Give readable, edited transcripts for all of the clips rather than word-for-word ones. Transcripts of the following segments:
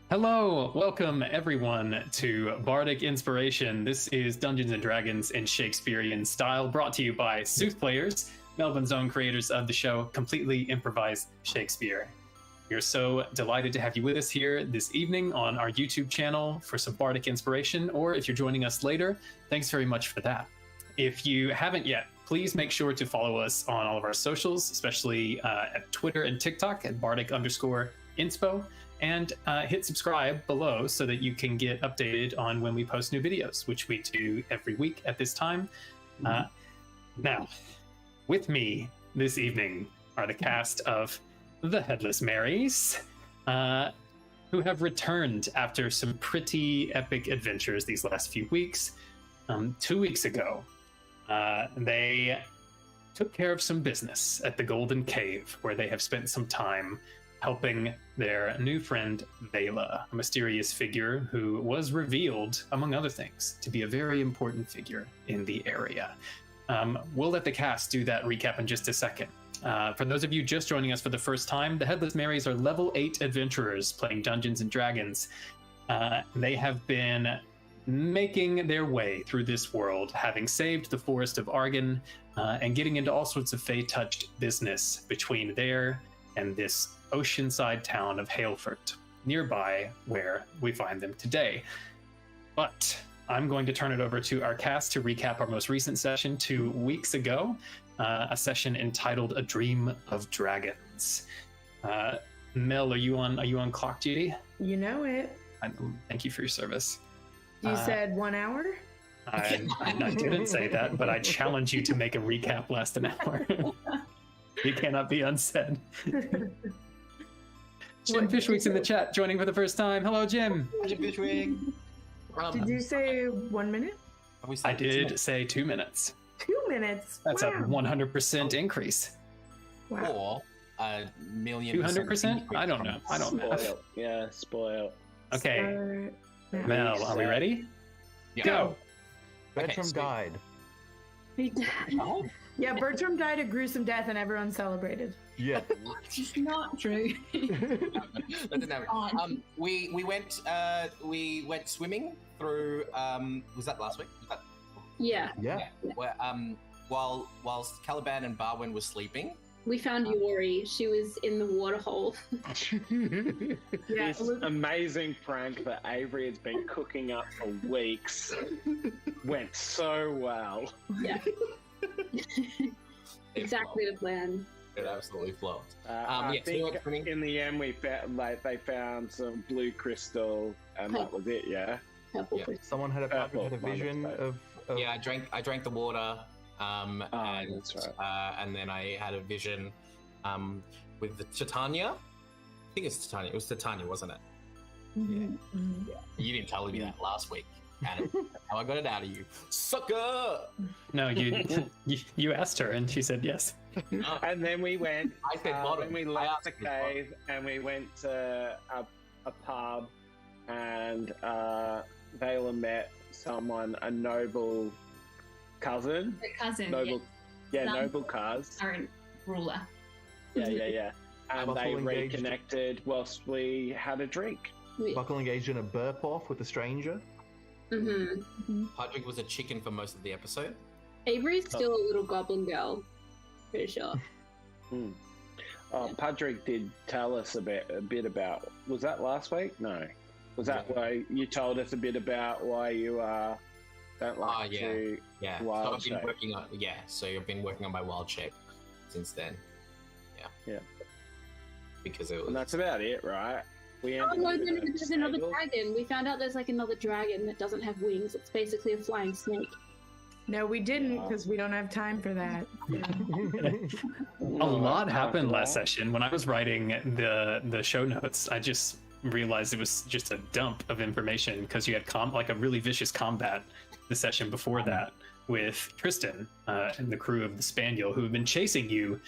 Hello, welcome everyone to Bardic Inspiration. This is Dungeons and Dragons in Shakespearean Style, brought to you by Sooth Players, Melbourne's own creators of the show Completely Improvised Shakespeare. We're so delighted to have you with us here this evening on our YouTube channel for some Bardic Inspiration, or if you're joining us later, thanks very much for that. If you haven't yet, please make sure to follow us on all of our socials, especially at Twitter and TikTok at Bardic_inspo. And hit subscribe below so that you can get updated on when we post new videos, which we do every week at this time. Now, with me this evening are the cast of the Headless Marys, who have returned after some pretty epic adventures these last few weeks. 2 weeks ago, they took care of some business at the Golden Cave, where they have spent some time helping their new friend Veila, a mysterious figure who was revealed, among other things, to be a very important figure in the area. We'll let the cast do that recap in just a second. For those of you just joining us for the first time, the Headless Marys are level 8 adventurers playing Dungeons and Dragons. They have been making their way through this world, having saved the Forest of Argen, and getting into all sorts of Fey-touched business between there and this oceanside town of Haleford, nearby where we find them today. But I'm going to turn it over to our cast to recap our most recent session 2 weeks ago, a session entitled A Dream of Dragons. Mel, are you on clock duty? You know it. Thank you for your service. You said 1 hour? I didn't say that, but I challenge you to make a recap last an hour. You cannot be unsaid. Jim Fishwick's in the chat, joining for the first time. Hello, Jim. Jim Fishwick. Did you say 1 minute? I did say 2 minutes. 2 minutes? That's wow. a 100% increase. Wow. Or a million 200%? I don't know. I don't know. Spoil. Yeah, spoil. Okay, Start now. Mel, are we ready? Yeah. Go. Bertram sweet. died. He died. Oh, Yeah, Bertram died a gruesome death and everyone celebrated. Yeah. It's not true. that didn't happen. We went swimming through. Was that last week? Was that, Yeah, Yeah. where, whilst Caliban and Barwin were sleeping. we found Yori. She was in the waterhole. Yeah, This amazing prank that Avery has been cooking up for weeks went so well. Yeah. Exactly the plan. It absolutely flopped. I yeah, so we went think swimming. in the end we found, they found some blue crystal, and that was it. Yeah. Purple Yeah. crystal. Someone had a vision of Yeah, I drank the water. And that's right. and then I had a vision with the Titania. I think it's Titania. It was Titania, wasn't it? Mhm. You didn't tell me that last week. And how I got it out of you, sucker! No, you asked her and she said yes. And then we went. I said bottom. Then we I left asked the for bottom. cave and we went to a pub, and Veila met someone, a noble cousin. The cousin, Noble, yeah, Some- noble cars. current ruler. Yeah. And Buckle they engaged. reconnected whilst we had a drink. Buckle engaged in a burp off with a stranger. Mm-hmm. Padraig was a chicken for most of the episode. Avery's still a little goblin girl. Pretty sure. Oh, Padraig did tell us a bit about. Was that last week? No. Was that why you told us a bit about why you don't like yeah. to? Yeah, Wild so I've been shape. working on. Yeah, so I've been working on my wild shape since then. Yeah. Because it was. And that's about it, right? We Oh ended no, up in a there's another stable. dragon. We found out there's like another dragon that doesn't have wings. It's basically a flying snake. No, we didn't because we don't have time for that. A lot happened last session. When I was writing the show notes, I just realized it was just a dump of information because you had like a really vicious combat the session before that with Tristan and the crew of the Spaniel, who have been chasing you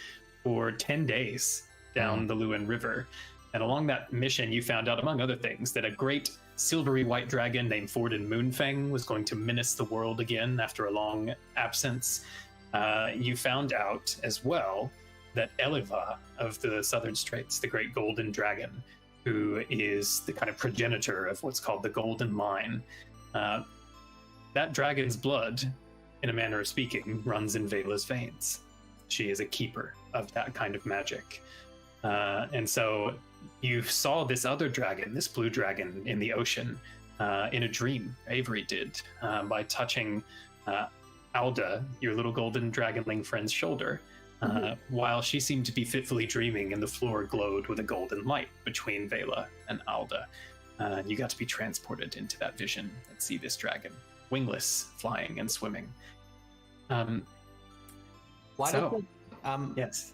for 10 days down the Lewin River. And along that mission, you found out, among other things, that a great silvery white dragon named Forden Moonfang was going to menace the world again after a long absence. You found out as well that Eliva of the Southern Straits, the great golden dragon, who is the kind of progenitor of what's called the Golden Line. That dragon's blood, in a manner of speaking, runs in Veila's veins. She is a keeper of that kind of magic. And so you saw this other dragon, this blue dragon, in the ocean in a dream. Avery did, by touching Alda, your little golden dragonling friend's shoulder, while she seemed to be fitfully dreaming, and the floor glowed with a golden light between Veila and Alda. You got to be transported into that vision and see this dragon, wingless, flying and swimming. Yes.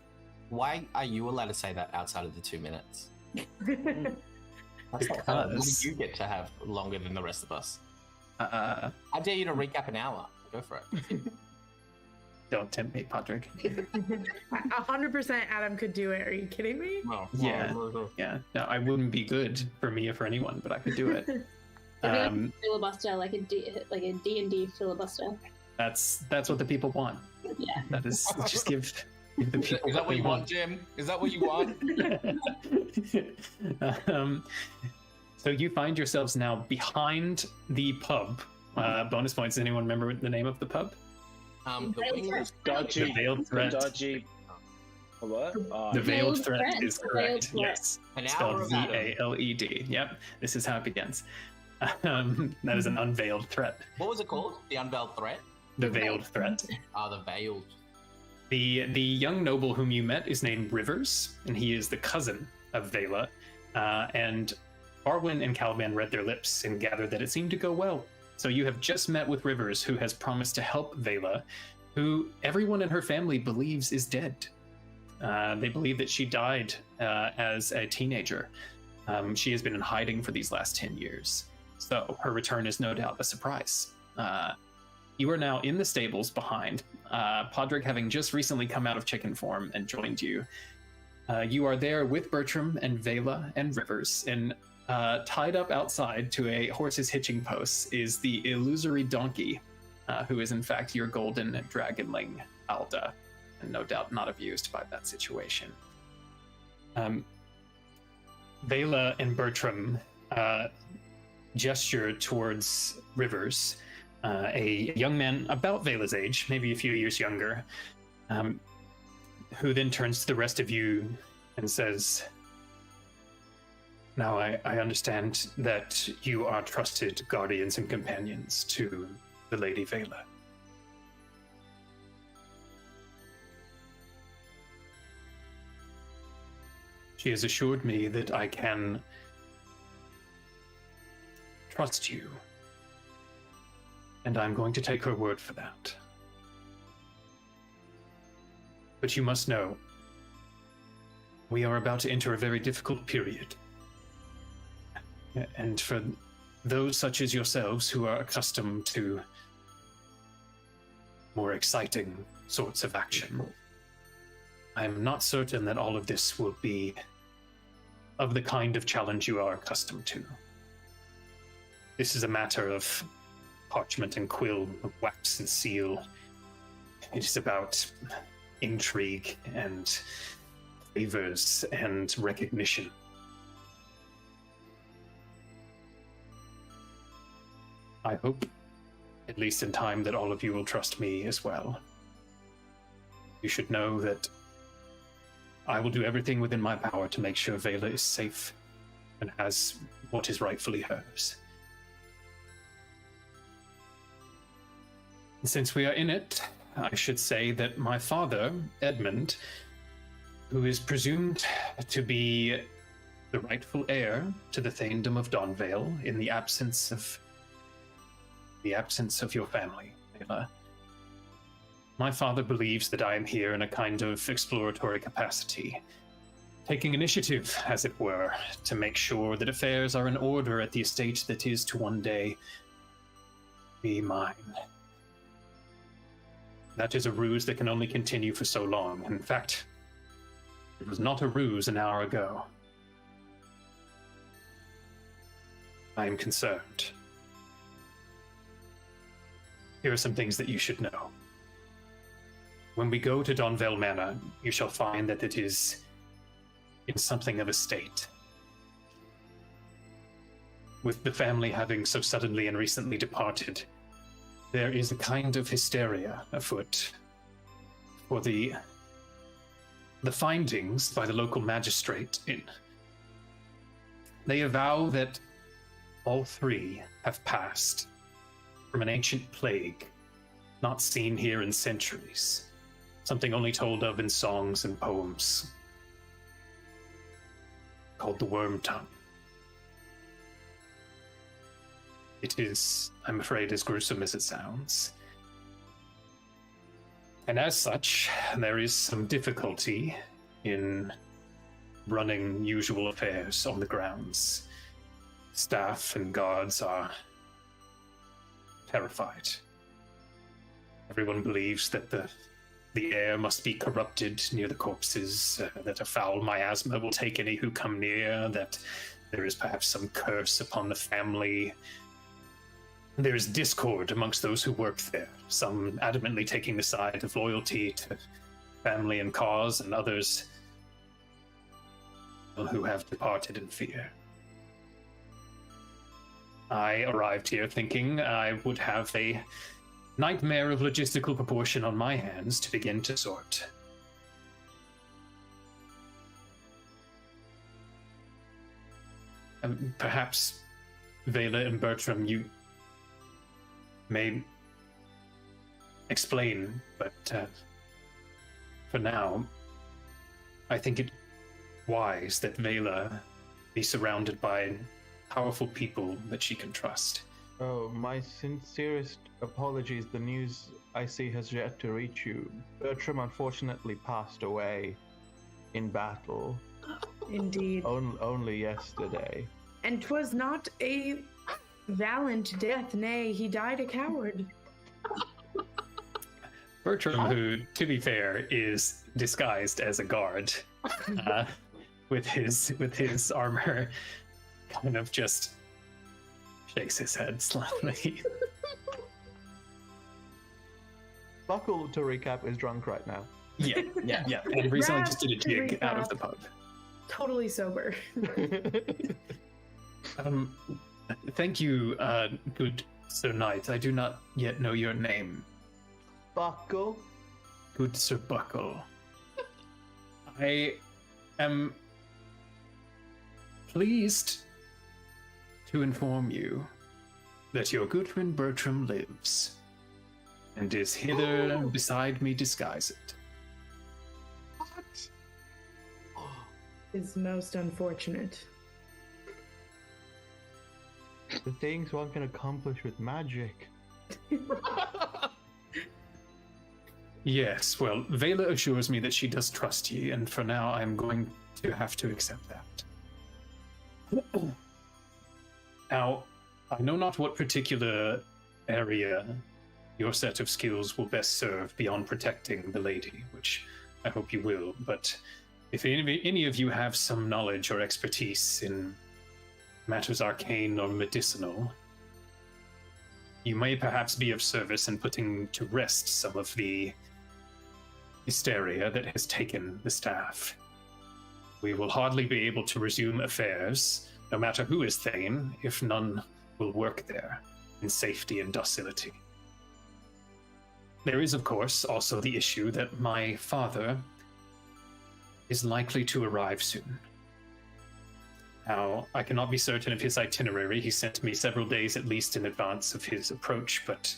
Why are you allowed to say that outside of the 2 minutes? Because you get to have longer than the rest of us. I dare you to recap an hour. Go for it. Don't tempt me, Padraig. 100% Adam could do it. Are you kidding me? Oh, Yeah. No, I wouldn't be good for me or for anyone, but I could do it. Filibuster, like a D&D filibuster. That's what the people want. Yeah. That is, just give the people. Is that what you want, Jim? Is that what you want? So you find yourselves now behind the pub. Bonus points. Does anyone remember the name of the pub? Dodgy. The Veiled Threat. Dodgy. What? Oh, The Veiled Veiled Threat Threat. is The correct. Veiled Threat. Yes. An Spelled hour of Adam. VALED. Yep. This is how it begins. That is an unveiled threat. What was it called? The Unveiled Threat? The Veiled Threat. The Veiled. The young noble whom you met is named Rivers, and he is the cousin of Veila. And Barwin and Caliban read their lips and gathered that it seemed to go well. So you have just met with Rivers, who has promised to help Veila, who everyone in her family believes is dead. They believe that she died as a teenager. She has been in hiding for these last 10 years. So her return is no doubt a surprise. You are now in the stables behind, Padraig having just recently come out of chicken form and joined you. You are there with Bertram and Veila and Rivers, and tied up outside to a horse's hitching post is the illusory donkey, who is in fact your golden dragonling, Alda, and no doubt not abused by that situation. Veila and Bertram gesture towards Rivers, a young man about Veila's age, maybe a few years younger, who then turns to the rest of you and says, "Now I understand that you are trusted guardians and companions to the Lady Veila. She has assured me that I can trust you, and I'm going to take her word for that. But you must know, we are about to enter a very difficult period. And for those such as yourselves who are accustomed to more exciting sorts of action, I'm not certain that all of this will be of the kind of challenge you are accustomed to. This is a matter of parchment and quill, of wax and seal. It is about intrigue and favors and recognition. I hope, at least in time, that all of you will trust me as well. You should know that I will do everything within my power to make sure Veila is safe and has what is rightfully hers. And since we are in it, I should say that my father, Edmund, who is presumed to be the rightful heir to the Thaindom of Donvale in the absence of your family, Veila. My father believes that I am here in a kind of exploratory capacity, taking initiative, as it were, to make sure that affairs are in order at the estate that is to one day be mine. That is a ruse that can only continue for so long. In fact, it was not a ruse an hour ago. I am concerned. Here are some things that you should know. When we go to Donvale Manor, you shall find that it is in something of a state. with the family having so suddenly and recently departed, there is a kind of hysteria afoot for the findings by the local magistrate. They avow that all three have passed from an ancient plague not seen here in centuries, something only told of in songs and poems, called the worm tongue. It is, I'm afraid, as gruesome as it sounds. And as such, there is some difficulty in running usual affairs on the grounds. Staff and guards are terrified. Everyone believes that the air must be corrupted near the corpses, that a foul miasma will take any who come near, that there is perhaps some curse upon the family. There is discord amongst those who work there, some adamantly taking the side of loyalty to family and cause, and others who have departed in fear. I arrived here thinking I would have a nightmare of logistical proportion on my hands to begin to sort. Perhaps, Veila and Bertram, you may explain, but for now, I think it wise that Veila be surrounded by powerful people that she can trust. Oh, my sincerest apologies. The news I see has yet to reach you. Bertram unfortunately passed away in battle. Indeed. Only yesterday. And 'twas not a valiant death, nay, he died a coward. Bertram, who, to be fair, is disguised as a guard, with his armor, kind of just shakes his head slightly. Buckle, to recap, is drunk right now. Yeah. And recently Wrath just did a to jig out of recap. the pub. Totally sober. Thank you, good Sir Knight. I do not yet know your name. Buckle? Good Sir Buckle. I am pleased to inform you that your good friend Bertram lives, and is hither beside me disguised. What? Is most unfortunate. The things one can accomplish with magic. Yes, well, Veila assures me that she does trust ye, and for now I'm going to have to accept that. Now, I know not what particular area your set of skills will best serve beyond protecting the lady, which I hope you will, but if any of you have some knowledge or expertise in matters arcane or medicinal, you may perhaps be of service in putting to rest some of the hysteria that has taken the staff. We will hardly be able to resume affairs, no matter who is Thane, if none will work there in safety and docility. There is, of course, also the issue that my father is likely to arrive soon. Now, I cannot be certain of his itinerary. He sent me several days at least in advance of his approach, but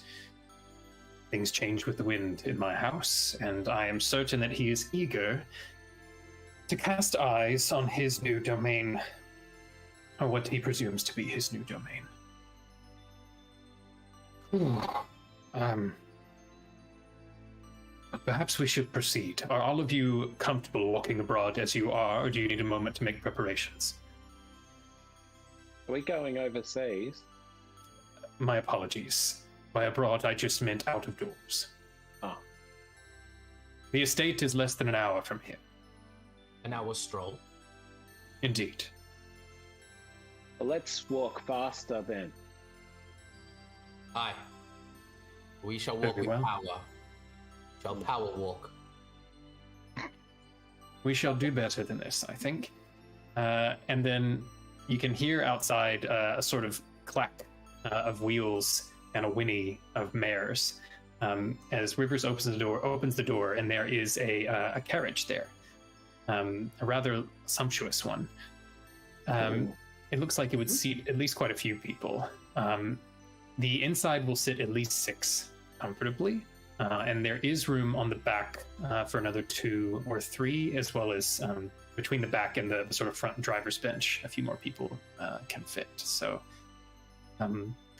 things change with the wind in my house, and I am certain that he is eager to cast eyes on his new domain, or what he presumes to be his new domain. Perhaps we should proceed. Are all of you comfortable walking abroad as you are, or do you need a moment to make preparations? Are we going overseas? My apologies. By abroad, I just meant out of doors. Oh. The estate is less than an hour from here. An hour's stroll. Indeed. Well, let's walk faster then. Aye. We shall walk Very with well. power. Shall power walk. We shall do better than this, I think. And then you can hear outside a sort of clack of wheels and a whinny of mares as Rivers opens the door, and there is a carriage there, a rather sumptuous one. It looks like it would seat at least quite a few people. The inside will sit at least 6 comfortably, and there is room on the back for another 2 or 3, as well as between the back and the sort of front driver's bench, a few more people can fit. So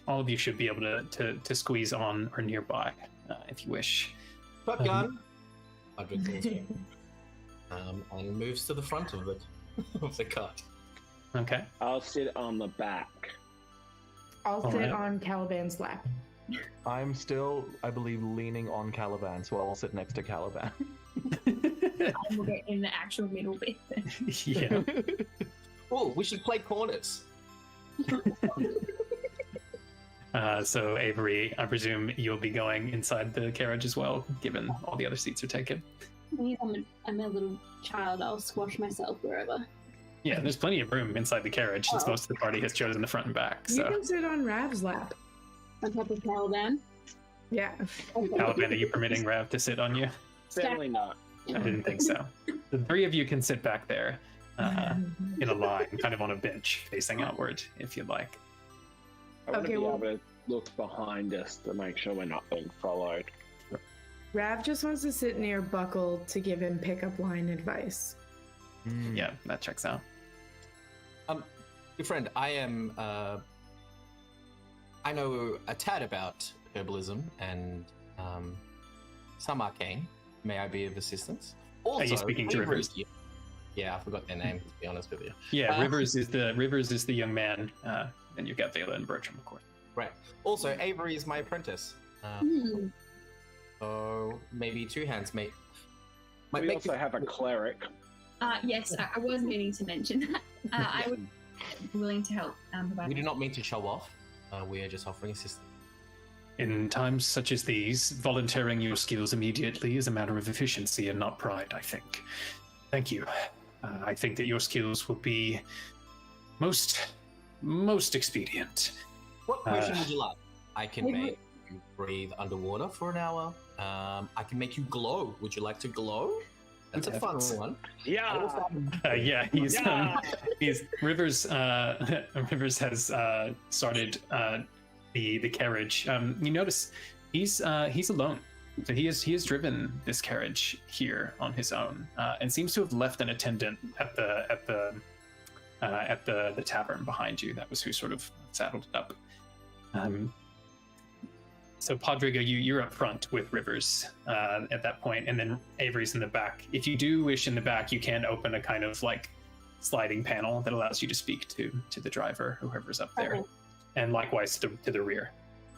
all of you should be able to squeeze on or nearby if you wish. Shotgun. Padraig calls you. And moves to the front of it, of the cart. Okay. I'll sit on the back. I'll All sit right. on Caliban's lap. I'm still, I believe, leaning on Caliban, so I'll sit next to Caliban. I will get in the actual middle bit. Yeah. Oh, we should play corners. So Avery, I presume you'll be going inside the carriage as well, given all the other seats are taken. I'm a little child. I'll squash myself wherever. Yeah, there's plenty of room inside the carriage, since most of the party has chosen the front and back. You So, can sit on Rav's lap. On top of Caliban. Yeah. Caliban, are you permitting Rav to sit on you? Certainly not. I didn't think so. The 3 of you can sit back there in a line, kind of on a bench, facing outward, if you'd like. I want Okay, to be well- able to look behind us to make sure we're not being followed. Rav just wants to sit near Buckle to give him pickup line advice. Yeah, that checks out. Your friend, I am. I know a tad about herbalism and some arcane. May I be of assistance? Also, Are you speaking to Rivers? Yeah, I forgot their name, to be honest with you. Yeah, Rivers is the young man. Then you've got Veila and Bertram, of course. Right. Also, Avery is my apprentice. So maybe 2 hands, mate. Might We make also have a cleric. Yes, I was meaning to mention that. I would be willing to help. We do not mean to show off. We are just offering assistance. In times such as these, volunteering your skills immediately is a matter of efficiency and not pride, I think. Thank you. I think that your skills will be most expedient. What potion would you like? I can make you breathe underwater for an hour. I can make you glow. Would you like to glow? That's a fun one. Yeah. Yeah, he's Rivers. Rivers has started the carriage. You notice he's alone. So he has driven this carriage here on his own, and seems to have left an attendant at the tavern behind you. That was who sort of saddled it up. So Padraig, you're up front with Rivers at that point, and then Avery's in the back. If you do wish in the back, you can open a kind of like sliding panel that allows you to speak to the driver, whoever's up there, Okay. and likewise to the rear.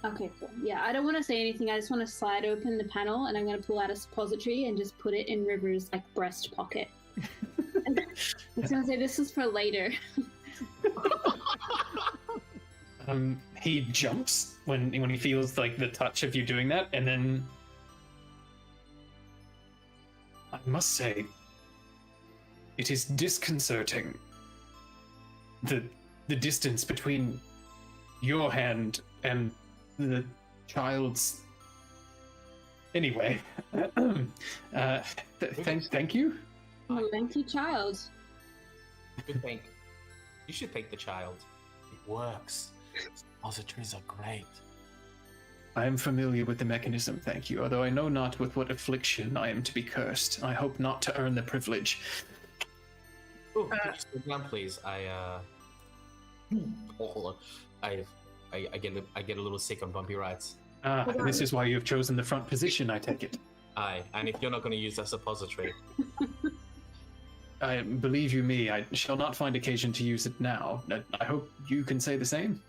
Okay, cool. Yeah, I don't want to say anything. I just want to slide open the panel, and I'm going to pull out a suppository and just put it in River's like breast pocket. I'm just going to say this is for later. He jumps when he feels like the touch of you doing that, and then I must say, it is disconcerting the distance between your hand and the child's. Anyway, thank you. Thank you, child. You should thank the child. It works. Suppositories are great. I am familiar with the mechanism, thank you, although I know not with what affliction I am to be cursed. I hope not to earn the privilege. Oh, could you slow down, please? I get a little sick on bumpy rides. This is why you have chosen the front position, I take it. Aye, and if you're not going to use that suppository, I believe you me, I shall not find occasion to use it now. I hope you can say the same.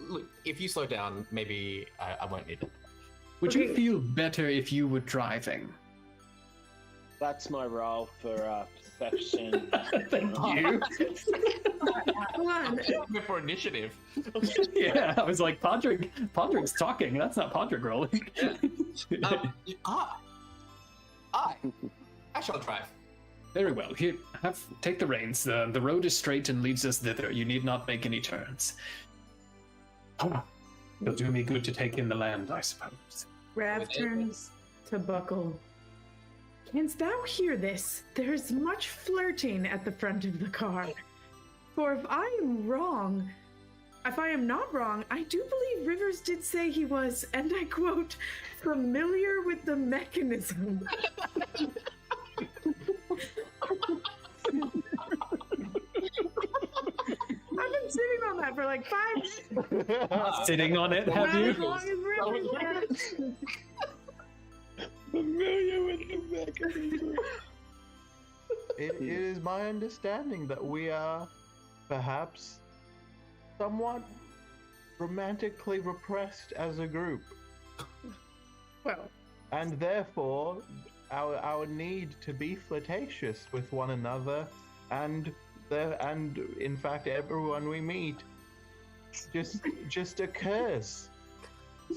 look, if you slow down, maybe I won't need it. Would you feel better if you were driving? That's my role for perception. Thank you. Hold on. For initiative. Yeah, I was like, Padraig's talking. That's not Padraig rolling. I shall drive. Very well. Here, take the reins. The road is straight and leads us thither. You need not make any turns. Oh, it'll do me good to take in the land, I suppose. Rav turns to Buckle. Canst thou hear this? There is much flirting at the front of the car. For if I am not wrong, I do believe Rivers did say he was, and I quote, familiar with the mechanism. I've been sitting on that for like 5 minutes. Sitting on it, have you? As long as Rivers has. Familiar with the mechanism. It is my understanding that we are perhaps somewhat romantically repressed as a group. Well, And therefore, our need to be flirtatious with one another, and in fact everyone we meet, just occurs.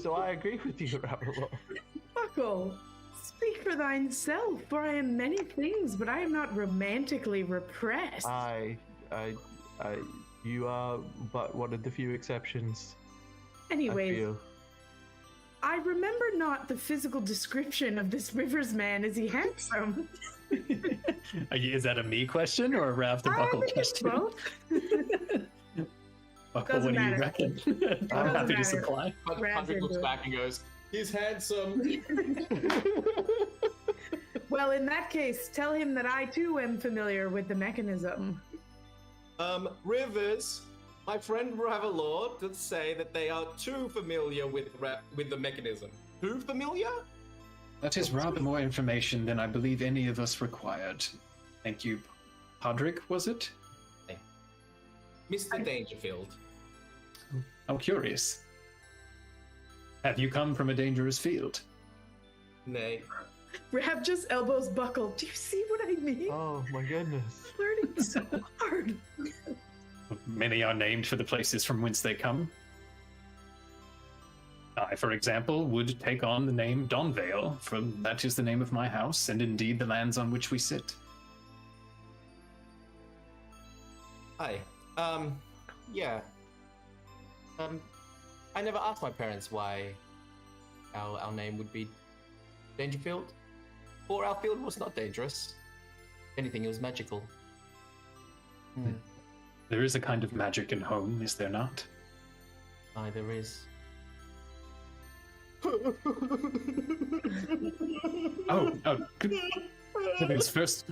So I agree with you, Ravelor. Buckle, speak for thine self, for I am many things, but I am not romantically repressed. You are but one of the few exceptions. Anyways, I feel. I remember not the physical description of this Rivers man. Is he handsome? Is that a me question or a Rav the Buckle question? Both. Buckle, Doesn't what do you matter. reckon? I'm Doesn't happy to matter. supply. Padraig looks back and goes, "He's handsome." Well, in that case, tell him that I too am familiar with the mechanism. Rivers, my friend Ravelor did say that they are too familiar with the mechanism. Too familiar? That is rather more information than I believe any of us required. Thank you. Padraig, was it? Mr. Dangerfield. How curious. Have you come from a dangerous field? Nay. Rav just elbows Buckle. Do you see what I mean? Oh my goodness. Flirting so hard. Many are named for the places from whence they come. I, for example, would take on the name Donvale, for that is the name of my house, and indeed the lands on which we sit. Hi. Yeah. I never asked my parents why our name would be Dangerfield. Or our field was not dangerous. If anything, it was magical. There is a kind of magic in home, is there not? Aye, there is. Oh, good. Goodness, first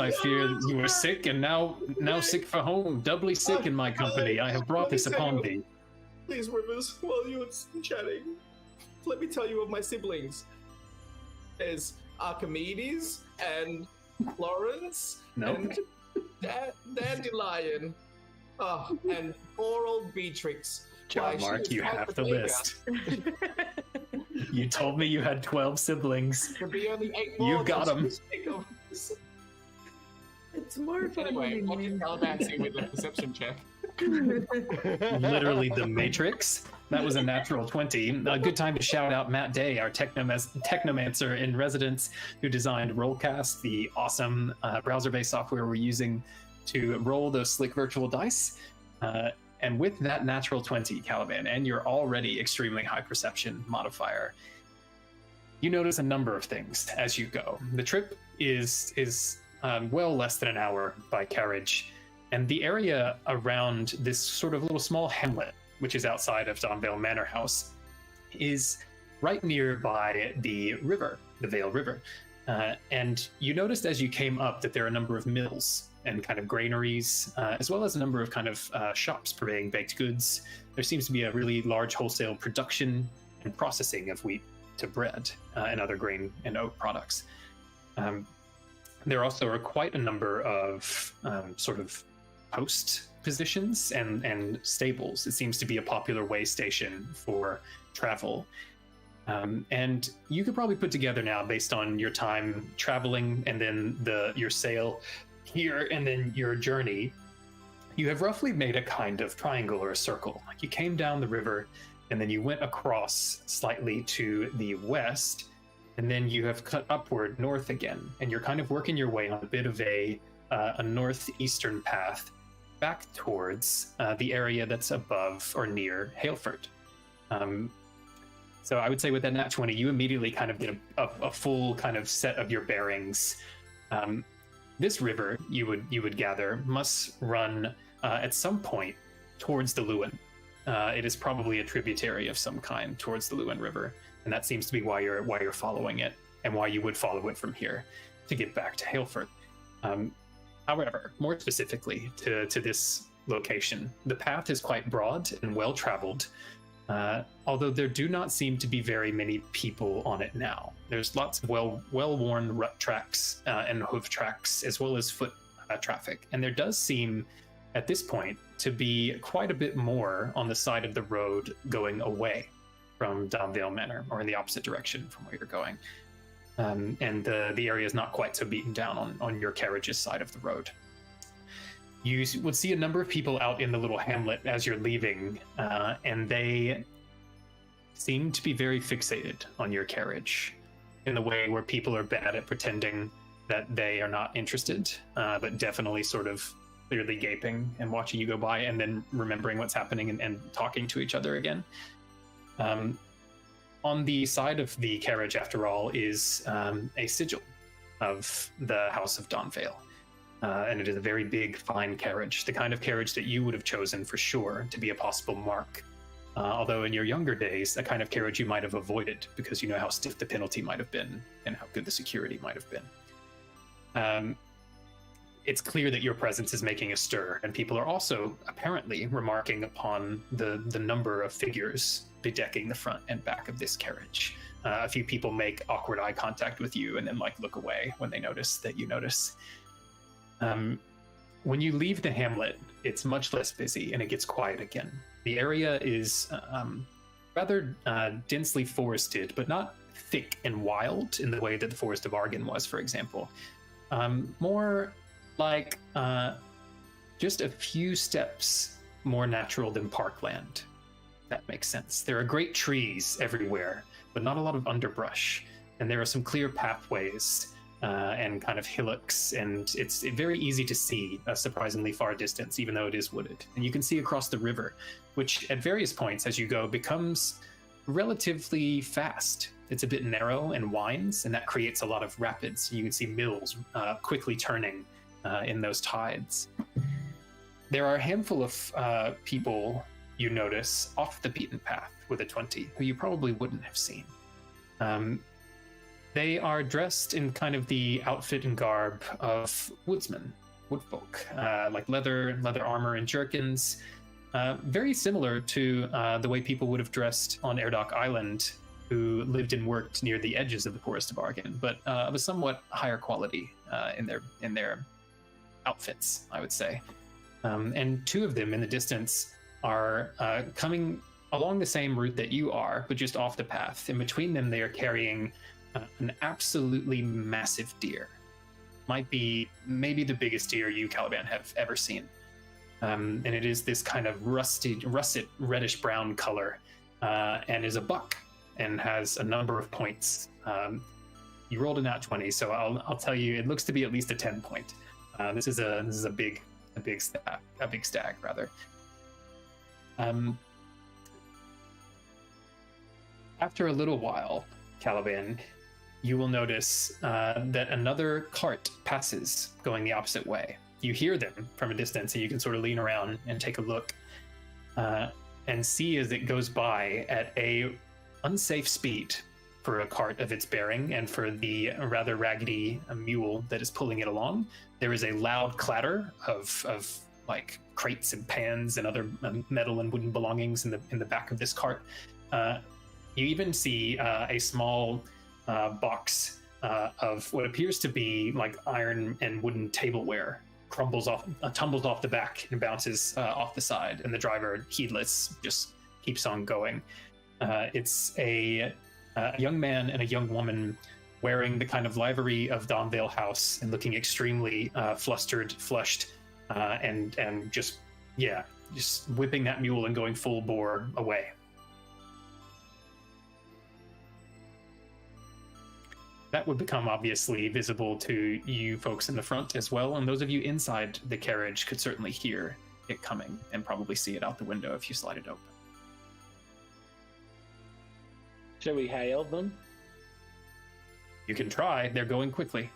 I fear you were sick, and now sick for home. Doubly sick in my company. I have brought this upon thee. Please, Rivers, while you're chatting, let me tell you of my siblings. There's Archimedes and Florence and Dandelion. Oh, and poor old Beatrix. John Why, she Mark, was you quite have the playground. list. You told me you had 12 siblings. There'd be only 8 You more. got 'em. It's more fun Anyway, than what me. is Calabancing with a perception check? Literally the Matrix. That was a natural 20. A good time to shout out Matt Day, our technomancer in residence, who designed Rollcast, the awesome browser-based software we're using to roll those slick virtual dice. And with that natural 20, Caliban, and your already extremely high perception modifier, you notice a number of things as you go. The trip is well less than an hour by carriage, and the area around this sort of little small hamlet, which is outside of Donvale Manor House, is right nearby the river, the Vale River. And you noticed as you came up that there are a number of mills and kind of granaries, as well as a number of kind of shops purveying baked goods. There seems to be a really large wholesale production and processing of wheat to bread and other grain and oat products. There also are quite a number of sort of post positions and stables. It seems to be a popular way station for travel. And you could probably put together now, based on your time traveling and then your sail here and then your journey, you have roughly made a kind of triangle or a circle. Like you came down the river and then you went across slightly to the west, and then you have cut upward north again, and you're kind of working your way on a bit of a northeastern path back towards the area that's above or near Haleford. So I would say with that nat 20, you immediately kind of get a full kind of set of your bearings. This river, you would gather, must run at some point towards the Lewin. It is probably a tributary of some kind towards the Lewin River, and that seems to be why you're following it, and why you would follow it from here to get back to Haleford. However, more specifically to this location, the path is quite broad and well traveled, although there do not seem to be very many people on it now. There's lots of well-worn rut tracks and hoof tracks, as well as foot traffic, and there does seem at this point to be quite a bit more on the side of the road going away from Donvale Manor, or in the opposite direction from where you're going. And the area is not quite so beaten down on your carriage's side of the road. You would see a number of people out in the little hamlet as you're leaving, and they seem to be very fixated on your carriage in the way where people are bad at pretending that they are not interested, but definitely sort of clearly gaping and watching you go by, and then remembering what's happening and talking to each other again. On the side of the carriage, after all, is a sigil of the House of Donvale. And it is a very big, fine carriage, the kind of carriage that you would have chosen for sure to be a possible mark. Although in your younger days, a kind of carriage you might have avoided because you know how stiff the penalty might have been and how good the security might have been. It's clear that your presence is making a stir, and people are also apparently remarking upon the number of figures bedecking the front and back of this carriage. A few people make awkward eye contact with you and then look away when they notice that you notice. When you leave the hamlet, it's much less busy and it gets quiet again. The area is rather densely forested, but not thick and wild in the way that the Forest of Argen was, for example. More like just a few steps more natural than parkland. That makes sense. There are great trees everywhere, but not a lot of underbrush. And there are some clear pathways and kind of hillocks, and it's very easy to see a surprisingly far distance, even though it is wooded. And you can see across the river, which at various points as you go becomes relatively fast. It's a bit narrow and winds, and that creates a lot of rapids. You can see mills quickly turning in those tides. There are a handful of people you notice off the beaten path with a 20, who you probably wouldn't have seen. They are dressed in kind of the outfit and garb of woodsmen, woodfolk, like leather armor and jerkins, very similar to the way people would have dressed on Erdoc Island, who lived and worked near the edges of the Forest of Argen, but of a somewhat higher quality in their outfits, I would say. And two of them in the distance are coming along the same route that you are, but just off the path. And between them, they are carrying an absolutely massive deer. Might be maybe the biggest deer you, Caliban, have ever seen. And it is this kind of rusted reddish brown color, and is a buck and has a number of points. You rolled a nat 20, so I'll tell you, it looks to be at least a 10 point. This is a big stag rather. After a little while, Caliban, you will notice that another cart passes going the opposite way. You hear them from a distance, and you can sort of lean around and take a look and see as it goes by at a unsafe speed for a cart of its bearing and for the rather raggedy mule that is pulling it along. There is a loud clatter of like crates and pans and other metal and wooden belongings in the back of this cart. You even see a small box of what appears to be like iron and wooden tableware tumbles off the back and bounces off the side, and the driver, heedless, just keeps on going. It's a young man and a young woman wearing the kind of livery of Donvale House and looking extremely flustered, flushed, and just whipping that mule and going full bore away. that would become obviously visible to you folks in the front as well, and those of you inside the carriage could certainly hear it coming and probably see it out the window if you slide it open. Shall we hail them? You can try. They're going quickly.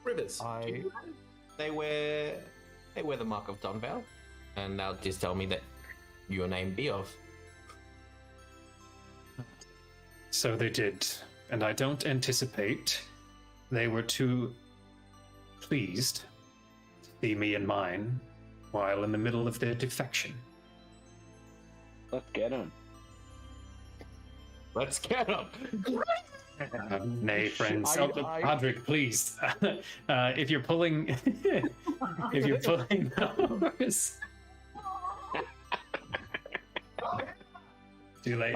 Rivers. They wear the mark of Donvale, and they'll just tell me that your name be of. So they did, and I don't anticipate they were too pleased to see me and mine while in the middle of their defection. Let's get them. Let's get them. Nay, friends. Padraig, please. If you're pulling, if you're pulling the horse, too late.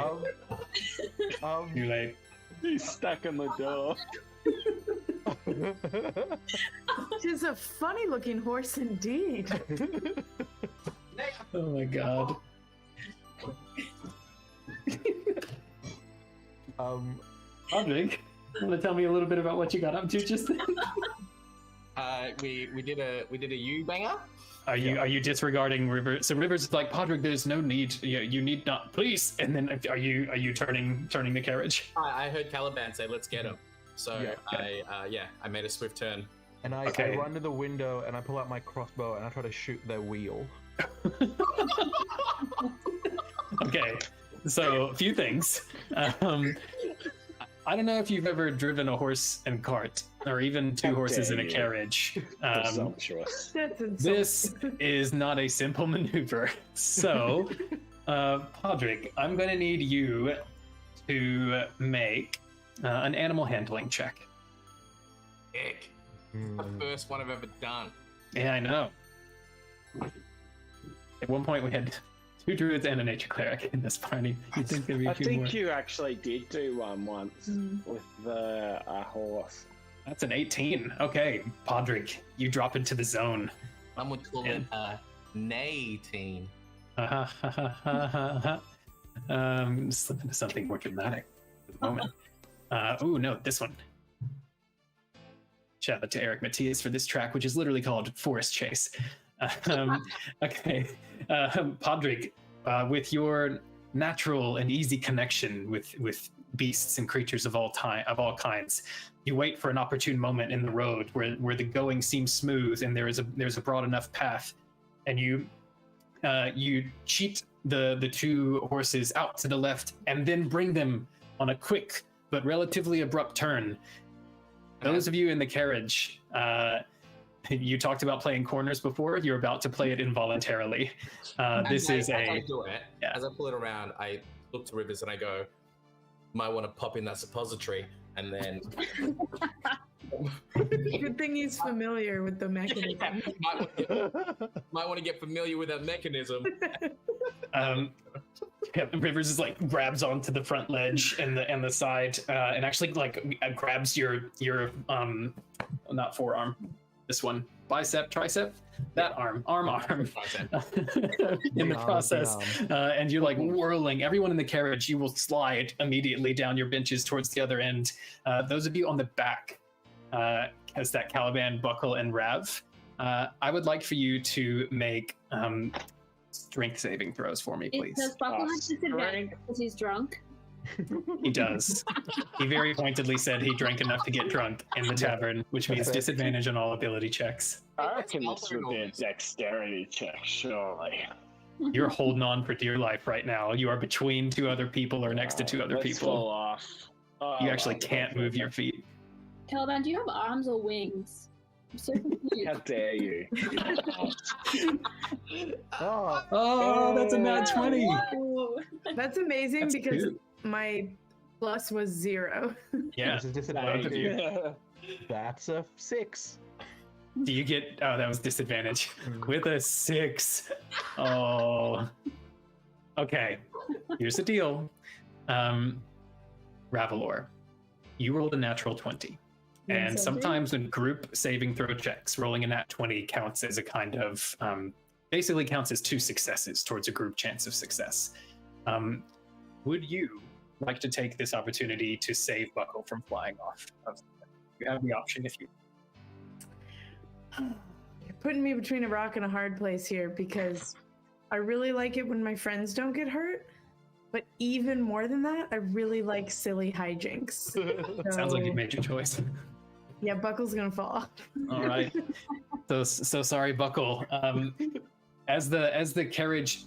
Too late. He's stuck in the door. It is a funny-looking horse indeed. Oh my god. Padraig, want to tell me a little bit about what you got up to just then? We did a U banger. Are you disregarding Rivers? So Rivers is like, Padraig, there's no need. You need not, please. And then are you turning the carriage? I heard Caliban say, "Let's get him." So Yeah, okay. I made a swift turn. And I run to the window and I pull out my crossbow and I try to shoot their wheel. Okay, so a few things. I don't know if you've ever driven a horse and cart, or even two horses in a carriage. Presumptuous. That's insulting. This is not a simple maneuver. So, Padraig, I'm going to need you to make an animal handling check. Heck, the first one I've ever done. Yeah, I know. At one point, we had 2 druids and a nature cleric in this party. You think there'd be a I few think more? you actually did do one once with the horse. That's an 18. Okay, Padraig, you drop into the zone. I'm gonna call it nay team. Slip into something more dramatic at the moment. Oh no, this one. Shout out to Eric Matthias for this track, which is literally called Forest Chase. Okay, Padraig, with your natural and easy connection with beasts and creatures of all kinds, you wait for an opportune moment in the road where the going seems smooth and there's a broad enough path, and you cheat the 2 horses out to the left and then bring them on a quick but relatively abrupt turn. Those of you in the carriage, you talked about playing corners before. You're about to play it involuntarily. As I pull it around, I look to Rivers and I go, might want to pop in that suppository, and then Good thing he's familiar with the mechanism. might want to get familiar with that mechanism. Rivers is like grabs onto the front ledge and the side, and actually like grabs your not forearm, this one, bicep, tricep, that arm in the process, and you're like whirling everyone in the carriage. You will slide immediately down your benches towards the other end. Those of you on the back, has that Caliban, Buckle, and Rav. I would like for you to make strength saving throws for me, please. Does Buckle have disadvantage because he's drunk? He does. He very pointedly said he drank enough to get drunk in the tavern, which means disadvantage on all ability checks. I reckon this would be a dexterity check, surely. You're holding on for dear life right now. You are between 2 other people or next to 2 other Let's people. fall off. You actually can't move your feet. Caliban, do you have arms or wings? I'm so confused. How dare you? Oh, that's a nat 20. That's amazing That's because cute. my plus was 0. Yeah. This is disadvantage. That's a 6. Do you get? Oh, that was disadvantage with a 6. Oh. Okay. Here's the deal. Ravelor, you rolled a natural 20. And sometimes in group saving throw checks, rolling a nat 20 counts as a kind of, basically counts as 2 successes towards a group chance of success. Would you like to take this opportunity to save Buckle from flying off. You have the option if you. You're putting me between a rock and a hard place here because I really like it when my friends don't get hurt, but even more than that, I really like silly hijinks. Sounds like you've made your choice. Yeah, Buckle's gonna fall off. All right. So sorry, Buckle. As the carriage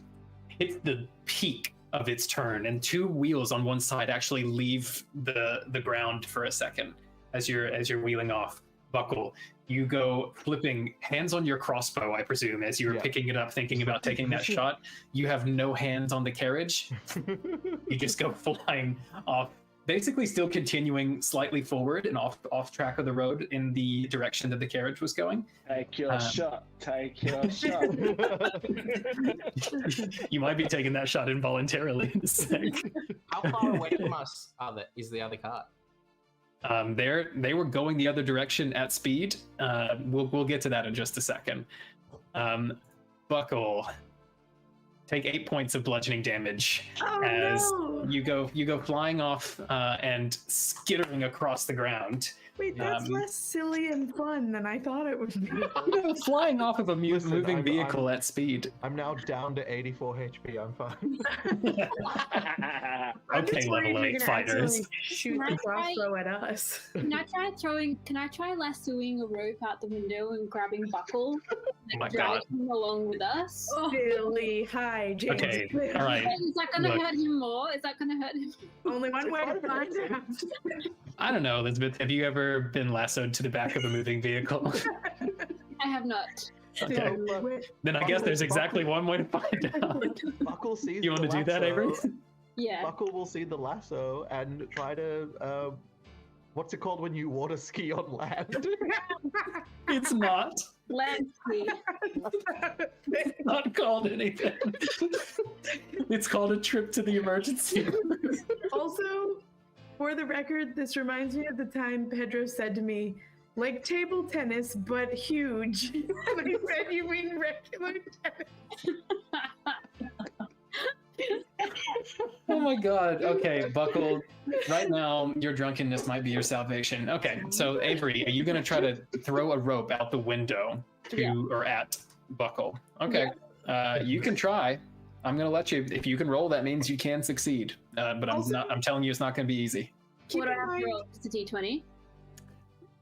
hits the peak of its turn, and two wheels on one side actually leave the ground for a second as you're wheeling off. Buckle, you go flipping, hands on your crossbow, I presume, as you were picking it up, thinking about taking that shot. You have no hands on the carriage. You just go flying off, basically still continuing slightly forward and off track of the road in the direction that the carriage was going. Take your shot. Take your shot. You might be taking that shot involuntarily in a sec. How far away from us is the other car? They were going the other direction at speed. We'll get to that in just a second. Buckle, take 8 points of bludgeoning damage you go flying off and skittering across the ground. Wait, that's less silly and fun than I thought it would be. Flying off of a moving vehicle at speed. I'm now down to 84 HP. I'm fine. Okay, level 8 fighters. Shoot the crossbow at us. Can I try lassoing a rope out the window and grabbing Buckle and my dragging God. him along with us? Silly hijinks. Okay, all right. Is that gonna hurt him more? Is that gonna hurt him? Only one way to find out. I don't know, Elizabeth. Have you ever been lassoed to the back of a moving vehicle? I have not. Okay. Then I guess there's exactly one way to find out. Buckle sees You want to the do that, lasso. Avery? Yeah. Buckle will see the lasso and try to, what's it called when you water ski on land? It's not. Lansky. It's not called anything. It's called a trip to the emergency room. Also, for the record, this reminds me of the time Pedro said to me, like table tennis, but huge. But he said, you mean regular tennis? Oh my God. Okay, Buckle. Right now, your drunkenness might be your salvation. Okay, so Avery, are you going to try to throw a rope out the window to or at Buckle? Okay, you can try. I'm going to let you. If you can roll, that means you can succeed. But I'm telling you, it's not going to be easy. What do I have to roll? Just a d20?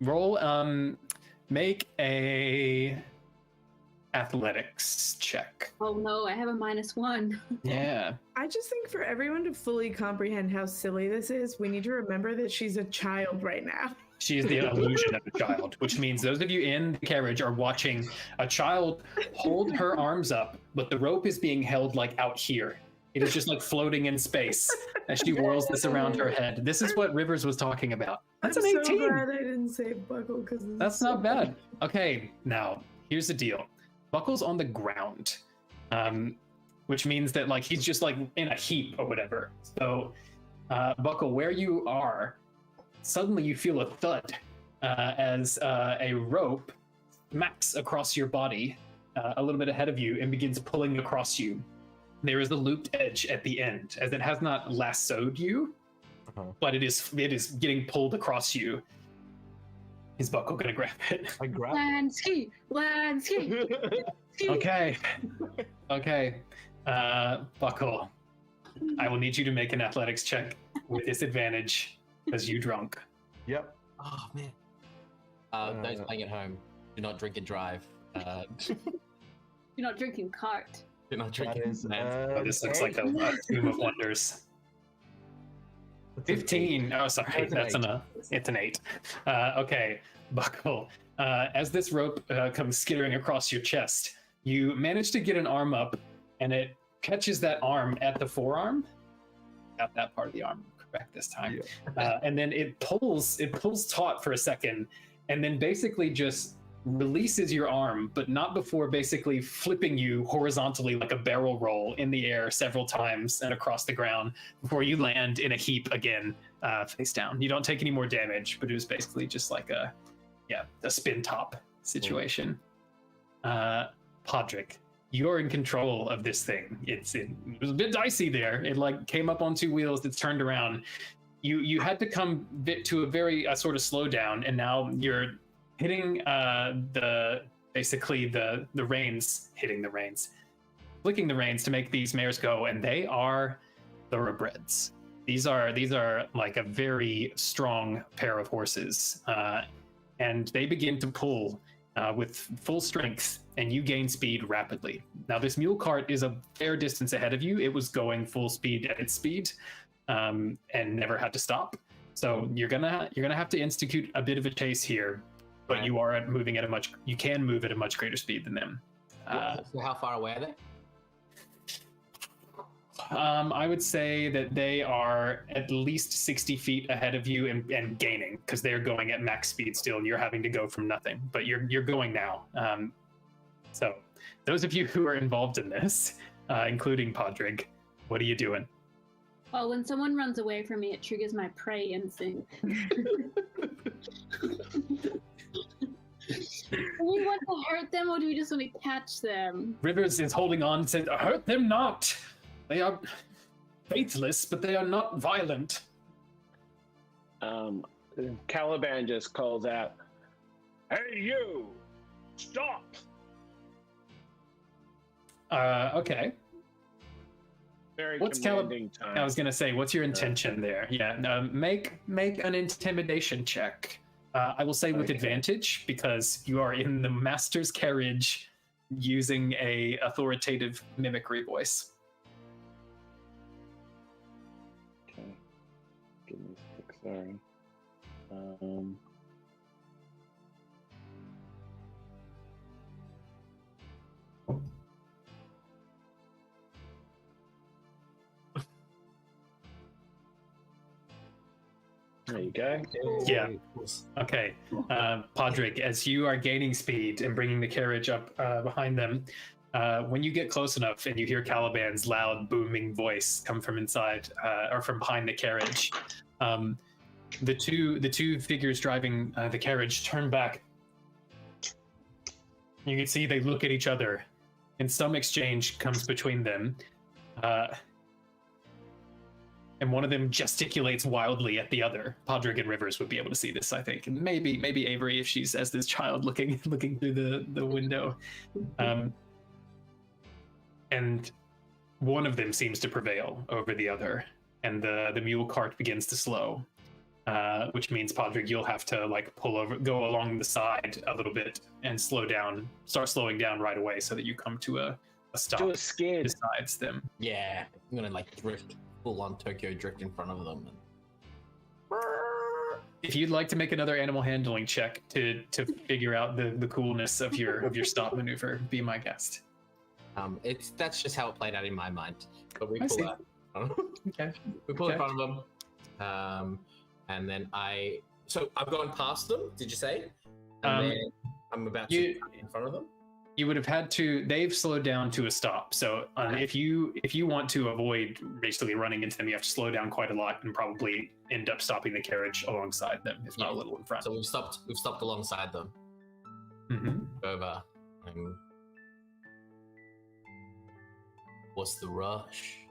Roll. Make a athletics check. Oh no, I have a -1. Yeah. I just think for everyone to fully comprehend how silly this is, we need to remember that she's a child right now. She is the illusion of a child, which means those of you in the carriage are watching a child hold her arms up, but the rope is being held like out here. It is just like floating in space as she whirls this around her head. This is what Rivers was talking about. That's I'm an 18. so glad I didn't say Buckle because That's not bad. Okay, now here's the deal. Buckle's on the ground, which means that like he's just like in a heap or whatever. So, Buckle, where you are, suddenly you feel a thud as a rope smacks across your body a little bit ahead of you and begins pulling across you. There is a looped edge at the end, as it has not lassoed you, but it is getting pulled across you. Is Buckle gonna grab it? I grab Lansky! Okay. Buckle, I will need you to make an athletics check with disadvantage because you drunk. Yep. Oh man. Those playing at home, do not drink and drive. You're not drinking cart. Do not That drink is, Oh, this looks like a tomb of wonders. 15. Oh, sorry. That's an It's an 8. Okay, Buckle. As this rope comes skittering across your chest, you manage to get an arm up, and it catches that arm at the forearm. Got that part of the arm correct this time. Yeah. And then it pulls taut for a second, and then basically just releases your arm, but not before basically flipping you horizontally like a barrel roll in the air several times and across the ground before you land in a heap again, face down. You don't take any more damage, but it was basically just like a spin top situation. Padraig, you're in control of this thing. It was a bit dicey there. It like came up on two wheels. It's turned around. You had to come to a very sort of slow down, and now you're hitting basically the reins, hitting the reins, flicking the reins to make these mares go, and they are thoroughbreds. These are like a very strong pair of horses, and they begin to pull with full strength, and you gain speed rapidly. Now, this mule cart is a fair distance ahead of you. It was going full speed at its speed, and never had to stop. So you're gonna have to institute a bit of a chase here, but you are moving at you can move at a much greater speed than them. So how far away are they? I would say that they are at least 60 feet ahead of you and gaining, because they're going at max speed still, and you're having to go from nothing. But you're going now. So those of you who are involved in this, including Padraig, what are you doing? Well, when someone runs away from me, it triggers my prey instinct. Do we want to hurt them, or do we just want to catch them? Rivers is holding on and says, "Hurt them not. They are faithless, but they are not violent." Caliban just calls out, "Hey, you! Stop!" Okay. Very What's commanding time. I was gonna say, what's your intention there? Yeah, make an intimidation check. I will say with advantage, because you are in the master's carriage using a authoritative mimicry voice. Okay. Give me a sec, sorry. There you go. Yeah. Okay. Padraig, as you are gaining speed and bringing the carriage up behind them, when you get close enough and you hear Caliban's loud, booming voice come from inside or from behind the carriage, the two figures driving the carriage turn back. You can see they look at each other, and some exchange comes between them. And one of them gesticulates wildly at the other. Padraig and Rivers would be able to see this, I think. And maybe Avery, if she's as this child looking through the window. And one of them seems to prevail over the other, and the mule cart begins to slow. Which means, Padraig, you'll have to like go along the side a little bit and start slowing down right away, so that you come to a stop. Do a skid besides them. Yeah, I'm gonna like drift. Full on Tokyo drift in front of them. If you'd like to make another animal handling check to figure out the coolness of your stop maneuver, be my guest. That's just how it played out in my mind. But we I pull see. out. Okay. We pull in front of them, and then so I've gone past them. Did you say? And then I'm about to in front of them. You would have had to. They've slowed down to a stop. So if you want to avoid basically running into them, you have to slow down quite a lot and probably end up stopping the carriage alongside them, if not a little in front. So we've stopped alongside them. Mm-hmm. Over. What's the rush?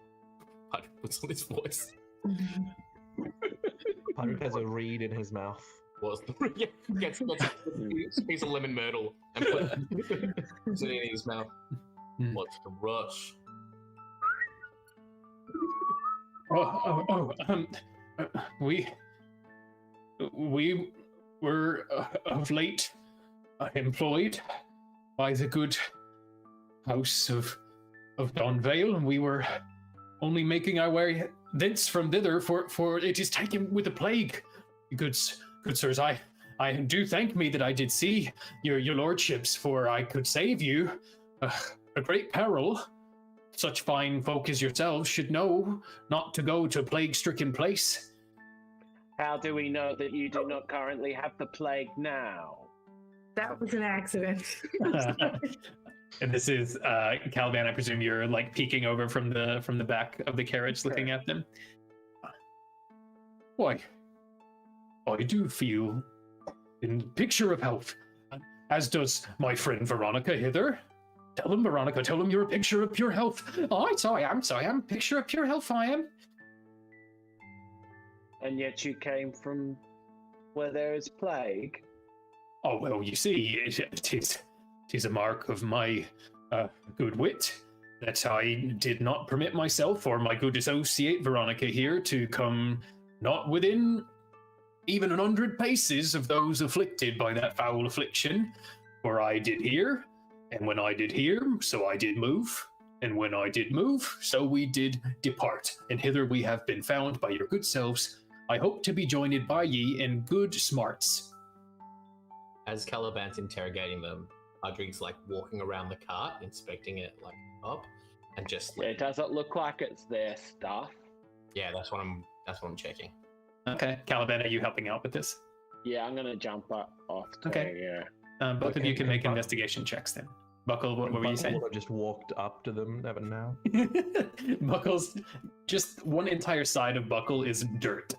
Patrick puts on his voice. Patrick has a reed in his mouth. What's the gets a piece of lemon myrtle and puts it in his mouth. What's the rush? We were of late employed by the good house of Donvale, and we were only making our way thence from thither, for it is taken with the plague. Good sirs, I do thank me that I did see your lordships, for I could save you a great peril. Such fine folk as yourselves should know not to go to a plague-stricken place. How do we know that you do not currently have the plague now? That was an accident. And this is Caliban. I presume you're like peeking over from the back of the carriage, looking at them. Why? I do feel in picture of health, as does my friend Veronica hither. Tell him, Veronica, tell him you're a picture of pure health. Oh, I'm sorry, I'm a picture of pure health, I am. And yet you came from where there is plague. Oh, well, you see, it is a mark of my good wit that I did not permit myself or my good associate Veronica here to come not within even 100 paces of those afflicted by that foul affliction. For I did hear, and when I did hear, so I did move, and when I did move, so we did depart, and hither we have been found by your good selves. I hope to be joined by ye in good smarts. As Caliban's interrogating them, Padraig's like walking around the cart, inspecting it like up, and just It doesn't look like it's their stuff. yeah, that's what I'm checking. Okay, Caliban, are you helping out with this? Yeah, I'm gonna jump up off. To, Okay. Yeah. Both of you can make Buckle- investigation checks then. Buckle, what were you saying? Buckle just walked up to them, never now. Buckle's just one entire side of Buckle is dirt.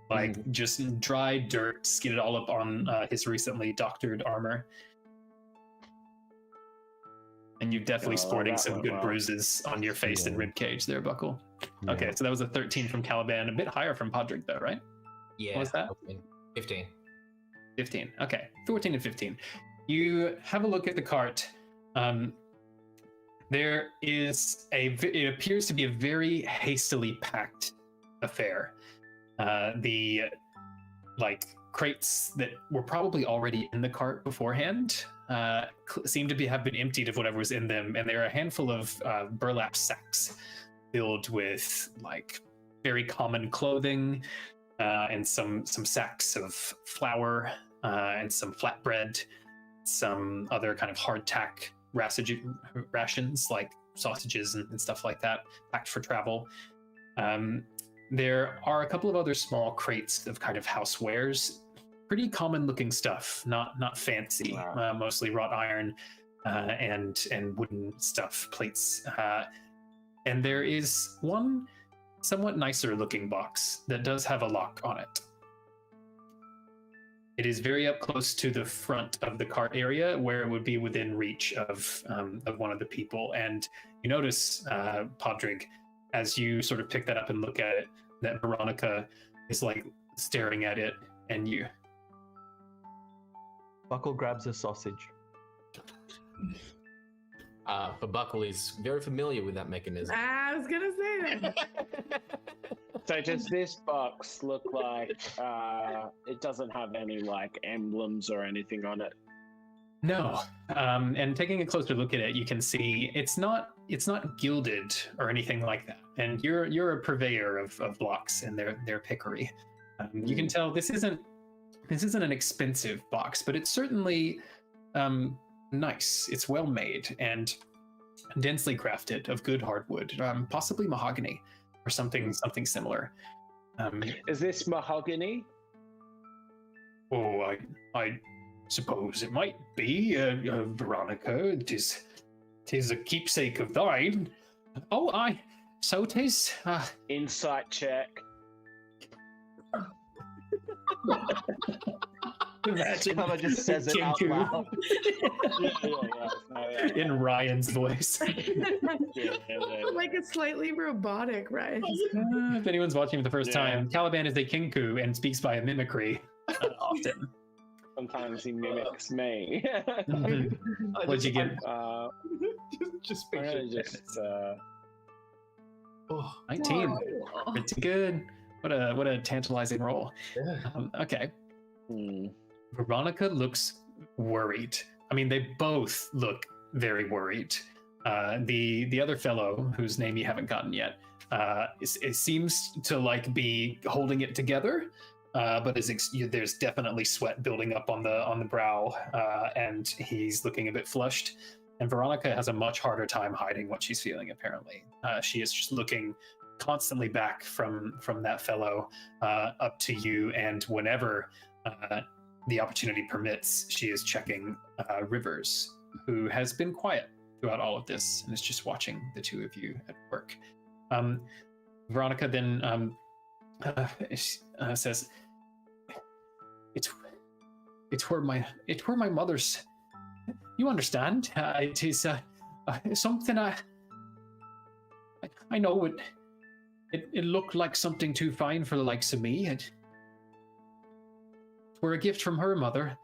Like just dry dirt skidded all up on his recently doctored armor. And you're definitely sporting that some went good well. bruises on your face and Yeah. rib cage there, Buckle. Yeah. Okay, so that was a 13 from Caliban, a bit higher from Padraig though, right? Yeah. What was that? 15. 15. Okay, 14 and 15. You have a look at the cart. There is it appears to be a very hastily packed affair. The crates that were probably already in the cart beforehand seem to have been emptied of whatever was in them, and there are a handful of burlap sacks filled with like very common clothing and some sacks of flour and some flatbread, some other kind of hardtack rations like sausages and stuff like that, packed for travel. There are a couple of other small crates of kind of housewares, pretty common looking stuff, not fancy, Wow. mostly wrought iron and wooden stuff, plates. And there is one somewhat nicer looking box that does have a lock on it. It is very up close to the front of the cart area where it would be within reach of one of the people. And you notice, Padraig, as you sort of pick that up and look at it, that Veronica is like staring at it, and you. Buckle grabs a sausage. For Buckle is very familiar with that mechanism. I was gonna say that. So does this box look like it doesn't have any like emblems or anything on it? No. And taking a closer look at it, you can see it's not gilded or anything like that. And you're a purveyor of blocks and their pickery. You can tell this isn't an expensive box, but it's certainly nice. It's well made and densely crafted of good hardwood, possibly mahogany or something similar. Is this mahogany? Oh, I suppose it might be, Veronica. It is a keepsake of thine. Oh, so 'tis. Insight check. Imagine Connor just says it out Kinku loud. Yeah. in Ryan's voice. Like a slightly robotic, right? If anyone's watching for the first Yeah. time, Caliban is a Kinku and speaks by a mimicry often. Sometimes he mimics me. Mhm. What'd you get? Just I'm picture gonna just 19. Whoa. Pretty good. What a tantalizing roll. Okay. Veronica looks worried. I mean, they both look very worried. The other fellow, whose name you haven't gotten yet, it seems to like be holding it together, but there's definitely sweat building up on the brow, and he's looking a bit flushed. And Veronica has a much harder time hiding what she's feeling. Apparently, she is just looking constantly back from that fellow up to you, and whenever the opportunity permits, she is checking Rivers, who has been quiet throughout all of this and is just watching the two of you at work. Veronica then says, "It's where my mother's. You understand? It is. something I know it looked like something too fine for the likes of me. It were a gift from her mother.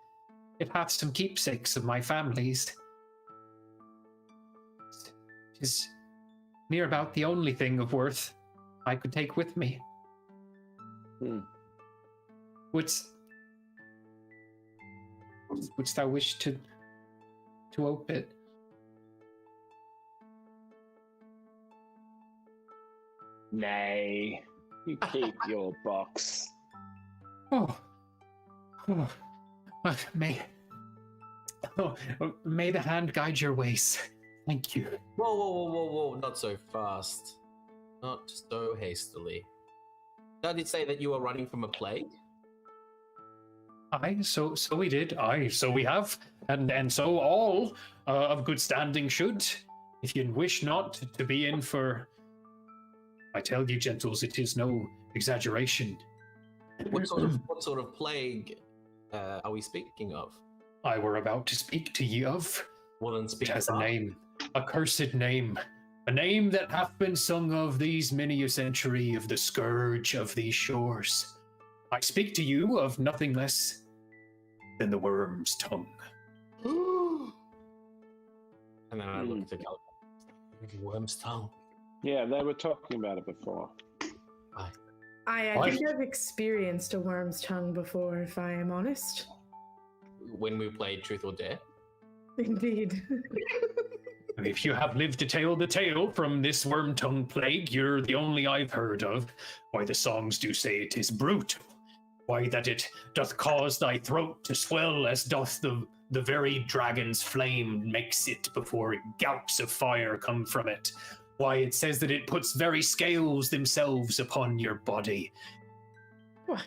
It hath some keepsakes of my family's. 'Tis near about the only thing of worth I could take with me. Wouldst thou wish to open it? Nay, you keep your box. Oh, may the hand guide your ways. Thank you. Whoa! Not so fast. Not so hastily. Did it say that you were running from a plague? Aye, so we did. Aye, so we have, and so all of good standing should, if you wish not to be in for. I tell you, gentles, it is no exaggeration. What sort of plague are we speaking of? I were about to speak to ye of. Well, then speak. It has a name, a cursed name, a name that hath been sung of these many a century, of the scourge of these shores. I speak to you of nothing less than the worm's tongue. And then I look at the calendar. Worm's tongue. Yeah, they were talking about it before. I think I've experienced a worm's tongue before, if I am honest. When we played Truth or Dare. Indeed. If you have lived to tell the tale from this worm tongue plague, you're the only I've heard of. Why the songs do say it is brutal. Why that it doth cause thy throat to swell, as doth the very dragon's flame makes it before gouts of fire come from it. Why it says that it puts very scales themselves upon your body.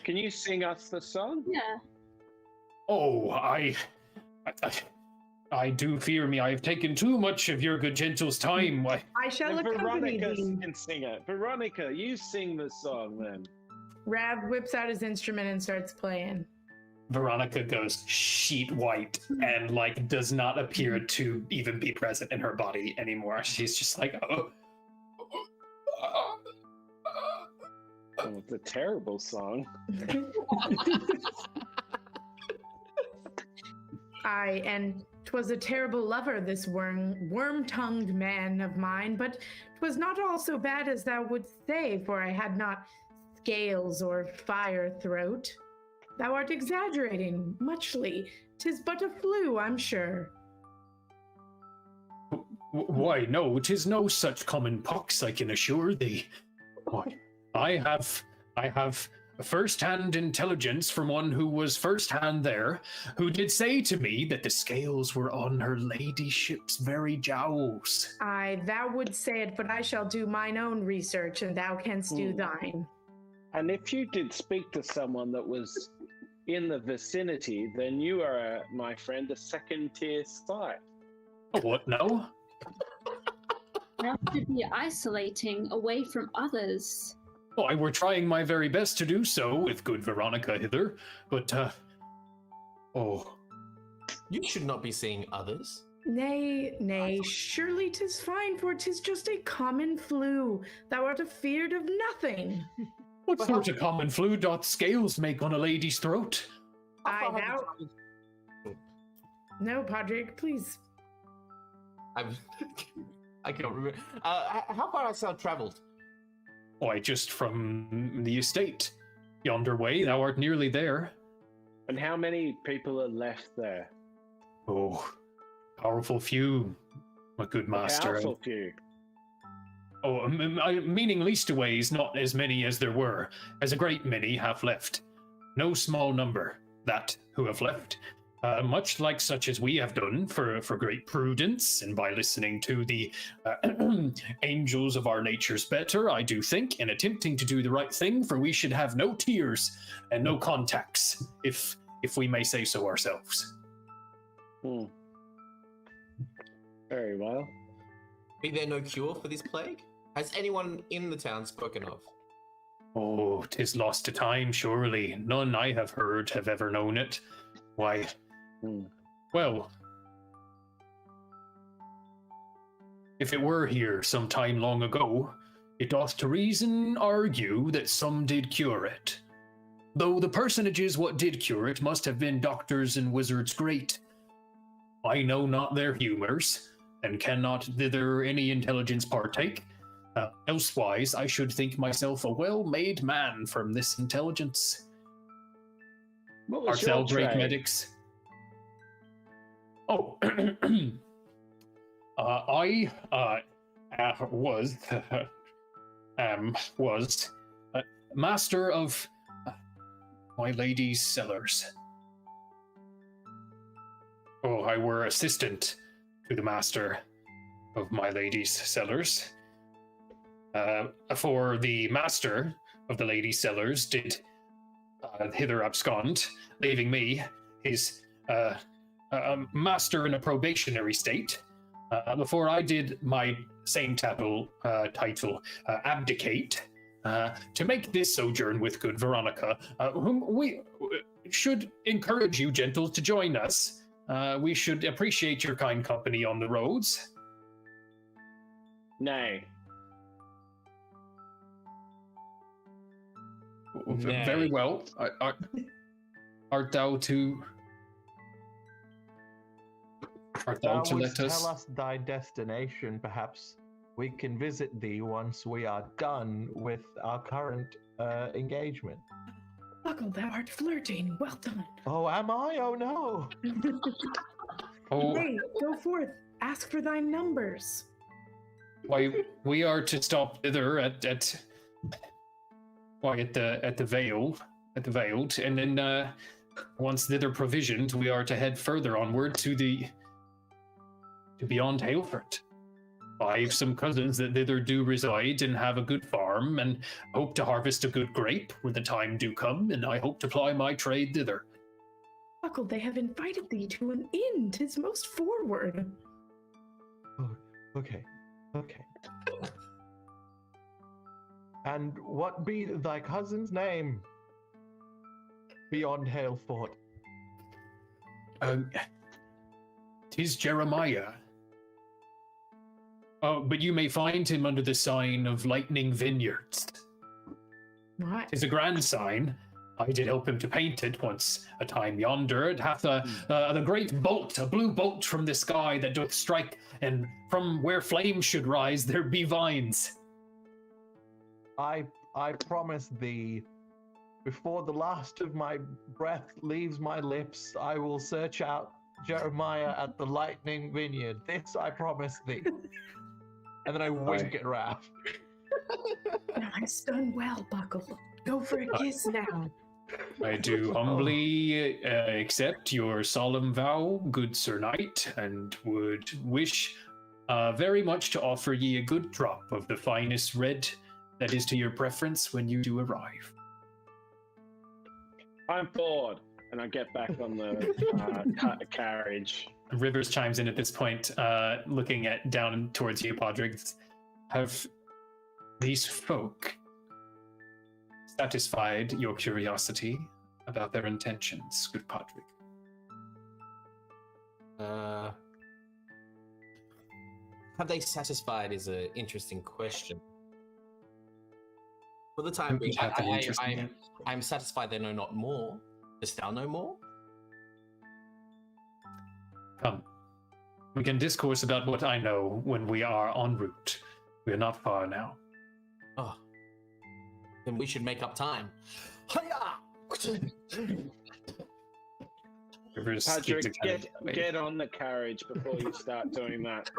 Can you sing us the song? Yeah. Oh, I do fear me. I have taken too much of your good gentle's time. Why? I shall accompany Veronica thee. can sing it. Veronica, you sing the song then. Rav whips out his instrument and starts playing. Veronica goes sheet white and does not appear to even be present in her body anymore. She's just like, oh. Oh, it's a terrible song. Aye, and 'twas a terrible lover, this worm-tongued man of mine, but 'twas not all so bad as thou wouldst say, for I had not scales or fire throat. Thou art exaggerating, muchly. 'Tis but a flu, I'm sure. Why, no, 'tis no such common pox, I can assure thee. Why, I have first-hand intelligence from one who was first-hand there, who did say to me that the scales were on her ladyship's very jowls. Aye, thou would say it, but I shall do mine own research, and thou canst do thine. And if you did speak to someone that was in the vicinity, then you are, my friend, a second-tier sight. What now? Thou should be isolating away from others. Oh, I were trying my very best to do so with good Veronica hither, but, You should not be seeing others. Nay, surely 'tis fine, for 'tis just a common flu. Thou art afeard of nothing. What sort of common flu doth scales make on a lady's throat? Aye, thou... No, Padraig, please. I can't remember. How far hast thou travelled? Why, just from the estate. Yonder way, thou art nearly there. And how many people are left there? Oh, powerful few, my good master. Powerful few. Oh, meaning leastways, not as many as there were, as a great many have left. No small number, that who have left. Much like such as we have done for great prudence, and by listening to the angels of our natures better, I do think, in attempting to do the right thing, for we should have no tears and no contacts, if we may say so ourselves. Very well. Be there no cure for this plague? Has anyone in the town spoken of? Oh, 'tis lost to time, surely. None I have heard have ever known it. Why, well, if it were here some time long ago, it doth to reason argue that some did cure it. Though the personages what did cure it must have been doctors and wizards great. I know not their humours, and cannot thither any intelligence partake. Elsewise, I should think myself a well-made man from this intelligence. What was Art thou your great trade? medics? Oh, I was master of my lady's cellars. Oh, I were assistant to the master of my lady's cellars. For the master of the lady's cellars did hither abscond, leaving me his master in a probationary state. Before I did my same title abdicate, to make this sojourn with good Veronica, whom we should encourage you, gentles, to join us. We should appreciate your kind company on the roads. Nay. Very well. Art thou to Thou let wouldst us? tell us thy destination, perhaps we can visit thee once we are done with our current engagement. Buckle, thou art flirting. Well done. Oh, am I? Oh no! Oh, Hey, go forth. Ask for thy numbers. why we are to stop thither at the Veiled, and then once thither provisioned, we are to head further onward to beyond Haleford. I have some cousins that thither do reside and have a good farm, and hope to harvest a good grape when the time do come, and I hope to ply my trade thither. Buckle, they have invited thee to an inn. 'Tis most forward. Oh, okay. And what be thy cousin's name? Beyond Haleford. 'Tis Jeremiah. But you may find him under the sign of Lightning Vineyards. What? 'Tis a grand sign. I did help him to paint it once a time yonder. It hath a great bolt, a blue bolt from the sky that doth strike, and from where flames should rise there be vines. I promise thee, before the last of my breath leaves my lips, I will search out Jeremiah at the Lightning Vineyard. This I promise thee. And then I wink at Raph. Nice, done well, Buckle. Go for a kiss now. I do humbly accept your solemn vow, good Sir Knight, and would wish very much to offer ye a good drop of the finest red that is to your preference when you do arrive. I'm bored. And I get back on the carriage. Rivers chimes in at this point, looking down towards you, Padraig. Have these folk satisfied your curiosity about their intentions, good Padraig? Have they satisfied is an interesting question. For the time being, I'm satisfied they know not more. Dost thou know more? Come. We can discourse about what I know when we are en route. We are not far now. Oh. Then we should make up time. Hiya! Rivers Patrick, get on the carriage before you start doing that.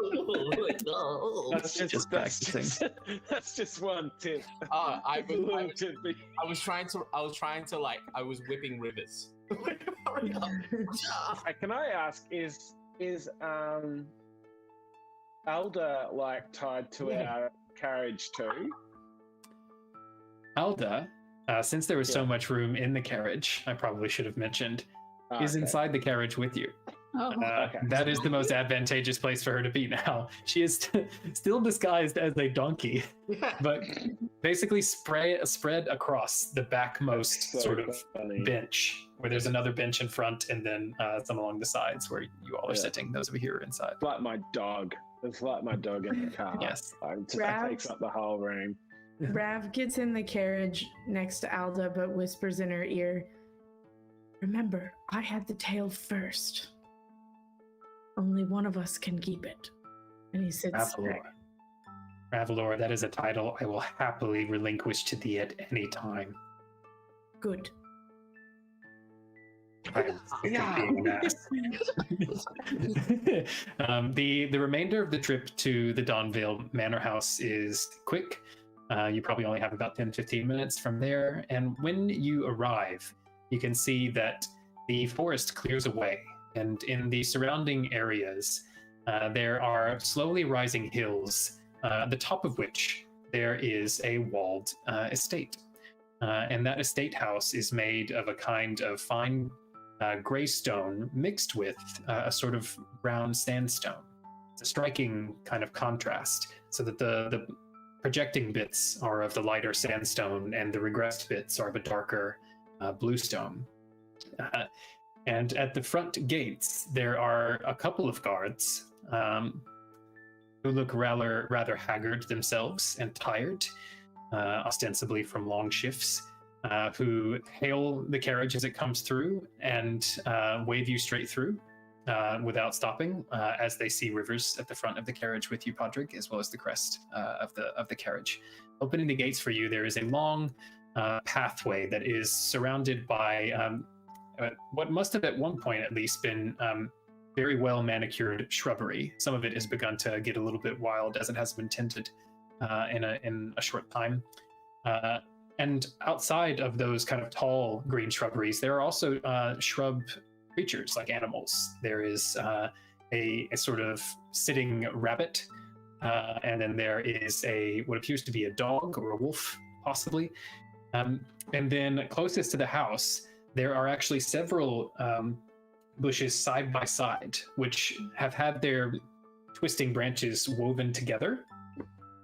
That's just one tip. I was whipping Rivers. Hurry up. Can I ask, is Alda tied to our carriage too? Alda, since there was so much room in the carriage, I probably should have mentioned, is inside the carriage with you. Oh, That is the most advantageous place for her to be now. She is still disguised as a donkey, but basically spread across the backmost funny. bench, where there's another bench in front and then some along the sides where you all are sitting. Those of you here are inside. Like my dog. It's like my dog in the car. Yes. It takes up the whole room. Rav gets in the carriage next to Alda, but whispers in her ear, "Remember, I had the tail first. Only one of us can keep it." And he sits back. Ravelor, that is a title I will happily relinquish to thee at any time. Good. The remainder of the trip to the Donvale Manor House is quick. You probably only have about 10-15 minutes from there, and when you arrive, you can see that the forest clears away, and in the surrounding areas, there are slowly rising hills, the top of which there is a walled estate. And that estate house is made of a kind of fine gray stone mixed with a sort of brown sandstone. It's a striking kind of contrast, so that the projecting bits are of the lighter sandstone and the regressed bits are of a darker bluestone. And at the front gates, there are a couple of guards who look rather haggard themselves and tired, ostensibly from long shifts, who hail the carriage as it comes through and wave you straight through without stopping, as they see Rivers at the front of the carriage with you, Padraig, as well as the crest of the carriage. Opening the gates for you, there is a long pathway that is surrounded by what must have at one point at least been very well manicured shrubbery. Some of it has begun to get a little bit wild as it has been tended in a short time. And outside of those kind of tall green shrubberies, there are also shrub creatures like animals. There is a sort of sitting rabbit, and then there is what appears to be a dog or a wolf, possibly. And then closest to the house, there are actually several bushes side by side, which have had their twisting branches woven together,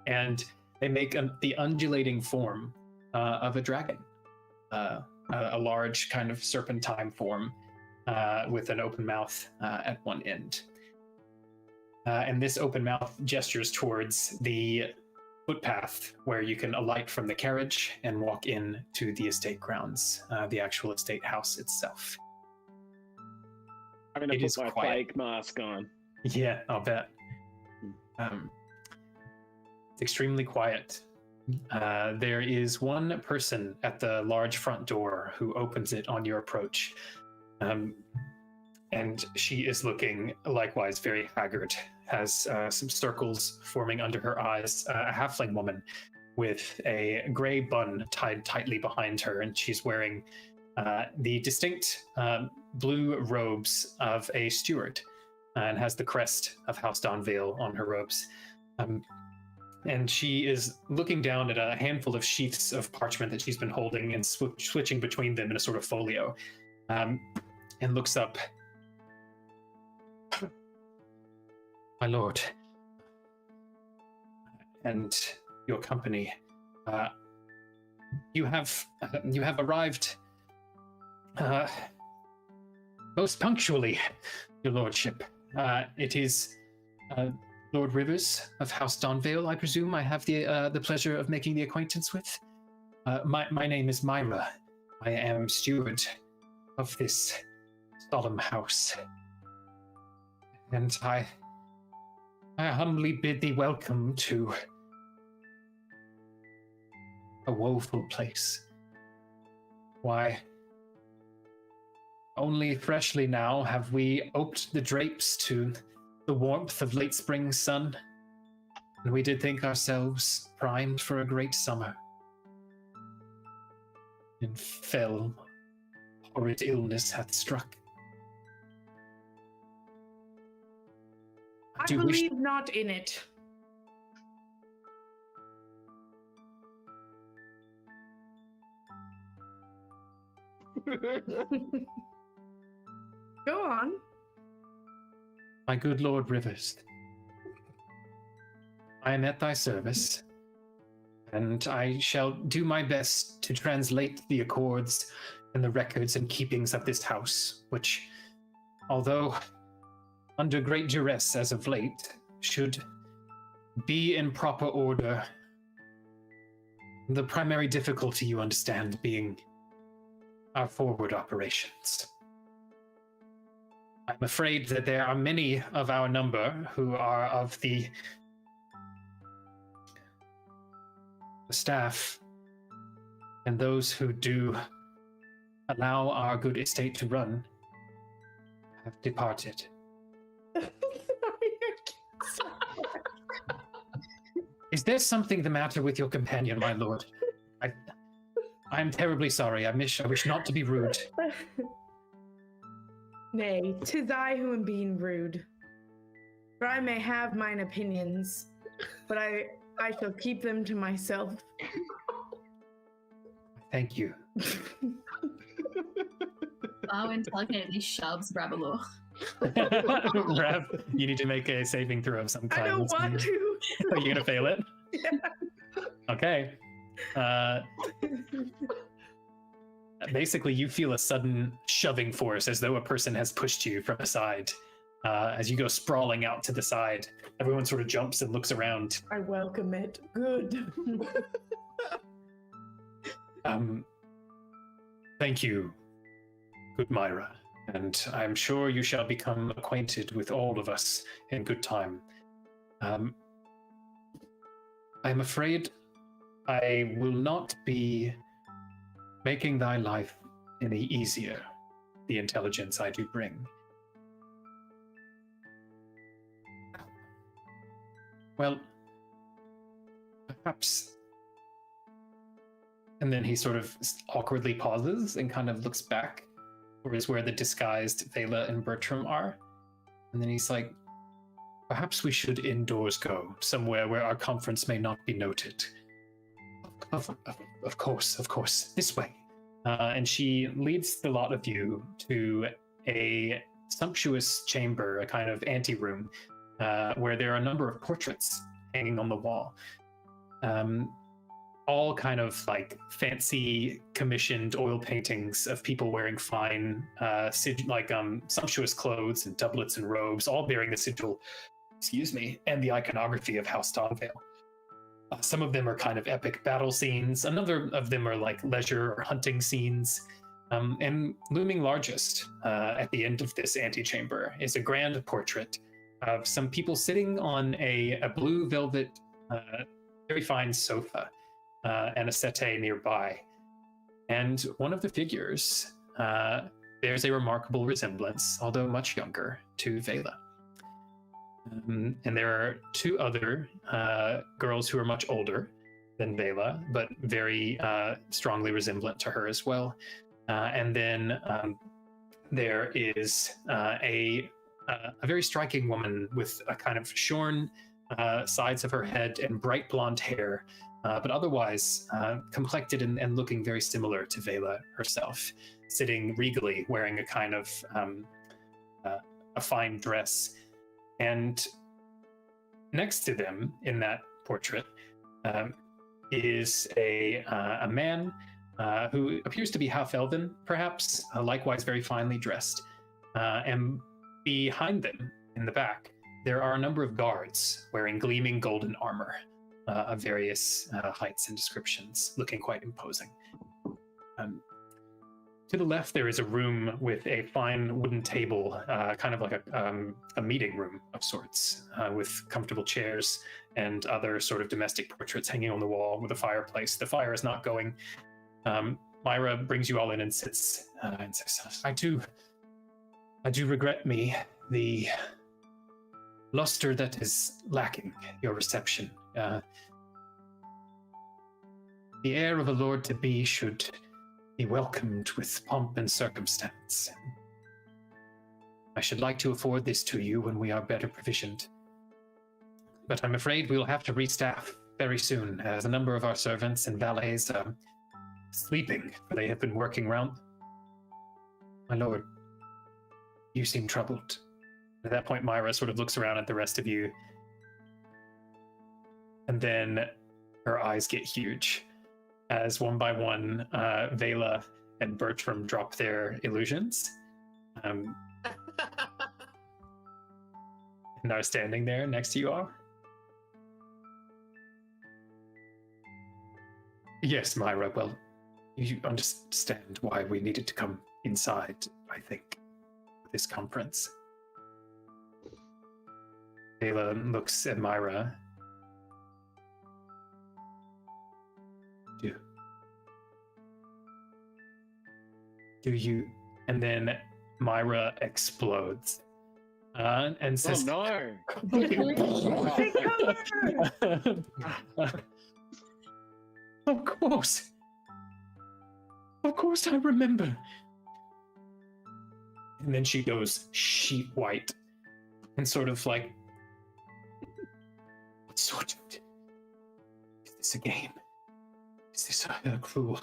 and they make the undulating form of a dragon, a large kind of serpentine form with an open mouth at one end. And this open mouth gestures towards the footpath where you can alight from the carriage and walk in to the estate grounds, the actual estate house itself. I'm going to put my fake mask on. Yeah, I'll bet. It's extremely quiet. There is one person at the large front door who opens it on your approach. And she is looking likewise very haggard, has some circles forming under her eyes, a halfling woman with a gray bun tied tightly behind her, and she's wearing the distinct blue robes of a steward, and has the crest of House Donvale on her robes. And she is looking down at a handful of sheaths of parchment that she's been holding and switching between them in a sort of folio, and looks up. My lord, and your company, you have arrived most punctually, your lordship. It is Lord Rivers of House Donvale, I presume I have the pleasure of making the acquaintance with. My name is Myra. I am steward of this solemn house, and I humbly bid thee welcome to a woeful place. Why, only freshly now have we oped the drapes to the warmth of late spring sun, and we did think ourselves primed for a great summer. And fell, horrid illness hath struck. I believe not in it. Go on. My good Lord Rivers, I am at thy service, and I shall do my best to translate the accords and the records and keepings of this house, which, although under great duress as of late, should be in proper order. The primary difficulty, you understand, being our forward operations. I'm afraid that there are many of our number who are of the staff, and those who do allow our good estate to run have departed. Is there something the matter with your companion, my lord? I'm terribly sorry. I wish not to be rude. Nay, 'tis I who am being rude. For I may have mine opinions, but I shall keep them to myself. Thank you. Bow intelligently shoves Rabalor. Rab, you need to make a saving throw of some kind. I don't want to. Are you gonna fail it? Yeah. Okay. Basically, you feel a sudden shoving force, as though a person has pushed you from the side. As you go sprawling out to the side, everyone sort of jumps and looks around. I welcome it. Good. Thank you, good Myra, and I'm sure you shall become acquainted with all of us in good time. I'm afraid I will not be making thy life any easier, the intelligence I do bring. Well, perhaps... And then he sort of awkwardly pauses and kind of looks back towards where the disguised Veila and Bertram are. And then he's like, perhaps we should indoors go, somewhere where our conference may not be noted. Of course, this way. And she leads the lot of you to a sumptuous chamber, a kind of anteroom, where there are a number of portraits hanging on the wall. All kind of like fancy commissioned oil paintings of people wearing fine, sumptuous clothes and doublets and robes, all bearing the sigil, and the iconography of House Donvale. Some of them are kind of epic battle scenes. Another of them are like leisure or hunting scenes. And looming largest at the end of this antechamber is a grand portrait of some people sitting on a blue velvet, very fine sofa. And a settee nearby. And one of the figures bears a remarkable resemblance, although much younger, to Veila. And there are two other girls who are much older than Veila, but very strongly resemblant to her as well. And then there is a very striking woman with a kind of shorn sides of her head and bright blonde hair, but otherwise complected and looking very similar to Veila herself, sitting regally, wearing a kind of a fine dress. And next to them in that portrait is a man who appears to be half elven, perhaps, likewise very finely dressed. And behind them, in the back, there are a number of guards wearing gleaming golden armor of various heights and descriptions, looking quite imposing. To the left, there is a room with a fine wooden table, kind of like a meeting room of sorts, with comfortable chairs and other sort of domestic portraits hanging on the wall with a fireplace. The fire is not going. Myra brings you all in and sits and says, I do regret me the luster that is lacking your reception. The heir of a lord-to-be should be welcomed with pomp and circumstance. I should like to afford this to you when we are better provisioned. But I'm afraid we'll have to restaff very soon, as a number of our servants and valets are sleeping, for they have been working round. My lord, you seem troubled. At that point, Myra sort of looks around at the rest of you, and then her eyes get huge as one by one, Veila and Bertram drop their illusions. And and are standing there next to you all. Yes, Myra, well, you understand why we needed to come inside, I think, for this conference. Veila looks at Myra. Do you? And then Myra explodes and says, "Oh no! Take cover!" Of course, I remember. And then she goes sheet white and sort of like, what sort of? Is this a game? Is this a cruel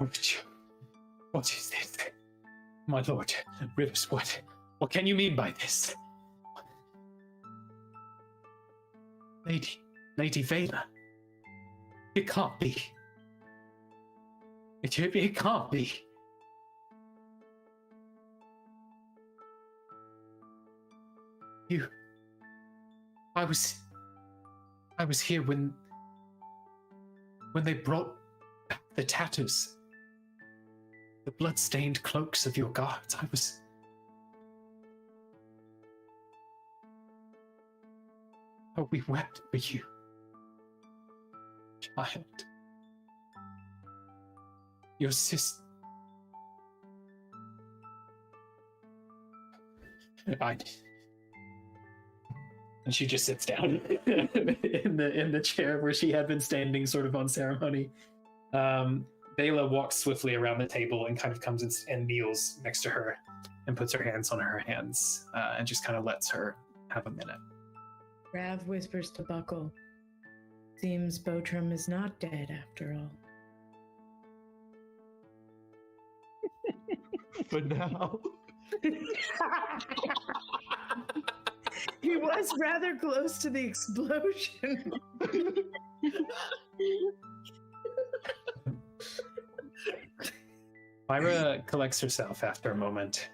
overture? What is this? My lord, Rivers, what can you mean by this? Lady Veila, it can't be. It can't be. I was here when they brought back the tatters. The blood-stained cloaks of your guards. Oh, we wept for you, child. Your sister. And she just sits down in the chair where she had been standing, sort of on ceremony. Veila walks swiftly around the table and kind of comes and kneels next to her and puts her hands on her hands and just kind of lets her have a minute. Rav whispers to Buckle, "Seems Botram is not dead after all." For now. He was rather close to the explosion. Myra collects herself after a moment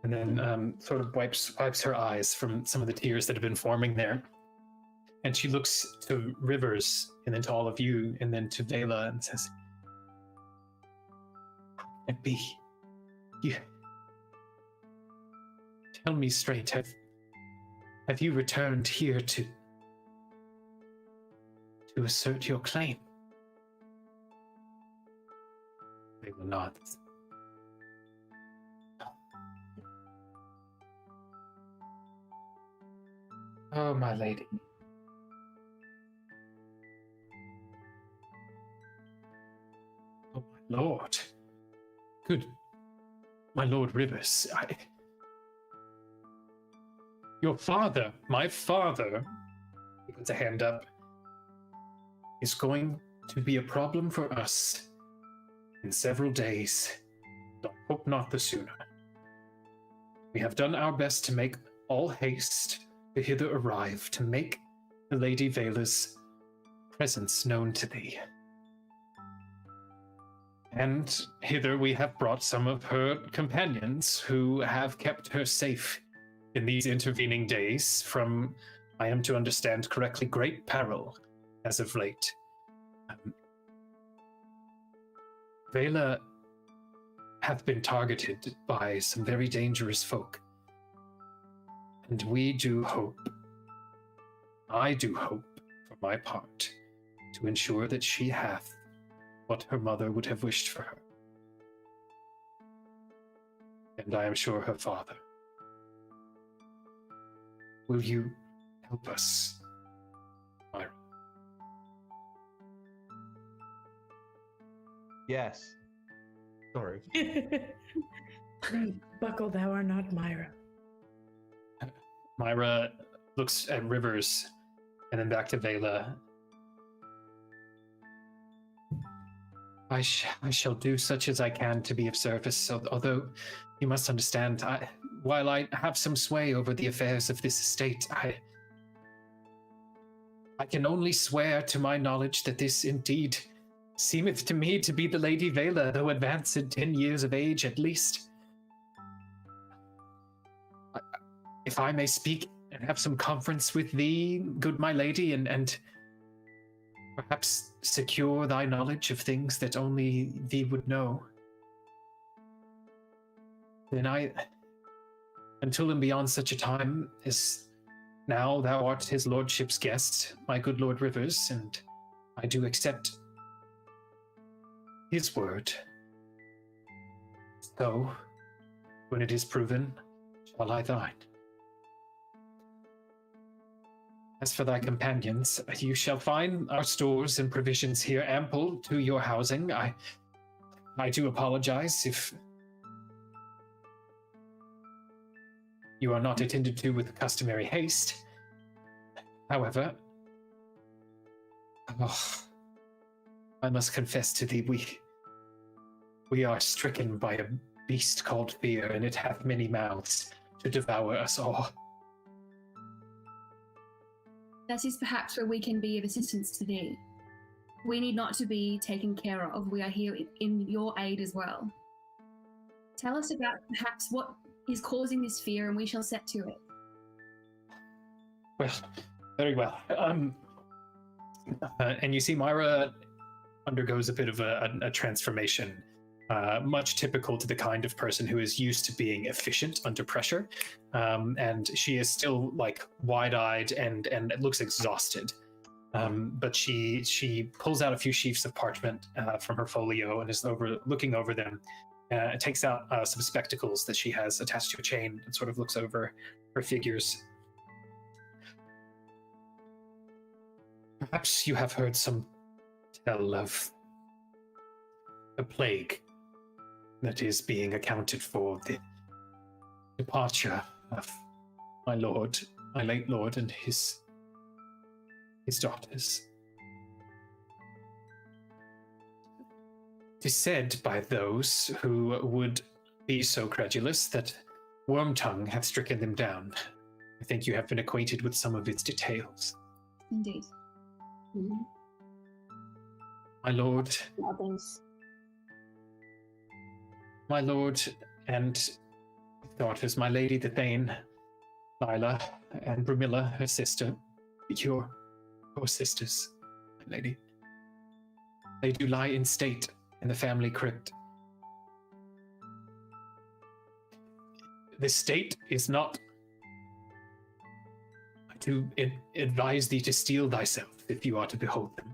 and then sort of wipes her eyes from some of the tears that have been forming there. And she looks to Rivers and then to all of you and then to Veila and says, "It be you. Tell me straight, have you returned here to assert your claim?" Veila nods. Oh, my lady. Oh, my lord. Good. My lord Rivers, Your father, my father, he puts a hand up, is going to be a problem for us in several days. I hope not the sooner. We have done our best to make all haste to hither arrive, to make the Lady Veila's presence known to thee. And hither we have brought some of her companions who have kept her safe in these intervening days from, I am to understand correctly, great peril as of late. Veila hath been targeted by some very dangerous folk. And we do hope, I do hope, for my part, to ensure that she hath what her mother would have wished for her. And I am sure her father. Will you help us, Myra? Yes. Sorry. Buckle, thou art not Myra. Myra looks at Rivers and then back to Veila. I shall do such as I can to be of service, although you must understand, while I have some sway over the affairs of this estate, I can only swear to my knowledge that this indeed seemeth to me to be the Lady Veila, though advanced 10 years of age at least. If I may speak have some conference with thee, good my lady, and perhaps secure thy knowledge of things that only thee would know. Then until and beyond such a time as now, thou art his lordship's guest, my good Lord Rivers, and I do accept his word. So, when it is proven, shall I thine. As for thy companions, you shall find our stores and provisions here ample to your housing. I do apologize if you are not attended to with the customary haste. However, I must confess to thee, we are stricken by a beast called fear, and it hath many mouths to devour us all. That is perhaps where we can be of assistance to thee. We need not to be taken care of. We are here in your aid as well. Tell us about perhaps what is causing this fear, and we shall set to it. Well, very well. And you see Myra undergoes a bit of a transformation, much typical to the kind of person who is used to being efficient under pressure. And she is still like wide-eyed and looks exhausted. But she pulls out a few sheafs of parchment from her folio and is looking over them. Takes out some spectacles that she has attached to a chain and sort of looks over her figures. Perhaps you have heard some tell of a plague that is being accounted for the departure of my late lord, and his daughters. It is said by those who would be so credulous that Wormtongue hath stricken them down. I think you have been acquainted with some of its details. Indeed. Mm-hmm. My lord. Others. My lord and daughters, my lady the Thane, Veila, and Brumilla, her sister, your sisters, my lady. They do lie in state in the family crypt. The state is not to advise thee to steel thyself if you are to behold them,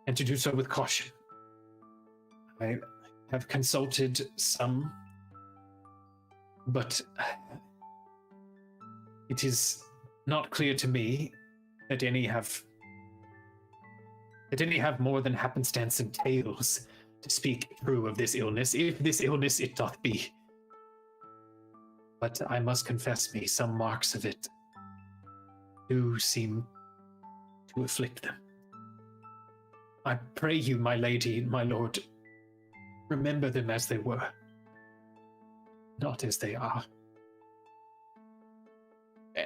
and to do so with caution. I have consulted some, but it is not clear to me that any have more than happenstance and tales to speak true of this illness, if this illness it doth be. But I must confess me, some marks of it do seem to afflict them. I pray you, my lady, my lord, remember them as they were, not as they are.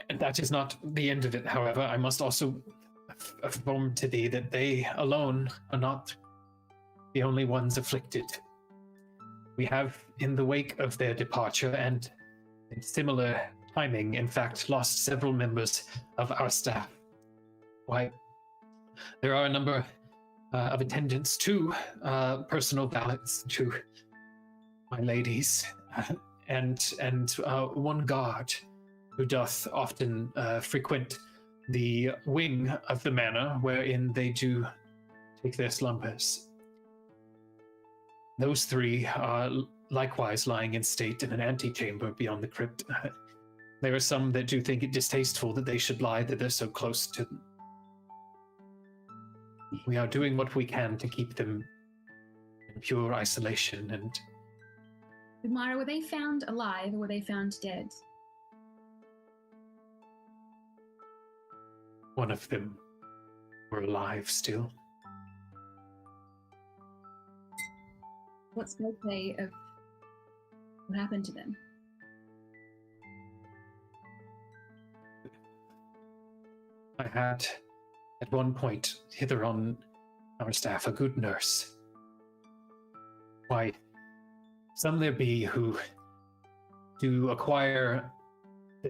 And that is not the end of it, however. I must also affirm to thee that they alone are not the only ones afflicted. We have, in the wake of their departure and in similar timing, in fact, lost several members of our staff. Why, there are a number of attendants, 2 personal valets to my ladies, and 1 guard who doth often frequent the wing of the manor wherein they do take their slumbers. Those 3 are likewise lying in state in an antechamber beyond the crypt. There are some that do think it distasteful that they should lie they're so close to them. We are doing what we can to keep them in pure isolation. And Myra, were they found alive or were they found dead? one of them were alive still. What's their say of what happened to them? I had, at one point, hither on our staff, a good nurse. Why, some there be who do acquire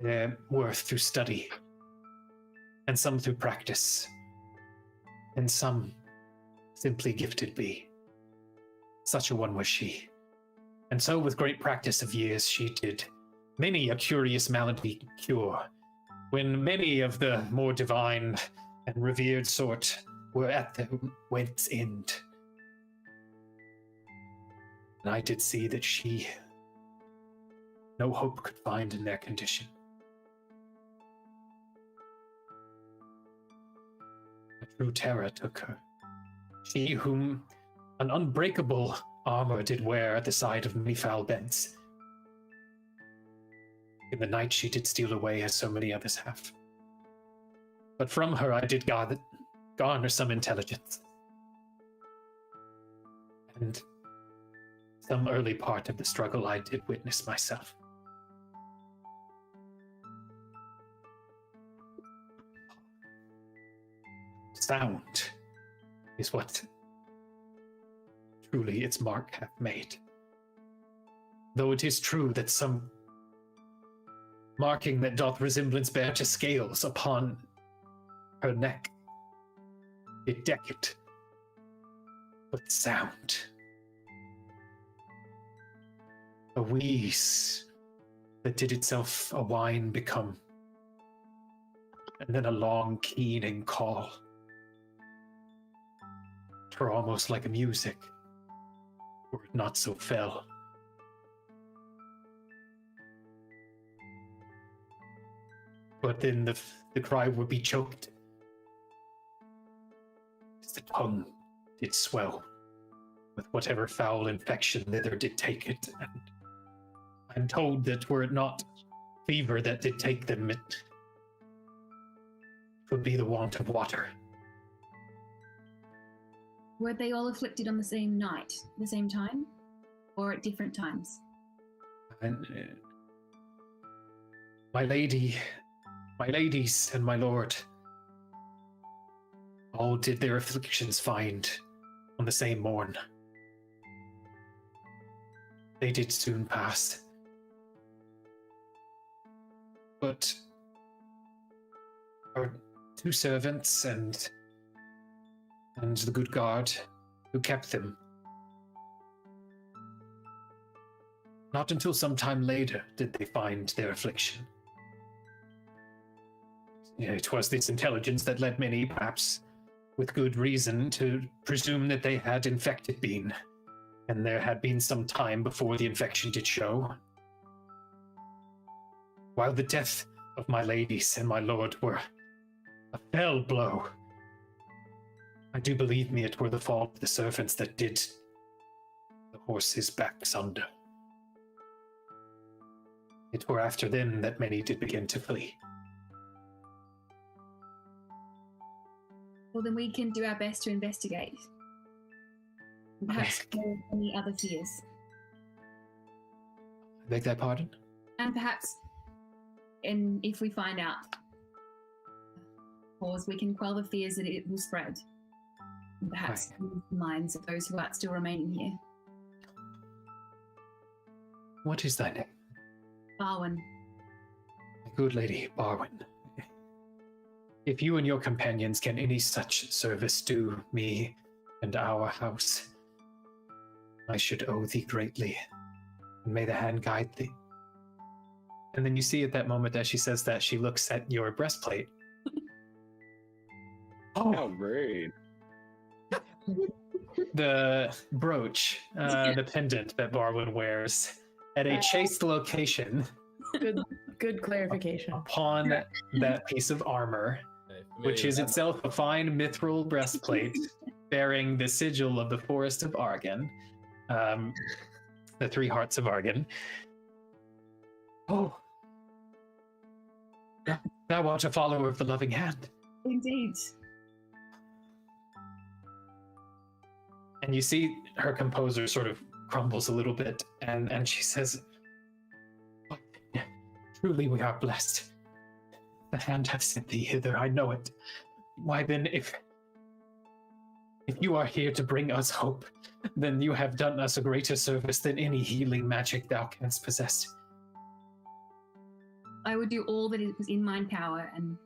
their worth through study, and some through practice, and some simply gifted be. Such a one was she. And so with great practice of years she did many a curious malady cure, when many of the more divine and revered sort were at the went's end. And I did see that she no hope could find in their condition. A true terror took her, she whom an unbreakable armor did wear at the side of many foul beds. In the night she did steal away, as so many others have. But from her I did garner some intelligence. And some early part of the struggle I did witness myself. Sound is what truly its mark hath made. Though it is true that some marking that doth resemblance bear to scales upon her neck, it deck it, but sound. A wheeze that did itself a whine become, and then a long keening call. Twere almost like a music, were it not so fell. But then the cry would be choked, as the tongue did swell with whatever foul infection thither did take it, and I'm told that were it not fever that did take them, it would be the want of water. Were they all afflicted on the same night, the same time, or at different times? And my ladies, and my lord, all did their afflictions find on the same morn. They did soon pass. But our two servants and the good guard who kept them, not until some time later did they find their affliction. It was this intelligence that led many, perhaps with good reason, to presume that they had infected been, and there had been some time before the infection did show. While the death of my ladies and my lord were a fell blow, I do believe me it were the fault of the servants that did the horses' backs under. It were after them that many did begin to flee. Well, then we can do our best to investigate. Perhaps there are any other fears. I beg thy pardon? And perhaps, if we find out cause, we can quell the fears that it will spread. And perhaps in the minds of those who are still remaining here. What is thy name? Barwin. My good lady, Barwin. If you and your companions can any such service do me and our house, I should owe thee greatly, and may the hand guide thee. And then you see at that moment, as she says that, she looks at your breastplate. How rude. The brooch, the pendant that Barwin wears at a chaste location. Good clarification. Upon that piece of armor, which is itself a fine mithril breastplate bearing the sigil of the Forest of Argen, the three hearts of Argen. Oh, thou art a follower of the loving hand. Indeed. And you see her composure sort of crumbles a little bit, and she says, truly we are blessed. The hand hath sent thee hither, I know it. Why then, if you are here to bring us hope, then you have done us a greater service than any healing magic thou canst possess. I would do all that is in my power, and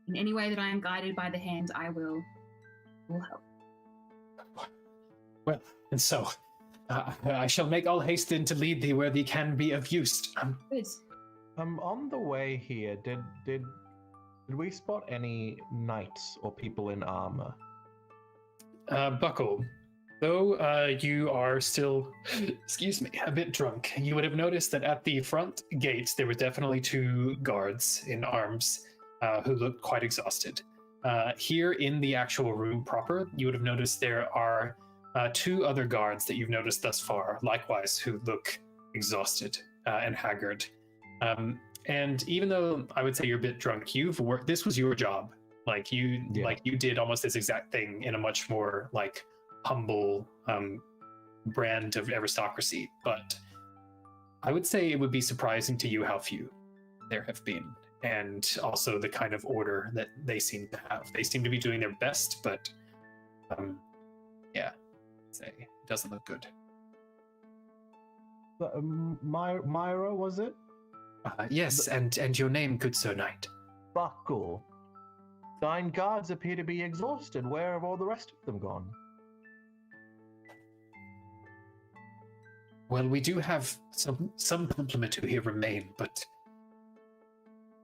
in any way that I am guided by the hand, I will help. Well, and so I shall make all haste then to lead thee where thee can be of use. Good. On the way here, did we spot any knights or people in armor? Buckle, though you are still, excuse me, a bit drunk, you would have noticed that at the front gates there were definitely 2 guards in arms who looked quite exhausted. Here in the actual room proper, you would have noticed there are 2 other guards that you've noticed thus far, likewise, who look exhausted and haggard. And even though I would say you're a bit drunk, you've worked. This was your job. Like you did almost this exact thing in a much more like humble brand of aristocracy. But I would say it would be surprising to you how few there have been, and also the kind of order that they seem to have. They seem to be doing their best, but yeah, I'd say it doesn't look good. Myra, was it? Yes, and your name, good Sir Knight. Buckle. Thine guards appear to be exhausted. Where have all the rest of them gone? Well, we do have some complement who here remain, but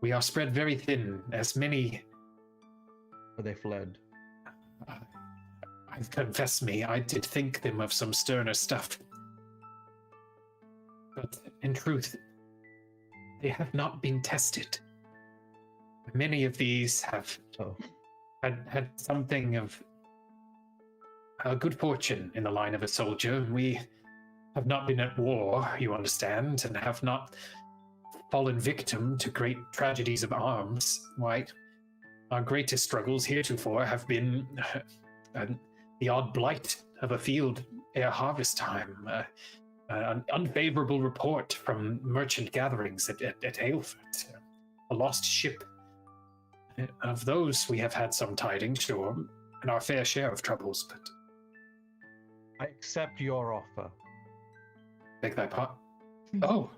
we are spread very thin, as many... Or they fled? I confess me, I did think them of some sterner stuff. But in truth, they have not been tested. Many of these have had something of a good fortune in the line of a soldier. We have not been at war, you understand, and have not fallen victim to great tragedies of arms. Why, our greatest struggles heretofore have been the odd blight of a field ere harvest time, an unfavorable report from merchant gatherings at Aylford, a lost ship. Of those we have had some tidings, sure, and our fair share of troubles, but... I accept your offer. Beg thy pardon? Oh!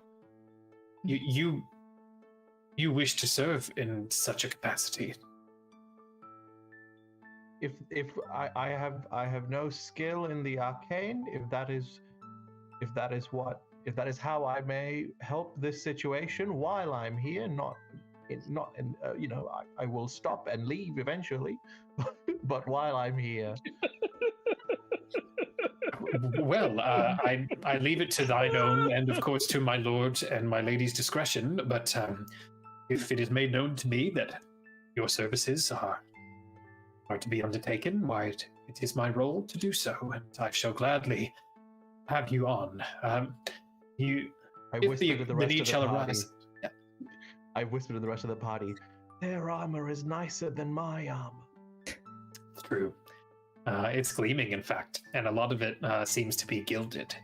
You wish to serve in such a capacity? If I have no skill in the arcane, if that is how I may help this situation while I'm here, I will stop and leave eventually, but while I'm here. Well, I leave it to thine own, and of course to my lord and my lady's discretion, but if it is made known to me that your services are to be undertaken, why it is my role to do so, and I shall gladly have you on. I whispered to the rest of the party, their armor is nicer than my armor. It's true. It's gleaming, in fact, and a lot of it seems to be gilded,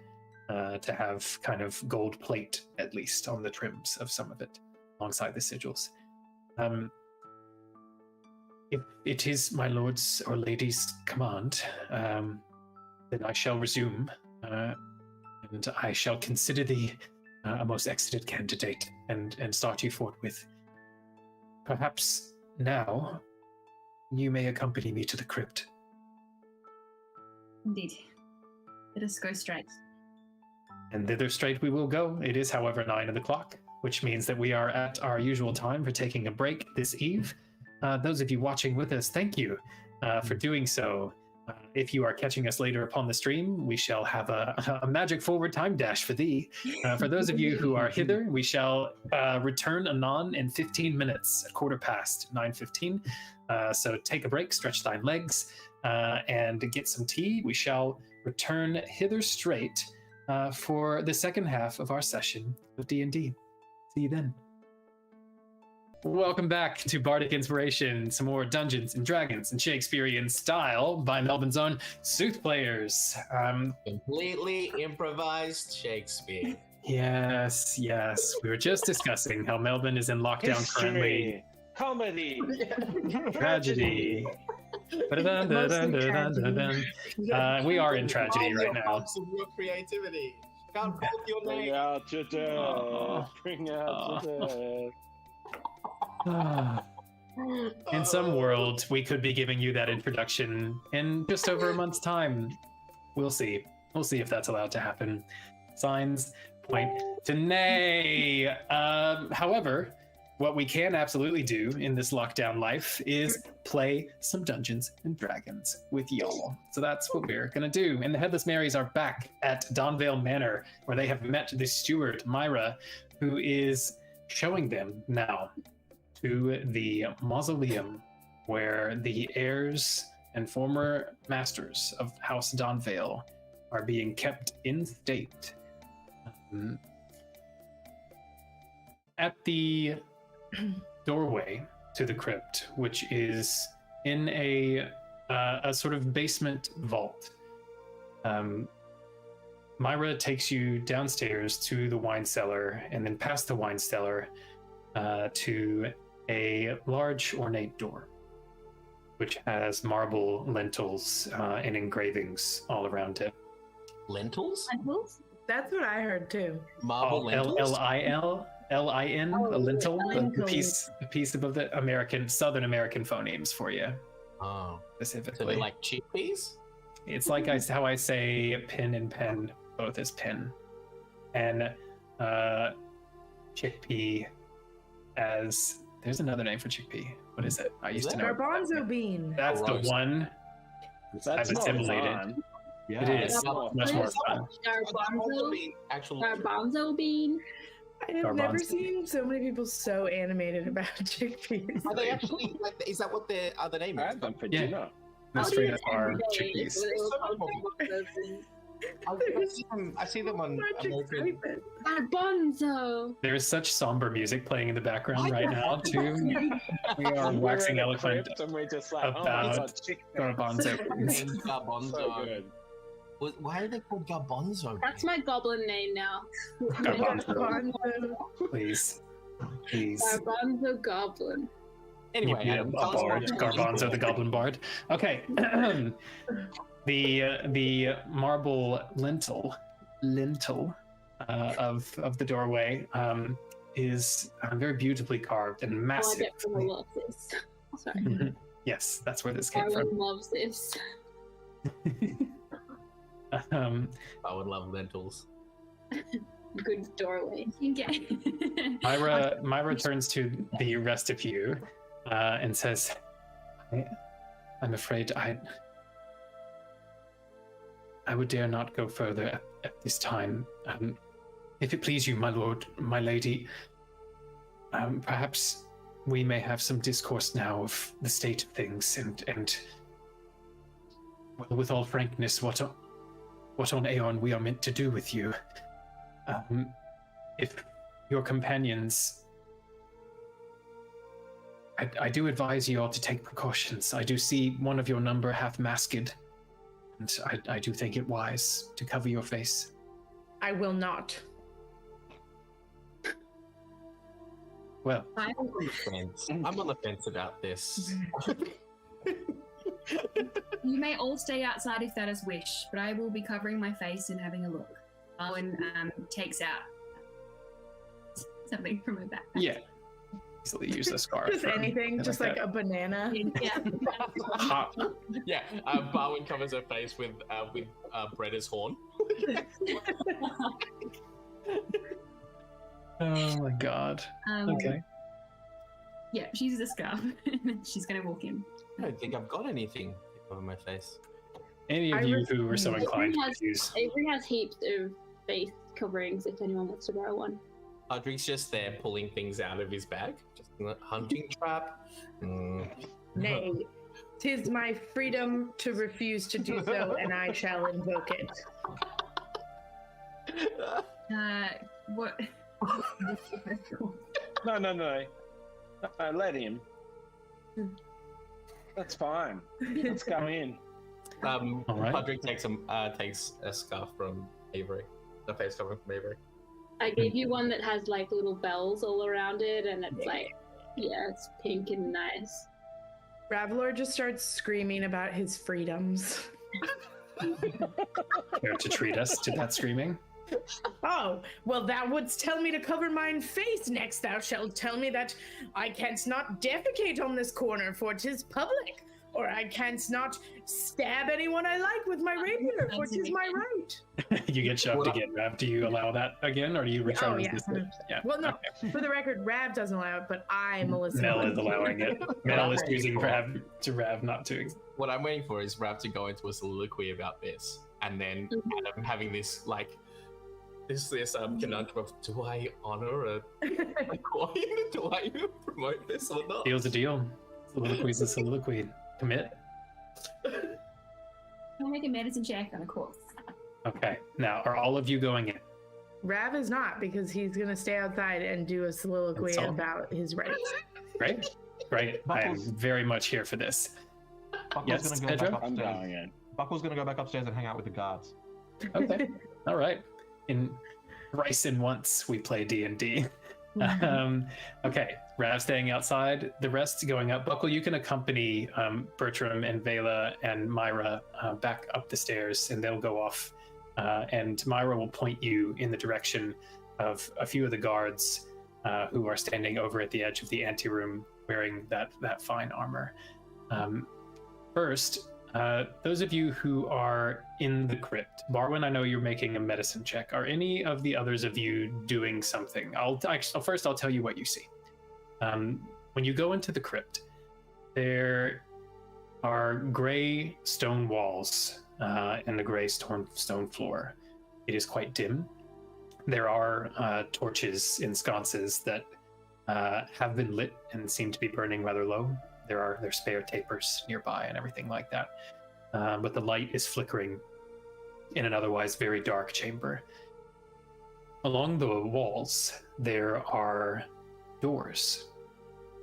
to have kind of gold plate, at least, on the trims of some of it, alongside the sigils. If it is my lord's or lady's command, then I shall resume, and I shall consider thee a most excellent candidate, and start you forthwith. Perhaps now you may accompany me to the crypt. Indeed. Let us go straight. And thither straight we will go. It is, however, 9 o'clock, which means that we are at our usual time for taking a break this eve. Those of you watching with us, thank you for doing so. If you are catching us later upon the stream, we shall have a magic forward time dash for thee. For those of you who are hither, we shall return anon in 15 minutes, at 9:15. So take a break, stretch thine legs, and get some tea. We shall return hither straight for the second half of our session of D&D. See you then. Welcome back to Bardic Inspiration, some more Dungeons and Dragons and Shakespearean Style by Melbourne's own Sooth Players. Completely improvised Shakespeare. Yes. We were just discussing how Melbourne is in lockdown currently. Comedy, Tragedy. We are in tragedy right now. Of your creativity. Can't hold your bring name. out your death. Bring out your death. In some world, we could be giving you that introduction in just over a month's time. We'll see. We'll see if that's allowed to happen. Signs point to nay. However, what we can absolutely do in this lockdown life is play some Dungeons and Dragons with y'all. So that's what we're gonna do. And the Headless Marys are back at Donvale Manor, where they have met the steward, Myra, who is showing them now to the mausoleum where the heirs and former masters of House Donvale are being kept in state. At the doorway to the crypt, which is in a sort of basement vault, Myra takes you downstairs to the wine cellar and then past the wine cellar to a large ornate door, which has marble lintels and engravings all around it. Lentils? Lentils? That's what I heard too. Marble lentils? L-I-L-I-N, Oh, a lintel, a the lintel. piece above the Southern American phonemes for you, Oh. So specifically. they're like chickpeas? It's like how I say pin and pen, both as pin. And chickpea as... There's another name for chickpea. What is it? I used to know. Garbanzo bean. That's the Gross. one. That's I've not assimilated. fun. It Yeah. is much more fun. Garbanzo? Actual Garbanzo bean? I have never Garbanzo. seen so many people so animated about chickpeas. Are they actually like? Is that what their other name I is? had them for Yeah. dinner. The I'll do straight this up are every day. chickpeas. I see them on Much American. excitement. Garbanzo! There is such somber music playing in the background right now, too. We are We're waxing in a eloquent crypt and we're just like, oh my about god, chicken. garbanzo. Named Garbanzo. So good. Why are they called Garbanzo? That's my goblin name now. Garbanzo, Garbanzo. please. Please. Garbanzo Goblin. Anyway, Yeah, Adam, a tell us bard, about Garbanzo the Goblin Bard. Okay. the marble lintel of the doorway is very beautifully carved and Oh, I massive. definitely love this. Sorry. Mhm. Yes, that's where this came Everyone from. loves this. I would love lentils. Good doorway. Myra turns to the rest of you and says, I'm afraid I would dare not go further at this time. If it please you, my lord, my lady, perhaps we may have some discourse now of the state of things and well, with all frankness, what on Aeon we are meant to do with you. If your companions, I do advise you all to take precautions. I do see one of your number half masked, and I do think it wise to cover your face. I will not. Well, I'm on the fence. I'm on the fence about this. You may all stay outside if that is wish, but I will be covering my face and having a look. Owen takes out something from her backpack. yeah, easily use a scarf. Just or anything, just like that. a banana. Yeah. Hot. Yeah, Barwin covers her face with Bretta's horn. Oh my god. Okay. Yeah, she uses a scarf and then she's going to walk in. I don't think I've got anything to cover my face. Any of I you was- who were so inclined to use. Avery has heaps of face coverings if anyone wants to borrow one. Padraig's just there pulling things out of his bag. Just a hunting trap. Nay, 'tis my freedom to refuse to do so, and I shall invoke it. What? No. Let him. That's fine. Let's go in. All right. Padraig takes a scarf from Avery. A face covering from Avery. I gave you one that has like little bells all around it, and it's like, yeah, it's pink and nice. Ravlor just starts screaming about his freedoms. Care to treat us to that screaming? Oh, well, thou wouldst tell me to cover mine face. Next thou shalt tell me that I canst not defecate on this corner, for 'tis public. Or I canst not stab anyone I like with my rapier, for 'tis my right. You get shoved again, Rav. Do you allow that again, or do you try to yeah, resist it? 100%. Yeah. Well, no, Okay. for the record, Rav doesn't allow it, but I, Melissa. Mel is allowing it. Mel is choosing Rav not to. What I'm waiting for is Rav to go into a soliloquy about this, and then Adam having this conundrum of, do I honor a coin? Do I promote this or not? Deal's a deal. Soliloquy is a soliloquy. Commit. I'll make a medicine check on a corpse. Okay. Now, are all of you going in? Rav is not, because he's going to stay outside and do a soliloquy That's all. about his rights. Great. Great. I am Buckles. very much here for this. Buckle's Yes, gonna go Pedro? back I'm upstairs. going in. Buckle's gonna go back upstairs and hang out with the guards. Okay. All right. In thrice in once we play D&D. Okay, Rav staying outside, the rest going up. Buckle, you can accompany Bertram and Veila and Myra back up the stairs, and they'll go off. And Myra will point you in the direction of a few of the guards who are standing over at the edge of the anteroom wearing that fine armor. First, those of you who are in the crypt, Barwin, I know you're making a medicine check. Are any of the others of you doing something? I'll tell you what you see. When you go into the crypt, there are gray stone walls and a gray stone floor. It is quite dim. There are torches in sconces that have been lit and seem to be burning rather low. There's spare tapers nearby and everything like that. But the light is flickering in an otherwise very dark chamber. Along the walls, there are doors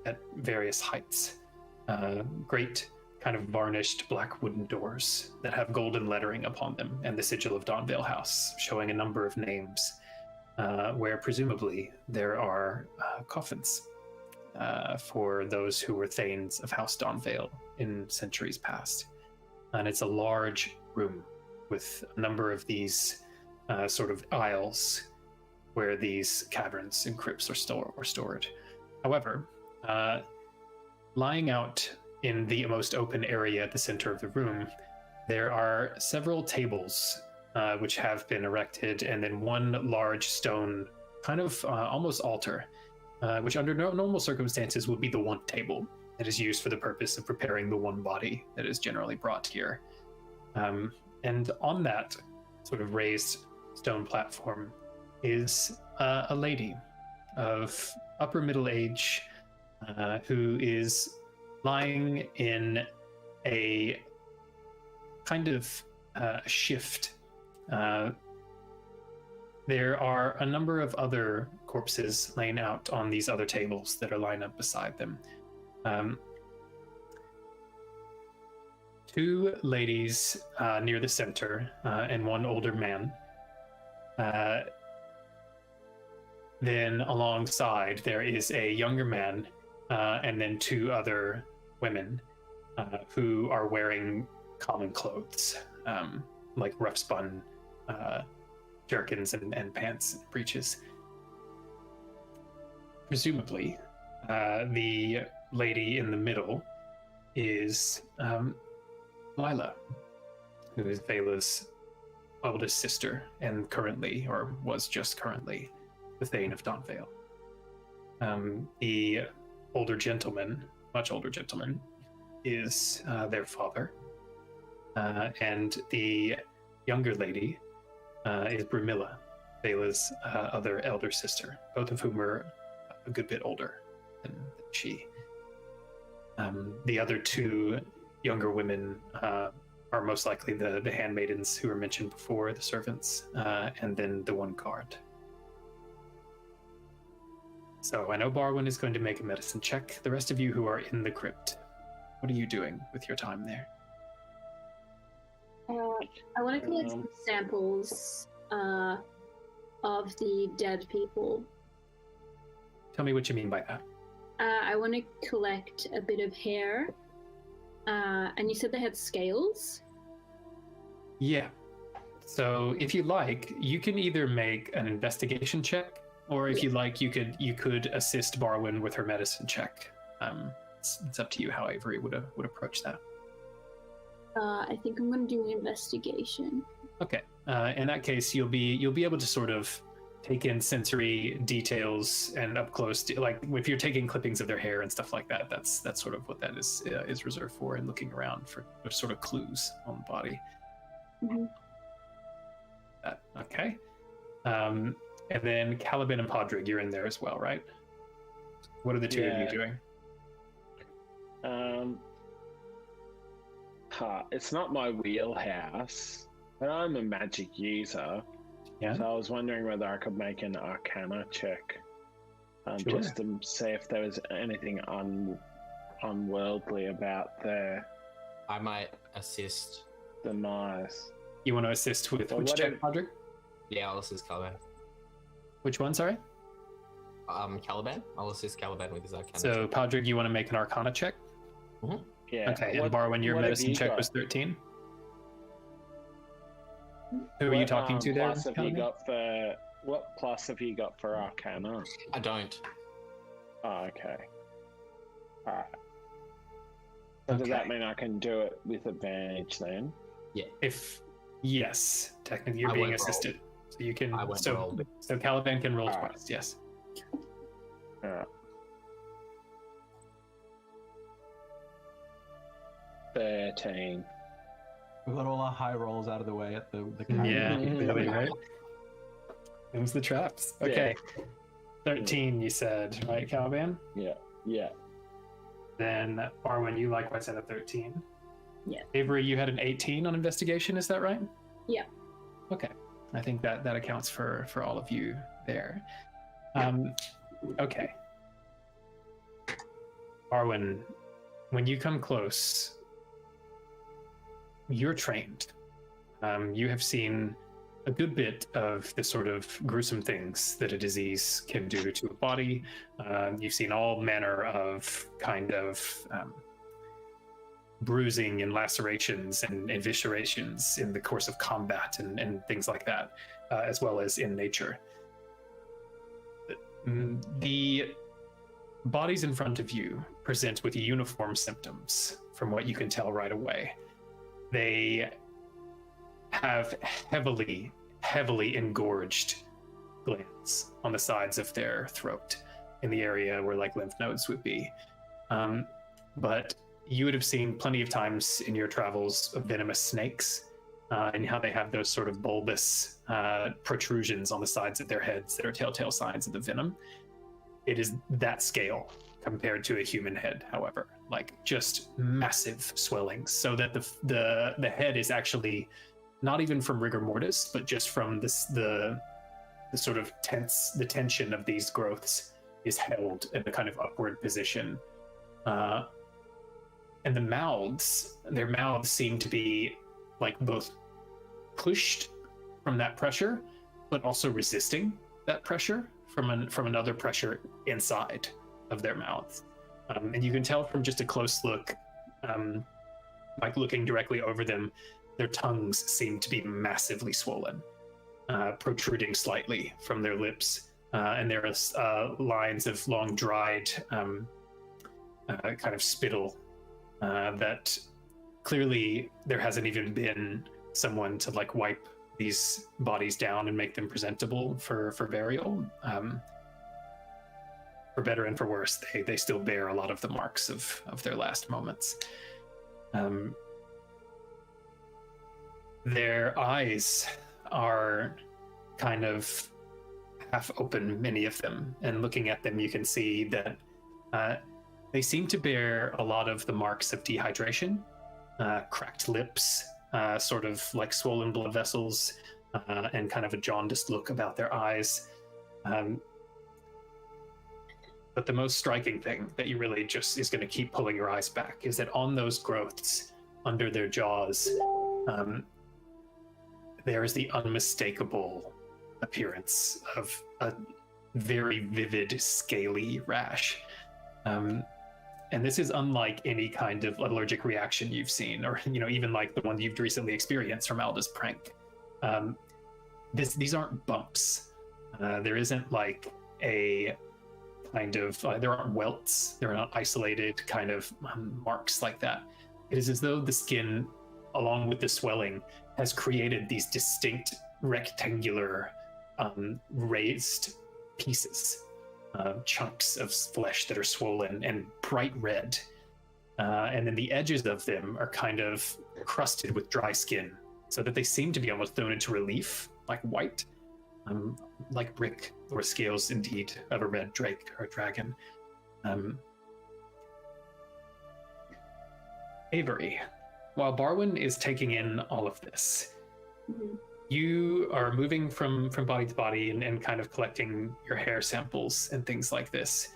at various heights. Great kind of varnished black wooden doors that have golden lettering upon them and the sigil of Donvale House, showing a number of names, where presumably there are coffins. For those who were thanes of House Donvale in centuries past. And it's a large room with a number of these sort of aisles where these caverns and crypts are stored. However, lying out in the most open area at the center of the room, there are several tables which have been erected, and then one large stone kind of almost altar, which under normal circumstances would be the one table that is used for the purpose of preparing the one body that is generally brought here. And on that sort of raised stone platform is a lady of upper middle age who is lying in a kind of shift. There are a number of other corpses laying out on these other tables that are lined up beside them. Two ladies near the center and one older man. Then alongside there is a younger man and then two other women who are wearing common clothes, like rough spun jerkins and pants and breeches. Presumably, the lady in the middle is Veila, who is Veila's eldest sister and currently, or was just currently, the Thane of Donvale. The older gentleman, much older gentleman, is their father, and the younger lady is Brumilla, Veila's other elder sister, both of whom are a good bit older than she. The other two younger women are most likely the handmaidens who were mentioned before, the servants, and then the one guard. So I know Barwin is going to make a medicine check. The rest of you who are in the crypt, what are you doing with your time there? I want to collect some samples of the dead people. Tell me what you mean by that. I want to collect a bit of hair. And you said they had scales? Yeah. So if you like, you can either make an investigation check, or if you like, you could assist Barwin with her medicine check. It's up to you how Avery would approach that. I think I'm going to do an investigation. Okay. In that case, you'll be able to sort of take in sensory details and up close to, like if you're taking clippings of their hair and stuff like that. That's sort of what that is reserved for, and looking around for sort of clues on the body. Mm-hmm. Okay. And then Caliban and Padraig, you're in there as well, right? What are the two of you doing? It's not my wheelhouse, but I'm a magic user. Yeah. So I was wondering whether I could make an Arcana check, Sure. just to see if there was anything unworldly about the I might assist. demise. You want to assist with Well, which what check, if- Padraig? Yeah, I'll assist Caliban. Which one, sorry? Caliban? I'll assist Caliban with his Arcana. So, Padraig, you want to make an Arcana check? Yeah. Okay, and Barwin, your what have medicine you check got? was 13. Who are you talking to there? Plus have you Caliban? got for what plus have you got for Arcana? I don't. Oh, okay. Alright. So does that Okay. mean I can do it with advantage then? Yes, technically you're I being won't roll. assisted, so you can. I won't so roll. so Caliban can roll Alright. twice. Yes. Alright. 13. We got all our high rolls out of the way at the Yeah, Mhm. clearly, right? Them's the traps. Okay. 13, you said, right, Caliban? Yeah. Then Barwin, you likewise had a 13. Yeah. Avery, you had an 18 on investigation. Is that right? Yeah. Okay. I think that accounts for all of you there. Okay. Barwin, when you come close, you're trained. You have seen a good bit of the sort of gruesome things that a disease can do to a body. You've seen all manner of kind of bruising and lacerations and eviscerations in the course of combat and things like that, as well as in nature. The bodies in front of you present with uniform symptoms, from what you can tell right away. They have heavily engorged glands on the sides of their throat, in the area where like lymph nodes would be. But you would have seen plenty of times in your travels of venomous snakes, and how they have those sort of bulbous protrusions on the sides of their heads that are telltale signs of the venom. It is that scale compared to a human head, however, like just massive swellings, so that the head is actually not even from rigor mortis, but just from the sort of tension of these growths is held in a kind of upward position. And their mouths seem to be like both pushed from that pressure, but also resisting that pressure from another pressure inside of their mouths. And you can tell from just a close look, like looking directly over them, their tongues seem to be massively swollen, protruding slightly from their lips. And there are lines of long dried kind of spittle that clearly there hasn't even been someone to like wipe these bodies down and make them presentable for burial. For better and for worse, they still bear a lot of the marks of their last moments. Their eyes are kind of half open, many of them, and looking at them you can see that they seem to bear a lot of the marks of dehydration, cracked lips, sort of like swollen blood vessels, and kind of a jaundiced look about their eyes. But the most striking thing that you really just is going to keep pulling your eyes back is that on those growths under their jaws, there is the unmistakable appearance of a very vivid, scaly rash. And this is unlike any kind of allergic reaction you've seen, or even like the one you've recently experienced from Alda's prank. These aren't bumps. There isn't like a kind of there aren't welts. There are not isolated kind of marks like that. It is as though the skin, along with the swelling, has created these distinct rectangular raised pieces, chunks of flesh that are swollen and bright red. And then the edges of them are kind of crusted with dry skin, so that they seem to be almost thrown into relief, like white, like brick or scales indeed of a red drake or dragon. Avery, while Barwin is taking in all of this, you are moving from body to body and kind of collecting your hair samples and things like this.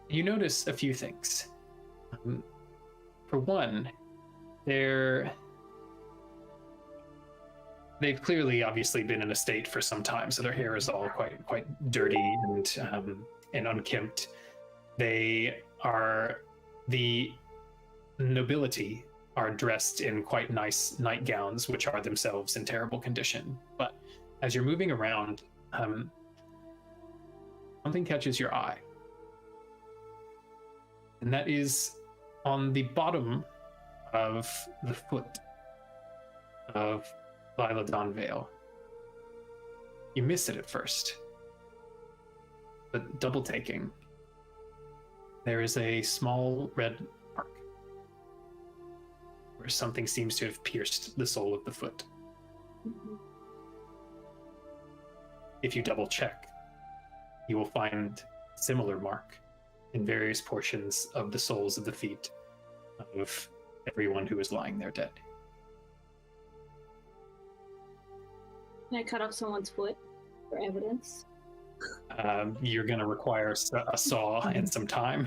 You notice a few things. For one, they've clearly, obviously, been in a state for some time, so their hair is all quite dirty and unkempt. The nobility are dressed in quite nice nightgowns, which are themselves in terrible condition. But as you're moving around, something catches your eye. And that is on the bottom of the foot of Veila Donvale. You miss it at first, but double taking, there is a small red mark where something seems to have pierced the sole of the foot. If you double check, you will find a similar mark in various portions of the soles of the feet of everyone who is lying there dead. Can I cut off someone's foot for evidence? You're going to require a saw and some time.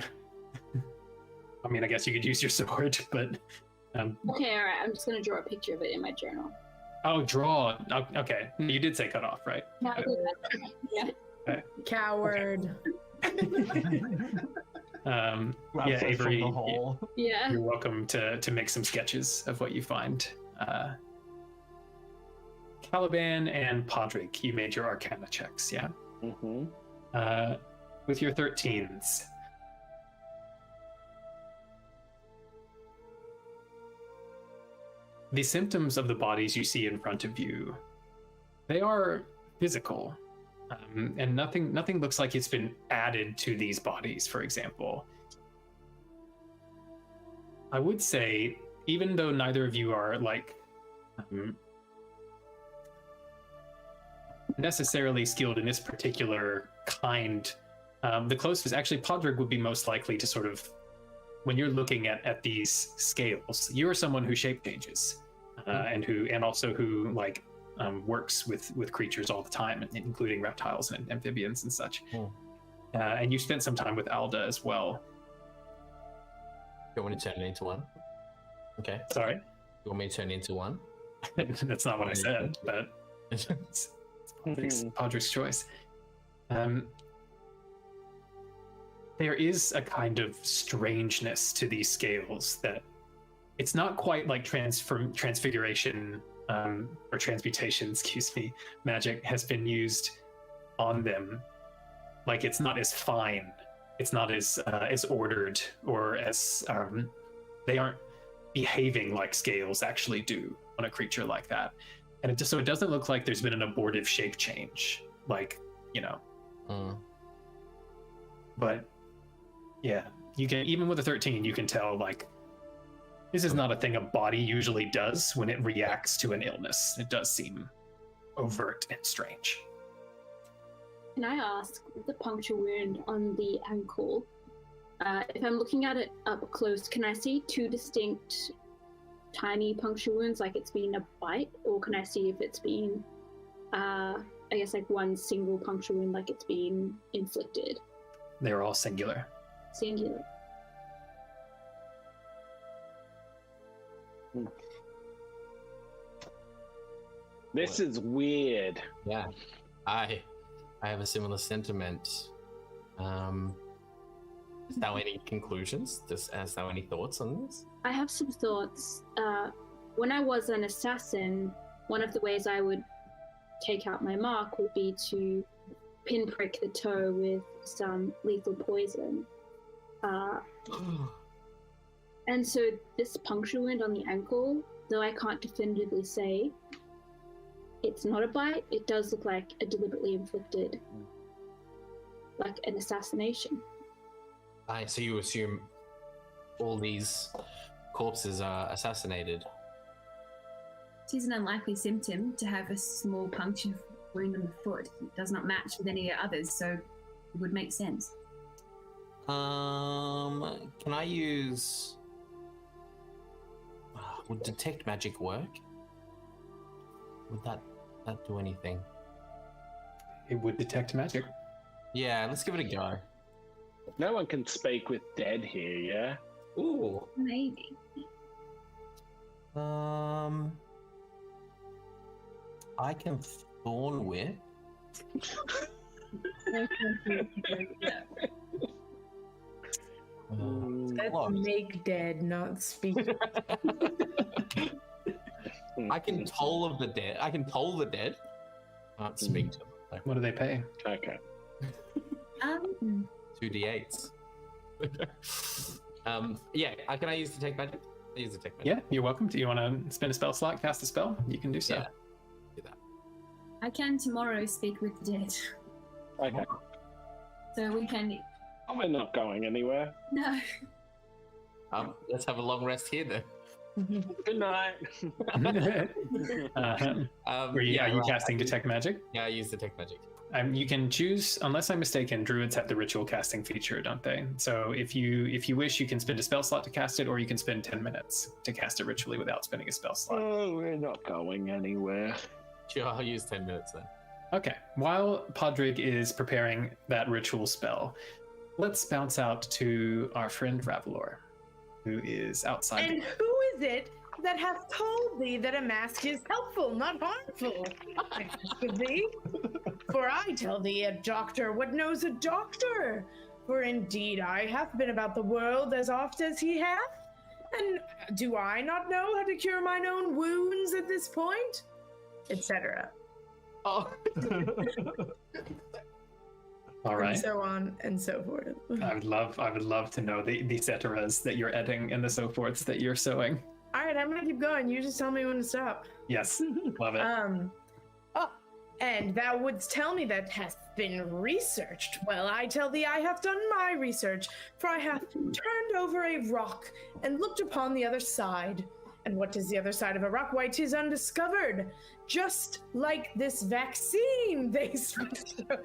I mean, I guess you could use your sword, but... Okay, all right. I'm just going to draw a picture of it in my journal. Oh, draw. Okay. You did say cut off, right? No, I did that. Yeah. Okay. Coward. Yeah, Avery, Yeah. you're welcome to make some sketches of what you find. Caliban and Padraig, you made your Arcana checks, yeah? With your 13s. The symptoms of the bodies you see in front of you, they are physical. And nothing looks like it's been added to these bodies, for example. I would say, even though neither of you are like necessarily skilled in this particular kind, the closest, actually, Padraig would be most likely to sort of, when you're looking at these scales, you are someone who shape changes, and also who like works with creatures all the time, including reptiles and amphibians and such. And you spent some time with Alda as well. You want me to turn it into one? Okay. Sorry? You want me to turn it into one? That's not what I said, but it's Padraig's choice. There is a kind of strangeness to these scales that it's not quite like transfiguration or transmutation, excuse me, magic has been used on them. Like, it's not as fine, it's not as ordered, or as they aren't behaving like scales actually do on a creature like that. And it doesn't look like there's been an abortive shape change, like, you know. But yeah, you can, even with a 13, you can tell, like, this is not a thing a body usually does when it reacts to an illness. It does seem overt and strange. Can I ask, the puncture wound on the ankle, if I'm looking at it up close, can I see two distinct tiny puncture wounds, like it's been a bite, or can I see if it's been, I guess, like one single puncture wound, like it's been inflicted? They're all singular. Singular. This is weird. Yeah, I have a similar sentiment. Is there any conclusions? Has there any thoughts on this? I have some thoughts. when I was an assassin, one of the ways I would take out my mark would be to pinprick the toe with some lethal poison. And so this puncture wound on the ankle, though I can't definitively say it's not a bite, it does look like a deliberately inflicted, like an assassination. So you assume all these corpses are assassinated? It is an unlikely symptom to have a small puncture wound on the foot. It does not match with any others, so it would make sense. Can I use... would detect magic work? Would that do anything? It would detect magic. Yeah, let's give it a go. No one can speak with dead here, yeah? Ooh. Maybe. I can thorn whip. That's Locked. make dead, not speak. I can toll the dead. Can't speak to them. So What do they pay? Okay. 2d8s. Yeah, can I use detect magic? I use detect magic. Yeah, you're welcome to. You want to spend a spell slot, cast a spell? You can do so. Yeah. Do that. I can tomorrow speak with the dead. Okay. So we can... Oh, we're not going anywhere. No. Let's have a long rest here then. Good night. Are you casting detect magic? Yeah, I use detect magic. You can choose, unless I'm mistaken, druids have the ritual casting feature, don't they? So if you wish, you can spend a spell slot to cast it, or you can spend 10 minutes to cast it ritually without spending a spell slot. Oh, we're not going anywhere. Sure, I'll use 10 minutes then. Okay, while Padraig is preparing that ritual spell, let's bounce out to our friend Ravelor, who is outside. And who is it that hath told thee that a mask is helpful, not harmful? I ask of thee. For I tell thee, a doctor what knows a doctor. For indeed I have been about the world as oft as he hath. And do I not know how to cure mine own wounds at this point? Etc. Oh. All right. And so on and so forth. I would love to know the ceteras that you're adding and the so forths that you're sewing. All right, I'm gonna keep going. You just tell me when to stop. Yes, love it. And thou wouldst tell me that hath been researched. Well, I tell thee I have done my research, for I have turned over a rock and looked upon the other side. And what is the other side of a rock? Why, 'tis undiscovered. Just like this vaccine they speak of.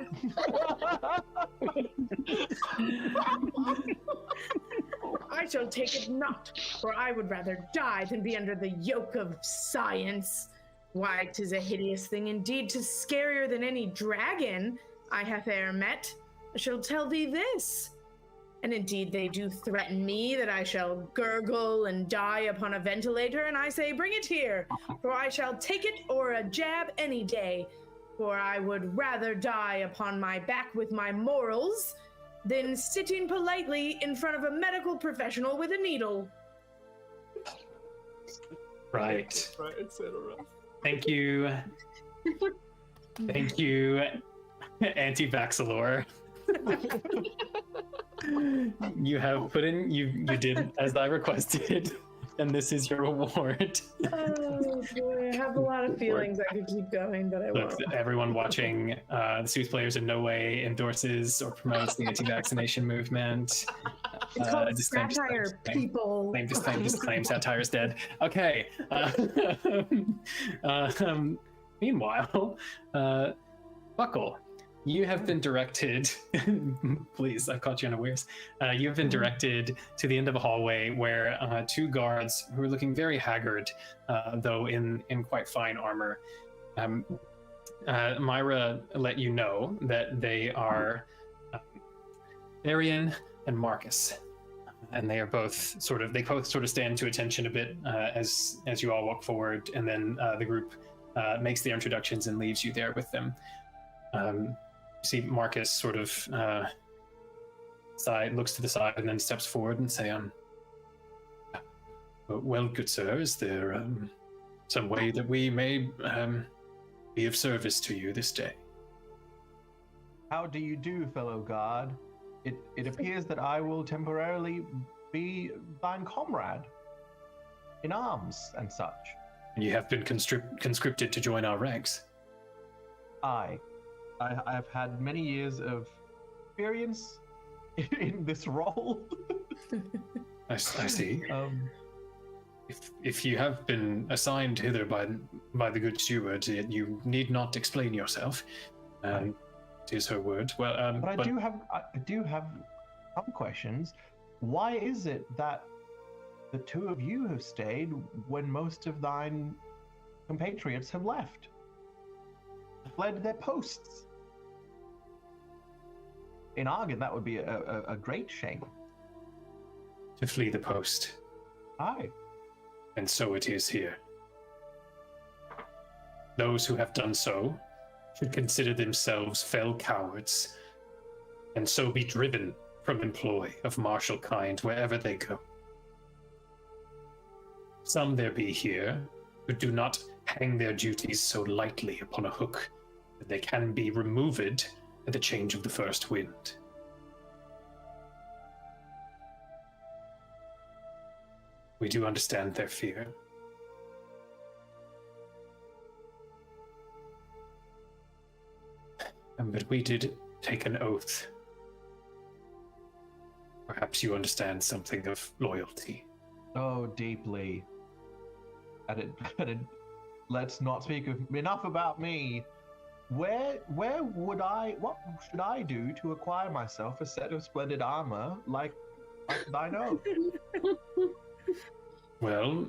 I shall take it not, for I would rather die than be under the yoke of science. Why, 'tis a hideous thing indeed, 'tis scarier than any dragon I have e'er met. I shall tell thee this. And indeed they do threaten me that I shall gurgle and die upon a ventilator, and I say, bring it here, for I shall take it or a jab any day, for I would rather die upon my back with my morals than sitting politely in front of a medical professional with a needle. Right. Right, etc. Thank you. Thank you, Anti-Vaxilor. You have put in, you did as I requested, and this is your reward. Oh boy, I have a lot of feelings. I could keep going, but I Look, won't. everyone watching, the Sooth Players in no way endorses or promotes the anti-vaccination movement. It's called disclaim, satire, people. Disclaim, satire is dead. Okay. Meanwhile, Buckle, you have been directed, please, I've caught you unawares. You have been directed to the end of a hallway where two guards who are looking very haggard, though in quite fine armor. Myra let you know that they are Arian and Marcus. And they are both sort of stand to attention a bit as you all walk forward, and then the group makes their introductions and leaves you there with them. See Marcus sort of looks to the side and then steps forward and say, well, good sir, is there some way that we may be of service to you this day. How do you do, fellow guard? It appears that I will temporarily be thine comrade in arms and such. You have been conscripted to join our ranks. I have had many years of experience in this role. I see. If you have been assigned hither by the good steward, you need not explain yourself. It is her word. Well, but I do have some questions. Why is it that the two of you have stayed when most of thine compatriots have left? Fled their posts. In Argen, that would be a great shame. To flee the post. Aye. And so it is here. Those who have done so should consider themselves fell cowards, and so be driven from employ of martial kind wherever they go. Some there be here who do not hang their duties so lightly upon a hook that they can be removed at the change of the first wind. We do understand their fear. But we did take an oath. Perhaps you understand something of loyalty. Oh, deeply. Let's not speak enough about me. What should I do to acquire myself a set of splendid armor like thine own? Well,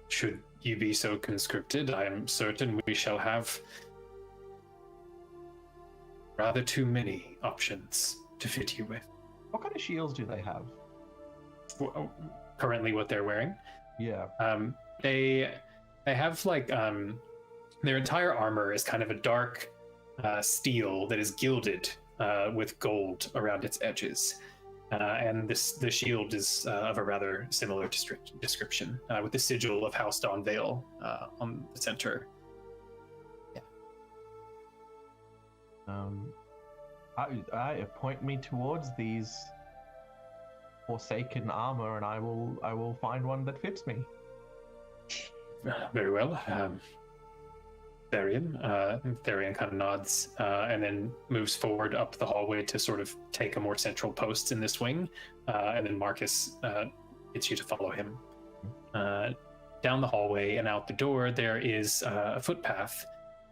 should you be so conscripted, I am certain we shall have rather too many options to fit you with. What kind of shields do they have? Currently what they're wearing? Yeah. They have like their entire armor is kind of a dark steel that is gilded with gold around its edges. And the shield is of a rather similar description, with the sigil of House Donvale on the center. I point me towards these forsaken armor, and I will find one that fits me. Very well. Therian kind of nods and then moves forward up the hallway to sort of take a more central post in this wing, and then Marcus gets you to follow him. Down the hallway and out the door, there is a footpath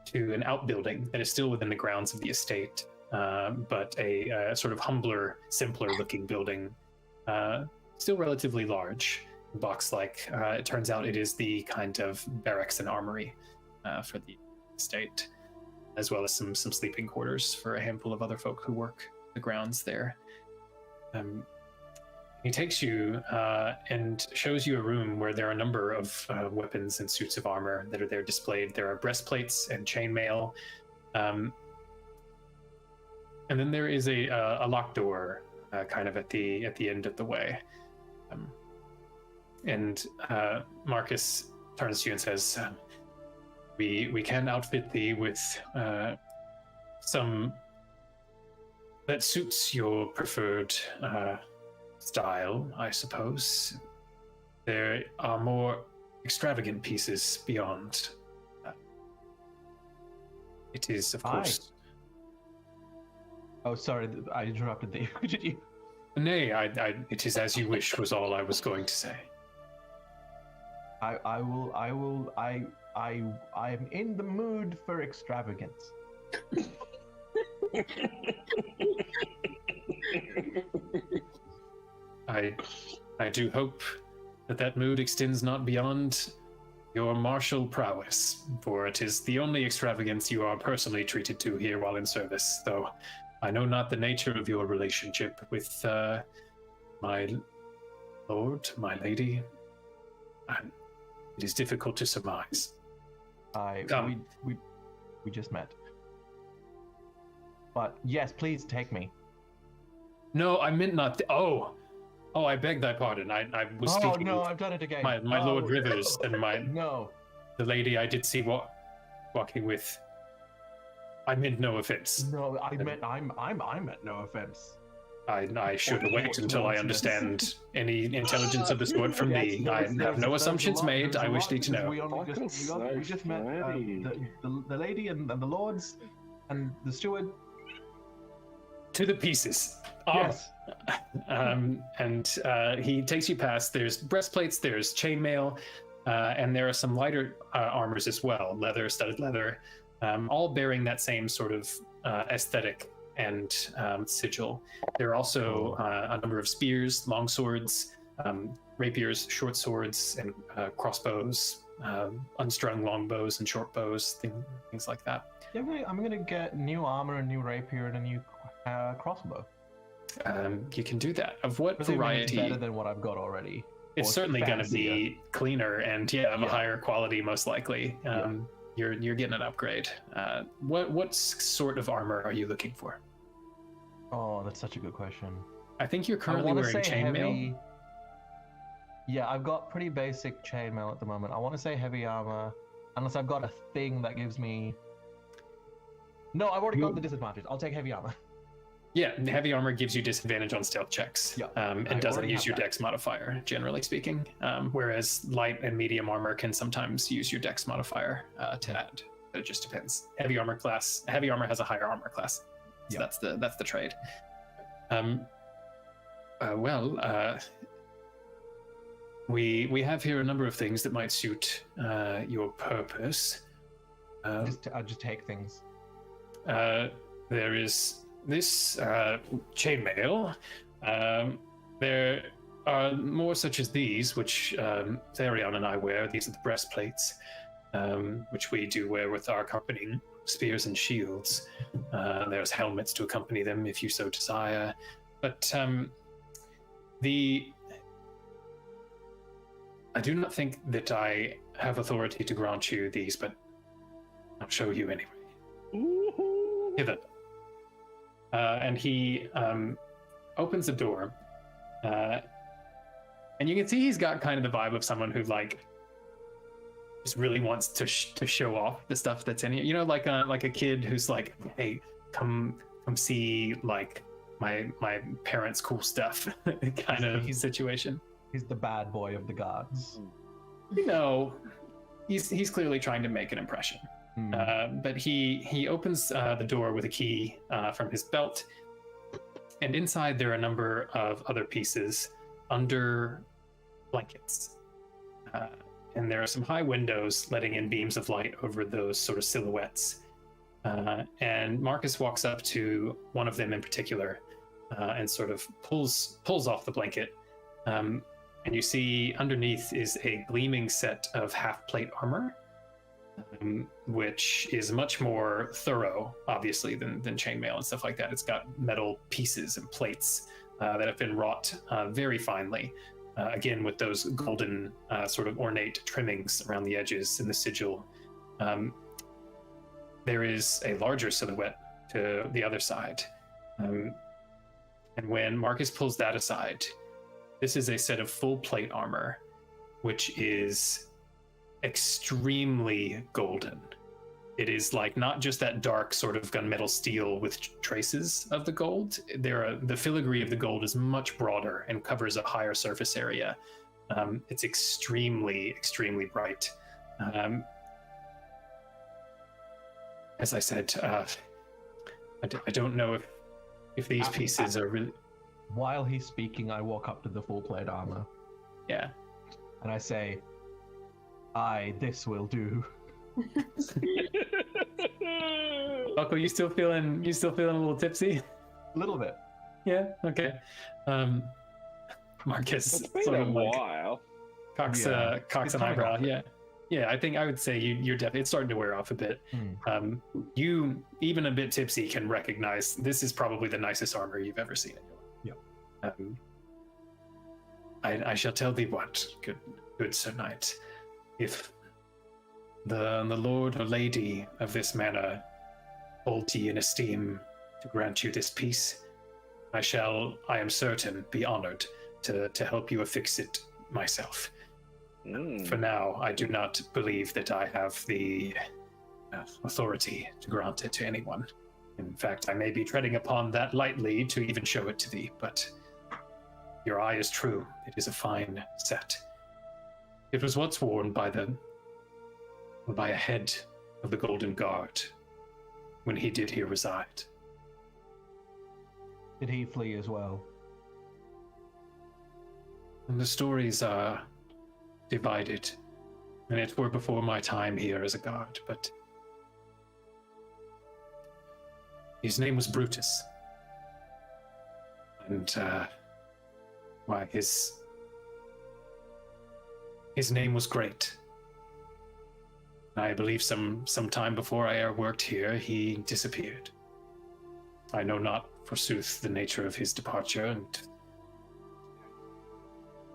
to an outbuilding that is still within the grounds of the estate, but a sort of humbler, simpler looking building, still relatively large, box-like. It turns out it is the kind of barracks and armory for the estate, as well as some sleeping quarters for a handful of other folk who work the grounds there. He takes you and shows you a room where there are a number of weapons and suits of armor that are there displayed. There are breastplates and chainmail, and then there is a locked door kind of at the end of the way. And Marcus turns to you and says, We can outfit thee with some that suits your preferred style, I suppose. There are more extravagant pieces beyond. It is, of course. Oh, sorry, I interrupted thee. Did you? Nay, it is as you wish, was all I was going to say. I am in the mood for extravagance. I do hope that mood extends not beyond your martial prowess, for it is the only extravagance you are personally treated to here while in service, though I know not the nature of your relationship with my lord, my lady. It is difficult to surmise. We just met. But yes, please take me. No, I meant not. Oh, I beg thy pardon. I was speaking. Oh no, I've done it again. My Lord Rivers and my. No. the lady I did see walking with. I meant no offense. No, I meant no offense. I should wait until I towards understand any intelligence of the sort from Yes, thee. I have no assumptions made. I wish thee to know. We just met the lady and the lords and the steward. To the pieces. Yes. And he takes you past. There's breastplates, there's chainmail, and there are some lighter armors as well, leather, studded leather, all bearing that same sort of aesthetic and sigil. There are also a number of spears, long swords, rapiers, short swords, and crossbows, unstrung long bows and short bows, things like that. Yeah, I'm gonna get new armor, a new rapier, and a new crossbow. You can do that. Of what Presumably it's variety? better than what I've got already. It's Or certainly going to fancier. be cleaner and of a higher quality, most likely. You're getting an upgrade. What sort of armor are you looking for? Oh, that's such a good question. I think you're I currently wanna wearing say chainmail. heavy. Yeah, I've got pretty basic chainmail at the moment. I want to say heavy armor, unless I've got a thing that gives me. No, I've already got the disadvantage. I'll take heavy armor. Yeah, heavy armor gives you disadvantage on stealth checks. Yeah, and I doesn't already use have your that. dex modifier, generally speaking. Whereas light and medium armor can sometimes use your dex modifier to add. But it just depends. Heavy armor has a higher armor class. So that's the trade. We have here a number of things that might suit your purpose. I'll just take things. There is this chainmail. There are more such as these, which Therion and I wear. These are the breastplates, which we do wear with our accompanying spears and shields. There's helmets to accompany them if you so desire. But I do not think that I have authority to grant you these, but I'll show you anyway. Hither. And he opens the door, and you can see he's got kind of the vibe of someone who just really wants to show off the stuff that's in here. You know, like a kid who's like, "Hey, come see like my parents' cool stuff," kind of situation. He's the bad boy of the gods. You know, he's clearly trying to make an impression. But he opens the door with a key from his belt, and inside there are a number of other pieces under blankets. And there are some high windows letting in beams of light over those sort of silhouettes. And Marcus walks up to one of them in particular and sort of pulls off the blanket. And you see underneath is a gleaming set of half-plate armor, which is much more thorough, obviously, than chainmail and stuff like that. It's got metal pieces and plates that have been wrought very finely, again with those golden sort of ornate trimmings around the edges and the sigil. There is a larger silhouette to the other side, and when Marcus pulls that aside, this is a set of full plate armor, which is extremely golden. It is like not just that dark sort of gunmetal steel with traces of the gold. The filigree of the gold is much broader and covers a higher surface area. It's extremely, extremely bright. As I said, I don't know if these pieces are really. While he's speaking, I walk up to the full plate armor. Yeah. And I say, "Aye, this will do." Buckle, you still feeling a little tipsy? A little bit. Yeah. Okay. Marcus It's been sort a of like while. cocks It's an coming eyebrow. off. Yeah. I think I would say you're definitely. It's starting to wear off a bit. You, even a bit tipsy, can recognize this is probably the nicest armor you've ever seen in your life. I shall tell thee what, good Sir Knight, if the lord or lady of this manor hold thee in esteem to grant you this piece, I am certain, be honored to help you affix it myself. For now, I do not believe that I have the authority to grant it to anyone. In fact, I may be treading upon that lightly to even show it to thee, but your eye is true. It is a fine set. It was once worn by a head of the Golden Guard when he did here reside. Did he flee as well? And the stories are divided, and it were before my time here as a guard, but his name was Brutus. And, why, his name was great. I believe some time before I worked here, he disappeared. I know not, forsooth, the nature of his departure, and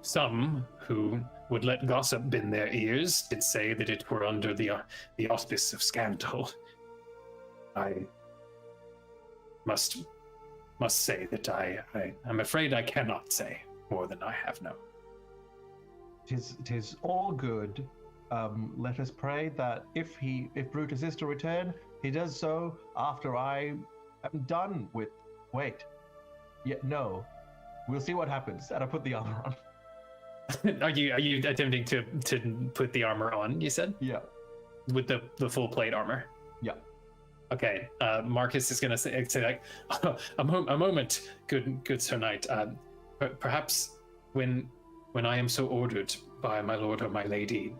some who would let gossip bend their ears did say that it were under the auspice of scandal. I must say that I'm afraid I cannot say more than I have known. 'Tis all good. Let us pray that if Brutus is to return, he does so after I am done with. Wait. No. We'll see what happens. And I put the armor on. Are you attempting to put the armor on? You said? Yeah. With the full plate armor. Yeah. Okay. Marcus is gonna say like, a moment, good Sir Knight. Perhaps when I am so ordered by my lord or my lady,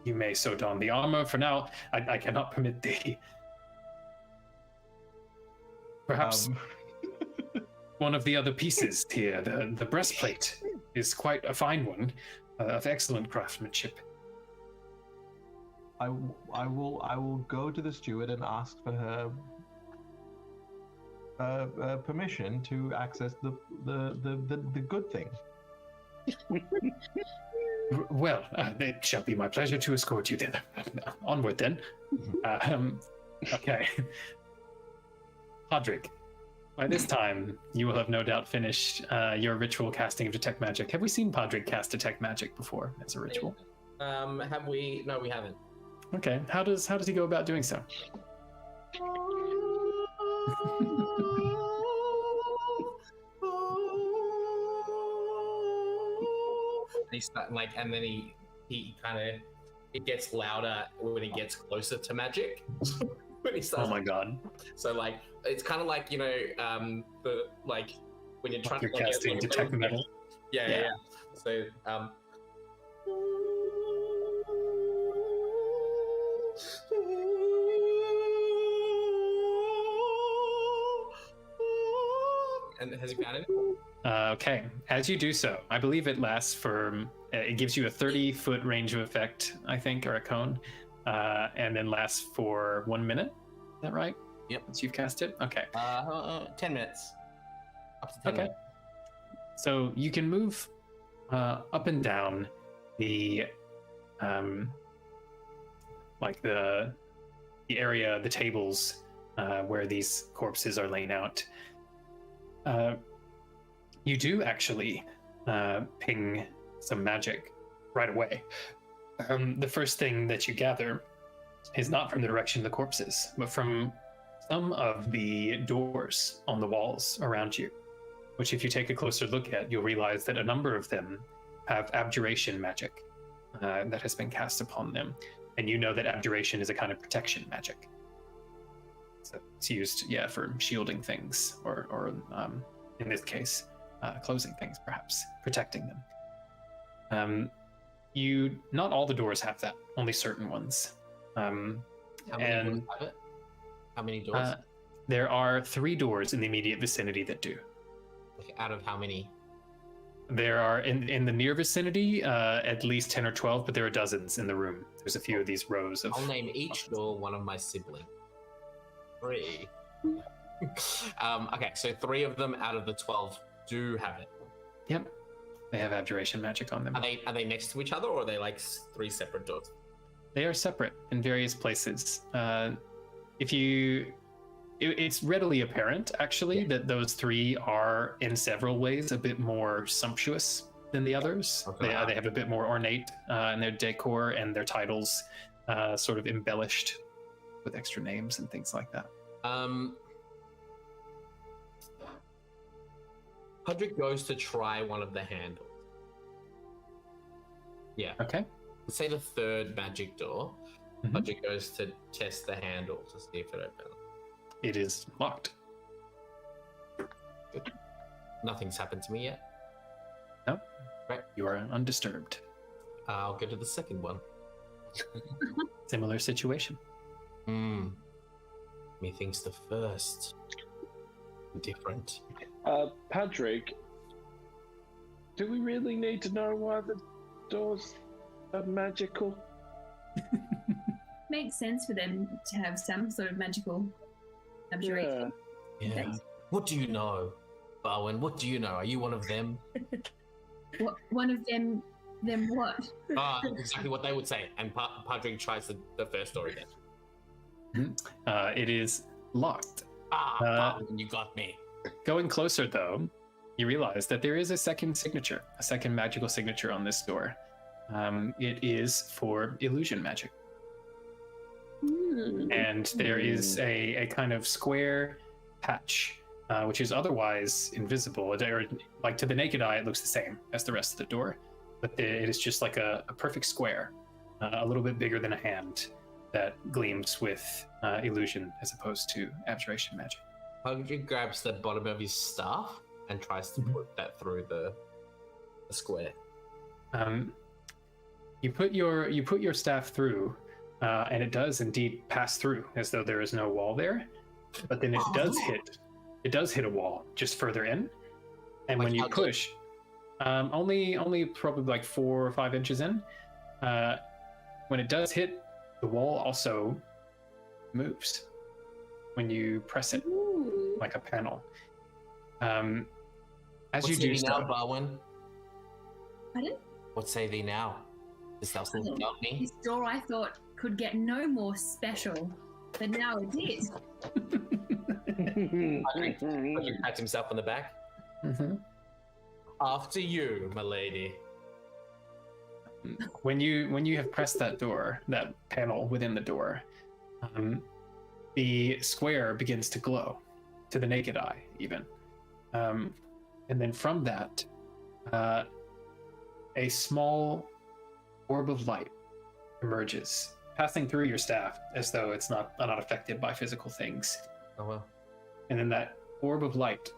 you may so don the armor. For now, I cannot permit thee. Perhaps one of the other pieces here, the breastplate, is quite a fine one, of excellent craftsmanship. I will go to the steward and ask for her permission to access the good thing. Well, it shall be my pleasure to escort you thither. Onward then. Okay. Padraig, by this time, you will have no doubt finished your ritual casting of Detect Magic. Have we seen Padraig cast Detect Magic before as a ritual? Have we? No, we haven't. Okay. How does he go about doing so? And then he kind of, it gets louder when it gets closer to magic. When he starts, oh my god! So like it's kind of like the like when you're trying to casting Detect Metal. Yeah. So and has he found it? Okay, as you do so, I believe it lasts for, it gives you a 30-foot range of effect, I think, or a cone, and then lasts for 1 minute. Is that right? Yep. Once you've cast it? Okay. 10 minutes. Up to 10 okay. minutes. So you can move up and down the, like the area, the tables where these corpses are laying out. You do actually ping some magic right away. The first thing that you gather is not from the direction of the corpses, but from some of the doors on the walls around you, which if you take a closer look at, you'll realize that a number of them have abjuration magic that has been cast upon them. And you know that abjuration is a kind of protection magic. So it's used, for shielding things, or in this case, closing things, perhaps protecting them. Not all the doors have that, only certain ones. How many doors have it? How many doors? There are 3 doors in the immediate vicinity that do. Out of how many? There are in the near vicinity at least 10 or 12, but there are dozens in the room. There's a few of these rows of. I'll name each door one of my siblings. 3. Okay, so 3 of them out of the 12 do have it. Yep, they have abjuration magic on them. Are they next to each other, or are they like 3 separate doors? They are separate in various places. It's readily apparent, actually, that those 3 are in several ways a bit more sumptuous than the others. Okay. They have a bit more ornate in their decor, and their titles sort of embellished with extra names and things like that. Padraig goes to try one of the handles. Yeah. Okay. Let's say the third magic door. Mhm. Padraig goes to test the handle to see if it opens. It is locked. Good. Nothing's happened to me yet. No. Right. You are undisturbed. I'll go to the second one. Similar situation. Methinks the first. Different. Padraig, do we really need to know why the doors are magical? Makes sense for them to have some sort of magical abjuration. Yeah. Thanks. What do you know, Bowen? What do you know? Are you one of them? What, one of them what? Exactly what they would say. And Padraig tries the first door again. It is locked. Bowen, you got me. Going closer, though, you realize that there is a second signature, a second magical signature on this door. It is for illusion magic. And there is a kind of square patch, which is otherwise invisible. Or, like, to the naked eye, it looks the same as the rest of the door, but it is just like a perfect square, a little bit bigger than a hand, that gleams with illusion as opposed to abjuration magic. Padraig grabs the bottom of his staff and tries to put that through the square. You put your staff through, and it does indeed pass through, as though there is no wall there. But then it does hit a wall just further in, and Like when you how deep? push, only probably like 4 or 5 inches in, when it does hit, the wall also moves when you press it like a panel. As What you say do thee now, so, Bowen? Pardon? What say thee now? Dost thou think about me? This door I thought could get no more special, but now it is. Padraig pats himself on the back. Mhm. After you, my lady. When you have pressed that door, that panel within the door, the square begins to glow to the naked eye, even. And then from that, a small orb of light emerges, passing through your staff as though it's not affected by physical things. Oh well. And then that orb of light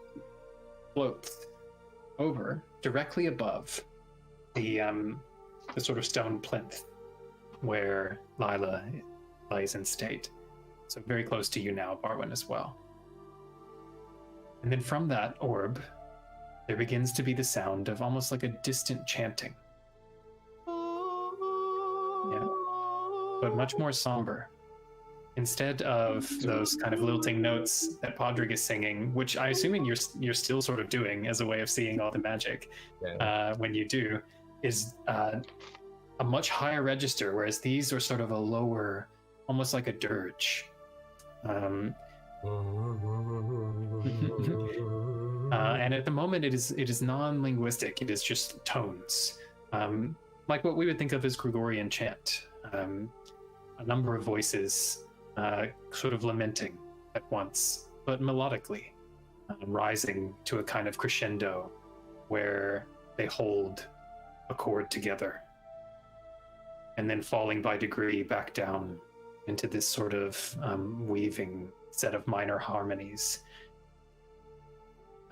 floats over directly above the sort of stone plinth where Lila lies in state. So very close to you now, Barwin, as well. And then from that orb, there begins to be the sound of almost like a distant chanting. Yeah. But much more somber. Instead of those kind of lilting notes that Padraig is singing, which I assuming you're still sort of doing as a way of seeing all the magic, when you do, is a much higher register, whereas these are sort of a lower, almost like a dirge. And at the moment, it is non-linguistic. It is just tones, like what we would think of as Gregorian chant. A number of voices, sort of lamenting at once, but melodically, rising to a kind of crescendo, where they hold a chord together, and then falling by degree back down into this sort of weaving set of minor harmonies.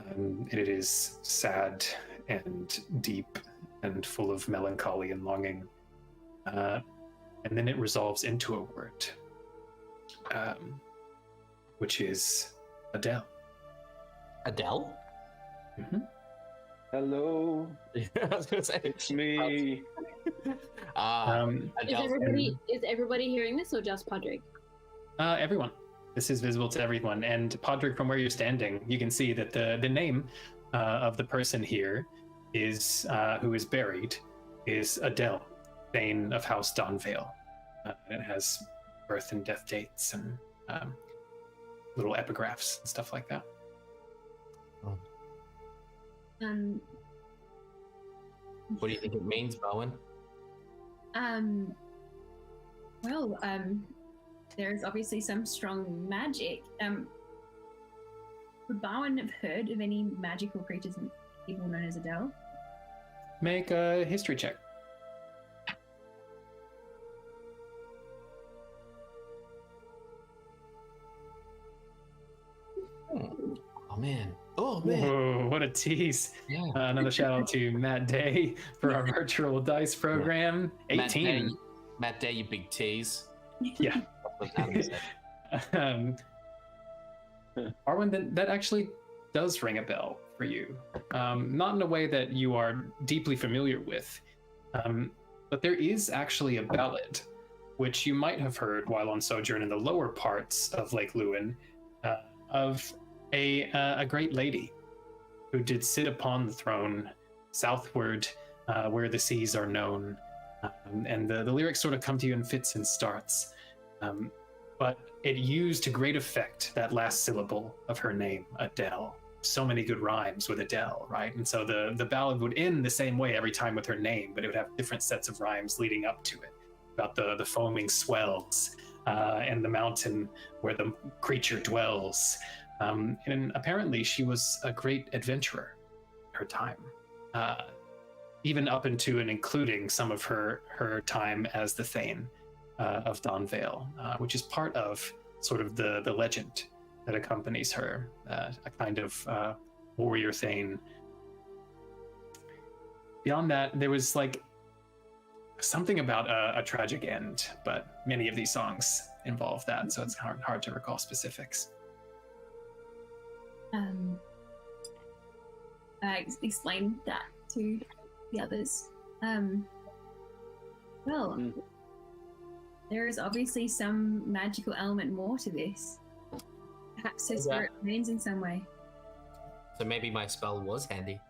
And it is sad and deep and full of melancholy and longing. And then it resolves into a word, which is Adele. Adele? Mm-hmm. Hello, I was gonna say it's me. Adele. Is everybody hearing this or just Padraig? Everyone. This is visible to everyone. And Padraig, from where you're standing, you can see that the name of the person here is who is buried is Adele, Thane of House Donvale. It has birth and death dates and little epigraphs and stuff like that. What do you think it means, Bowen? Well, there's obviously some strong magic. Would Bowen have heard of any magical creatures and people known as Adele? Make a history check. Oh man. Oh man. Whoa, what a tease. Yeah. Another shout out to Matt Day for our virtual dice program. 18. Matt Day, you big tease. Yeah. Arwen, that actually does ring a bell for you. Not in a way that you are deeply familiar with, but there is actually a ballad, which you might have heard while on sojourn in the lower parts of Lake Lewin, of a great lady who did sit upon the throne southward, where the seas are known. And the lyrics sort of come to you in fits and starts. But it used to great effect that last syllable of her name, Adele. So many good rhymes with Adele, right? And so the ballad would end the same way every time with her name, but it would have different sets of rhymes leading up to it, about the foaming swells and the mountain where the creature dwells. And apparently she was a great adventurer in her time, even up into and including some of her time as the Thane of Donvale, which is part of sort of the legend that accompanies her, a kind of warrior Thane. Beyond that, there was like something about a tragic end, but many of these songs involve that, so it's hard to recall specifics. I explained that to the others. Well, there is obviously some magical element more to this. Perhaps her spirit remains in some way. So maybe my spell was handy.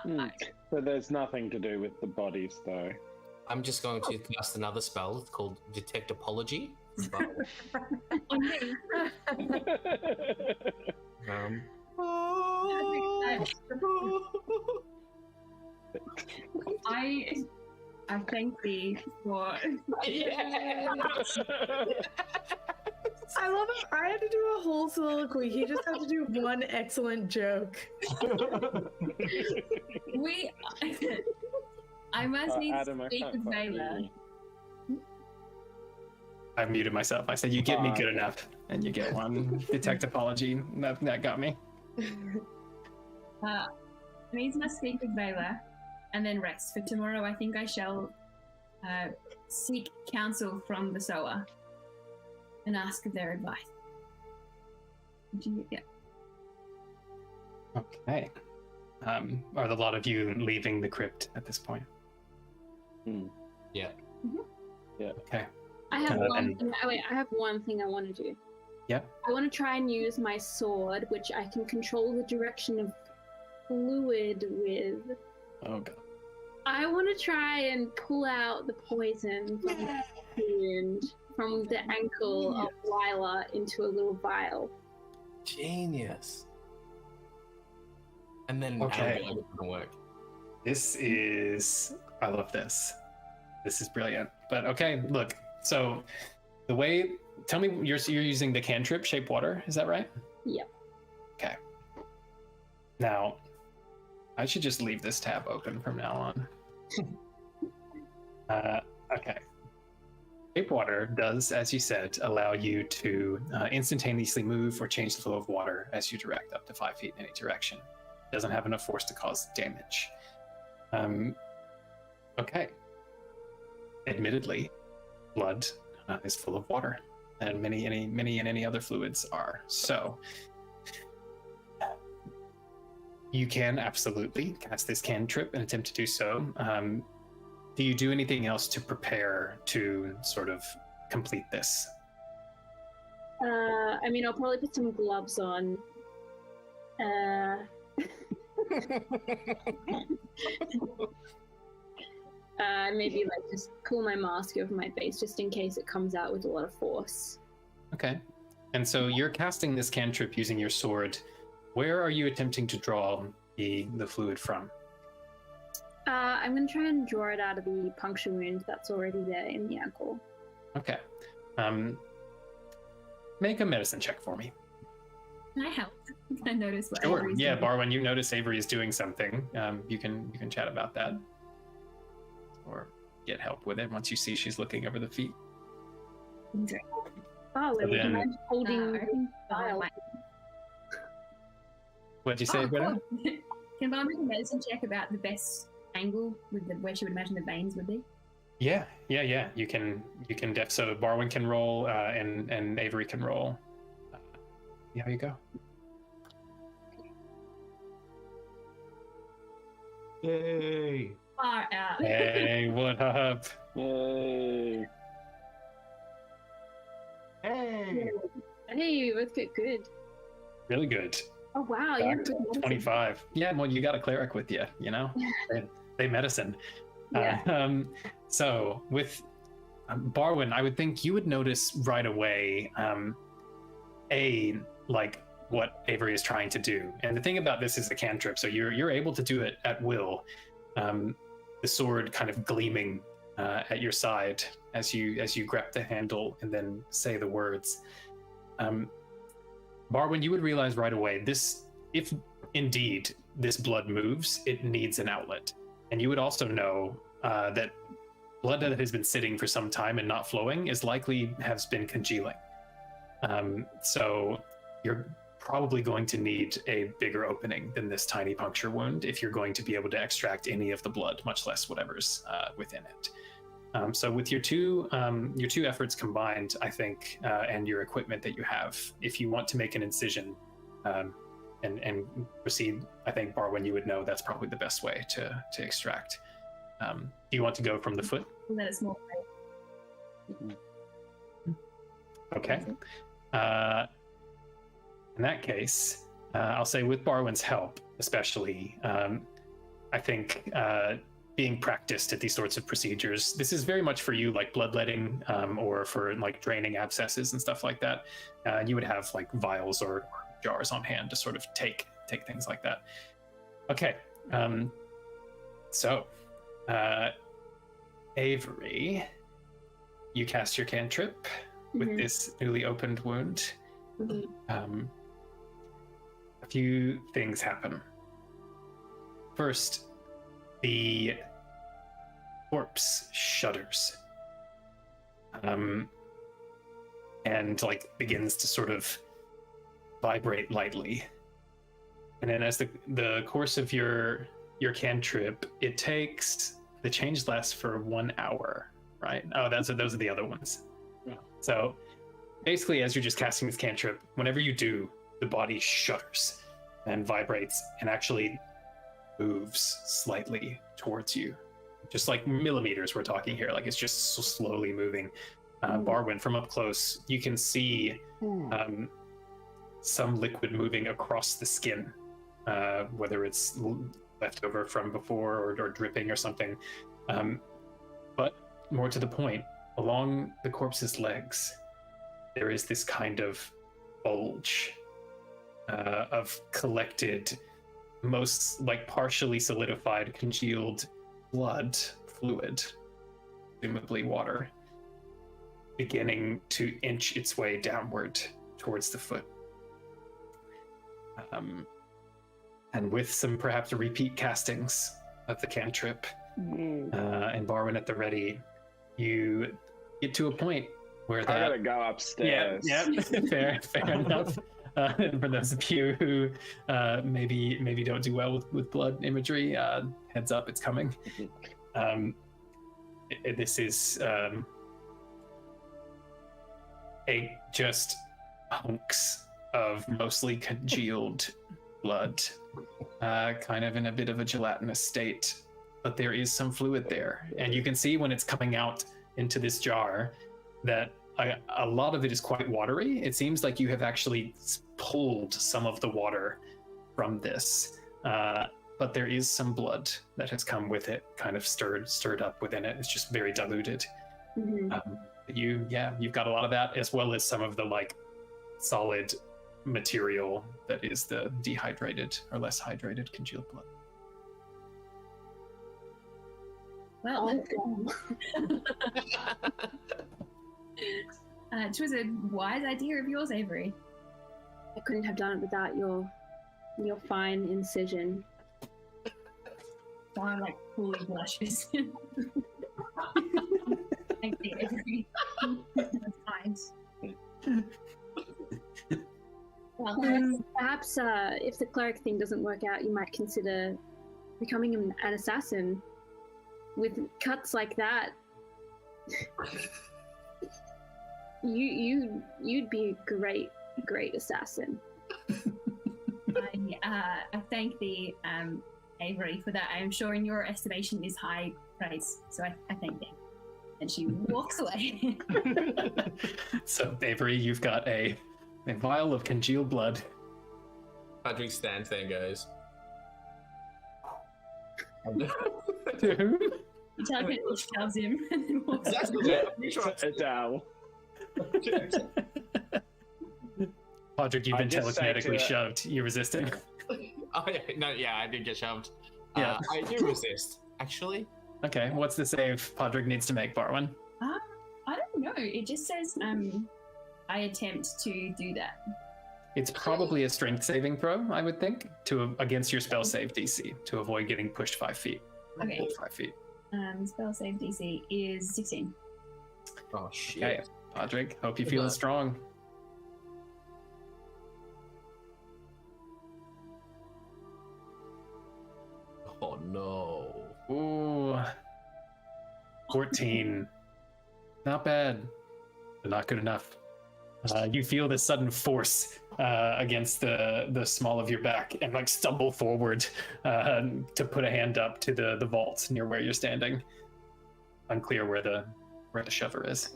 But there's nothing to do with the bodies, though. I'm just going to cast another spell. It's called Detect Apology. I thank thee for. I love it. I had to do a whole soliloquy. He just had to do one excellent joke. I must need to speak with Veila. I muted myself. I said, "You get me good enough," and you get one. Detect apology. That got me. Needs must speak with Veila, and then rest. For tomorrow, I think I shall seek counsel from the Sower and ask of their advice. Yeah. Okay. Are a lot of you leaving the crypt at this point? Yeah. Mm-hmm. Yeah. Okay. I have I have one thing I want to do. Yep. I want to try and use my sword, which I can control the direction of fluid with. Oh god. I want to try and pull out the poison from the wound from the ankle of Veila into a little vial. Genius. And then okay. It's gonna work. I love this. This is brilliant. But okay, look. So the way, tell me, you're using the cantrip Shape Water, is that right? Yep. Okay. Now, I should just leave this tab open from now on. Okay. Shape Water does, as you said, allow you to instantaneously move or change the flow of water as you direct up to 5 feet in any direction. It doesn't have enough force to cause damage. Okay. Admittedly, blood is full of water, and many and any other fluids are. So you can absolutely cast this cantrip and attempt to do so. Do you do anything else to prepare to sort of complete this? I mean, I'll probably put some gloves on. Maybe like just pull my mask over my face just in case it comes out with a lot of force. Okay. And so you're casting this cantrip using your sword. Where are you attempting to draw the fluid from? I'm going to try and draw it out of the puncture wound that's already there in the ankle. Okay. Make a medicine check for me. Can I help? Can I notice what Sure. Avery's Yeah, doing? Barwin, you notice Avery is doing something. You can chat about that, or get help with it once you see she's looking over the feet. Oh, So would you then- mind holding I think vial? might- What'd you say, Britta? cool. Can Bar make a medicine check about the best angle with where she would imagine the veins would be? Yeah. You can so Barwin can roll, and Avery can roll. Yeah, you go. Yay! Far out. Hey, what up? Yay. Hey! Hey, you both get good. Really good. Oh wow, you have good medicine. 25. Yeah, well, you got a cleric with you, you know? they medicine. Yeah. So with Barwin, I would think you would notice right away, like what Avery is trying to do. And the thing about this is a cantrip, so you're able to do it at will. The sword kind of gleaming at your side as you grip the handle and then say the words. Barwin, you would realize right away this, if indeed this blood moves, it needs an outlet. And you would also know that blood that has been sitting for some time and not flowing is likely has been congealing. So you're probably going to need a bigger opening than this tiny puncture wound if you're going to be able to extract any of the blood, much less whatever's within it. So with your two efforts combined, I think, and your equipment that you have, if you want to make an incision and proceed, I think, Barwin, you would know that's probably the best way to extract. Do you want to go from the foot? Let it small. Okay. In that case, I'll say with Barwin's help, especially, I think being practiced at these sorts of procedures, this is very much for you, like bloodletting, or for like draining abscesses and stuff like that. You would have like vials or jars on hand to sort of take things like that. Okay. So, Avery, you cast your cantrip with this newly opened wound. A few things happen. First, the corpse shudders, and like begins to sort of vibrate lightly. And then, as the course of your cantrip, it takes, the change lasts for 1 hour, right? Oh, those are the other ones. Yeah. So basically, as you're just casting this cantrip, whenever you do, the body shudders and vibrates and actually moves slightly towards you, just like millimeters we're talking here. Like it's just so slowly moving. Barwin, from up close, you can see some liquid moving across the skin, whether it's left over from before or dripping or something. But more to the point, along the corpse's legs, there is this kind of bulge of collected, most like partially solidified, congealed blood fluid, presumably water, beginning to inch its way downward towards the foot. And with some perhaps repeat castings of the cantrip, and Barwin at the ready, you get to a point where that... I gotta go upstairs. Yeah, fair enough. And for those of you who maybe don't do well with blood imagery, heads up, it's coming. This is just hunks of mostly congealed blood, kind of in a bit of a gelatinous state, but there is some fluid there, and you can see when it's coming out into this jar that a lot of it is quite watery. It seems like you have actually pulled some of the water from this, but there is some blood that has come with it, kind of stirred up within it. It's just very diluted. You've got a lot of that, as well as some of the like solid material that is the dehydrated or less hydrated congealed blood. Well, Oh, it was a wise idea of yours, Avery. I couldn't have done it without your fine incision. Dawn like fully blushes. Thank you, Avery. That's kind. Well, perhaps if the cleric thing doesn't work out, you might consider becoming an assassin. With cuts like that, you'd be a great assassin. I thank thee, Avery, for that. I am sure in your estimation is high praise, so I thank thee. And she walks away. So, Avery, you've got a vial of congealed blood. Padraig stands there and goes, To whom? Target shoves him and then walks away. It's owl. Padraig, you've I been just say telekinetically to- shoved. You resisting? oh, yeah, no, yeah, I did get shoved. Yeah. I do resist, actually. Okay, what's the save Padraig needs to make, Barwin? I don't know. It just says I attempt to do that. It's probably a strength saving throw, I would think, against your spell save DC to avoid getting pushed 5 feet. Okay. Pulled 5 feet. Spell save DC is 16. Oh, shit. Okay, Padraig, hope you Good feeling luck. strong. Oh, no. Ooh. 14. Not bad, but not good enough. You feel this sudden force against the small of your back and like stumble forward to put a hand up to the vault near where you're standing. Unclear where the shover is.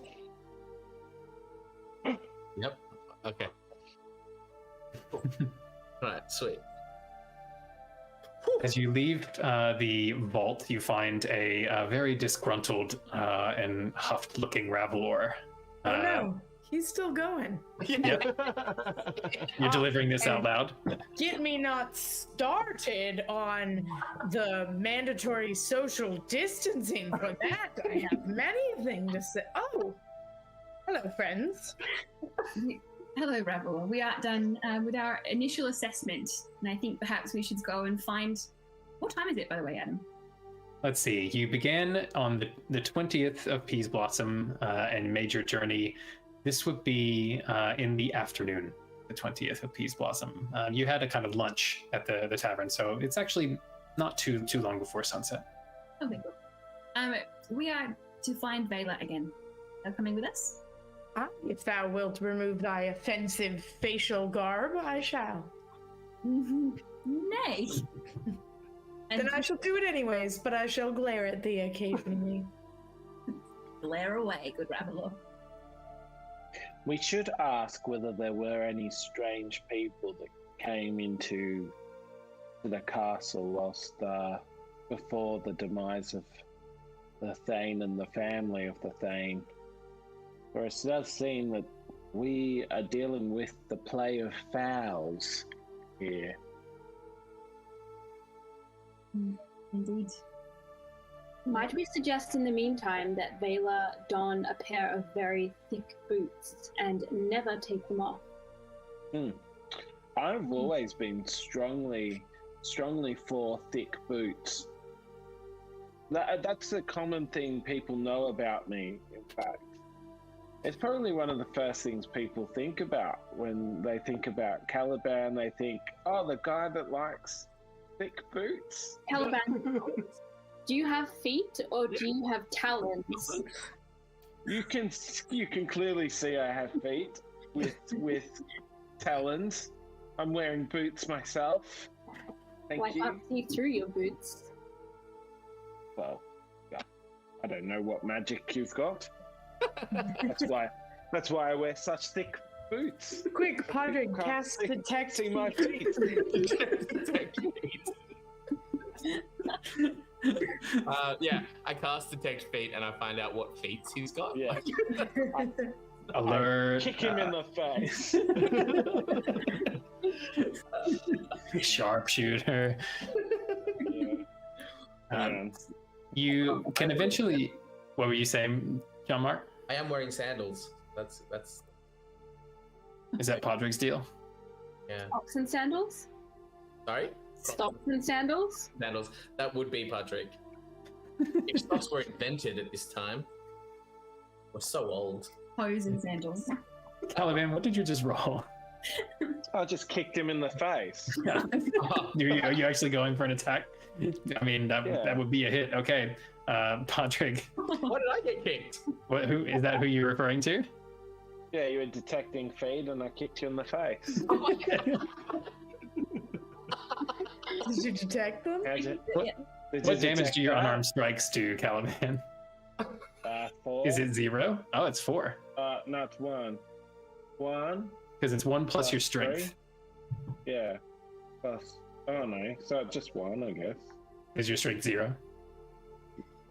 Yep. Okay. Cool. Right, sweet. As you leave the vault, you find a very disgruntled and huffed-looking Ravelor. Oh no, he's still going. Yep. You're delivering this out loud. Get me not started on the mandatory social distancing for that. I have many things to say. Oh, hello, friends. Hello, Rebel. We are done with our initial assessment, and I think perhaps we should go and find. What time is it, by the way, Adam? Let's see. You began on the 20th of Peas Blossom and made your journey. This would be in the afternoon, the 20th of Peas Blossom. You had a kind of lunch at the tavern, so it's actually not too long before sunset. Okay, cool. We are to find Veila again. Are you coming with us? If thou wilt remove thy offensive facial garb, I shall. Nay. Then I shall do it anyways, but I shall glare at thee occasionally. Glare away, good Ravelor. We should ask whether there were any strange people that came into the castle whilst before the demise of the Thane and the family of the Thane. For it does seem that we are dealing with the play of fowls here. Indeed. Might we suggest in the meantime that Veila don a pair of very thick boots and never take them off? I've always been strongly for thick boots. That's a common thing people know about me, in fact. It's probably one of the first things people think about when they think about Caliban. They think, oh, the guy that likes thick boots. Caliban, do you have feet or do you have talons? You can clearly see I have feet with talons. I'm wearing boots myself. Thank I you. can't see through your boots. Well, yeah, I don't know what magic you've got. That's why I wear such thick boots. Quick, Padraig, Can't cast see- detect See my feet. Yeah, I cast Detect Feet and I find out what feats he's got. Yeah. Alert. Kick him in the face. Sharpshooter. Yeah. You can eventually. What were you saying, John Mark? I am wearing sandals. That's. Is that Padraig's deal? Yeah. Stocks and sandals? Sorry. Stocks and sandals? Sandals. That would be Padraig. If stocks were invented at this time, we're so old. Hose and sandals. Caliban, what did you just roll? I just kicked him in the face. Are you actually going for an attack? I mean, that would be a hit. Okay, Padraig. Why did I get kicked? Who is that? Who you're referring to? Yeah, you were detecting feed, and I kicked you in the face. Oh my god! Did you detect them? What damage do your unarmed strikes do, Caliban? 4. Is it 0? Oh, it's 4. No, it's 1. 1. Because it's 1 plus your strength. 3. Yeah. Plus. Oh no. So just 1, I guess. Is your strength 0?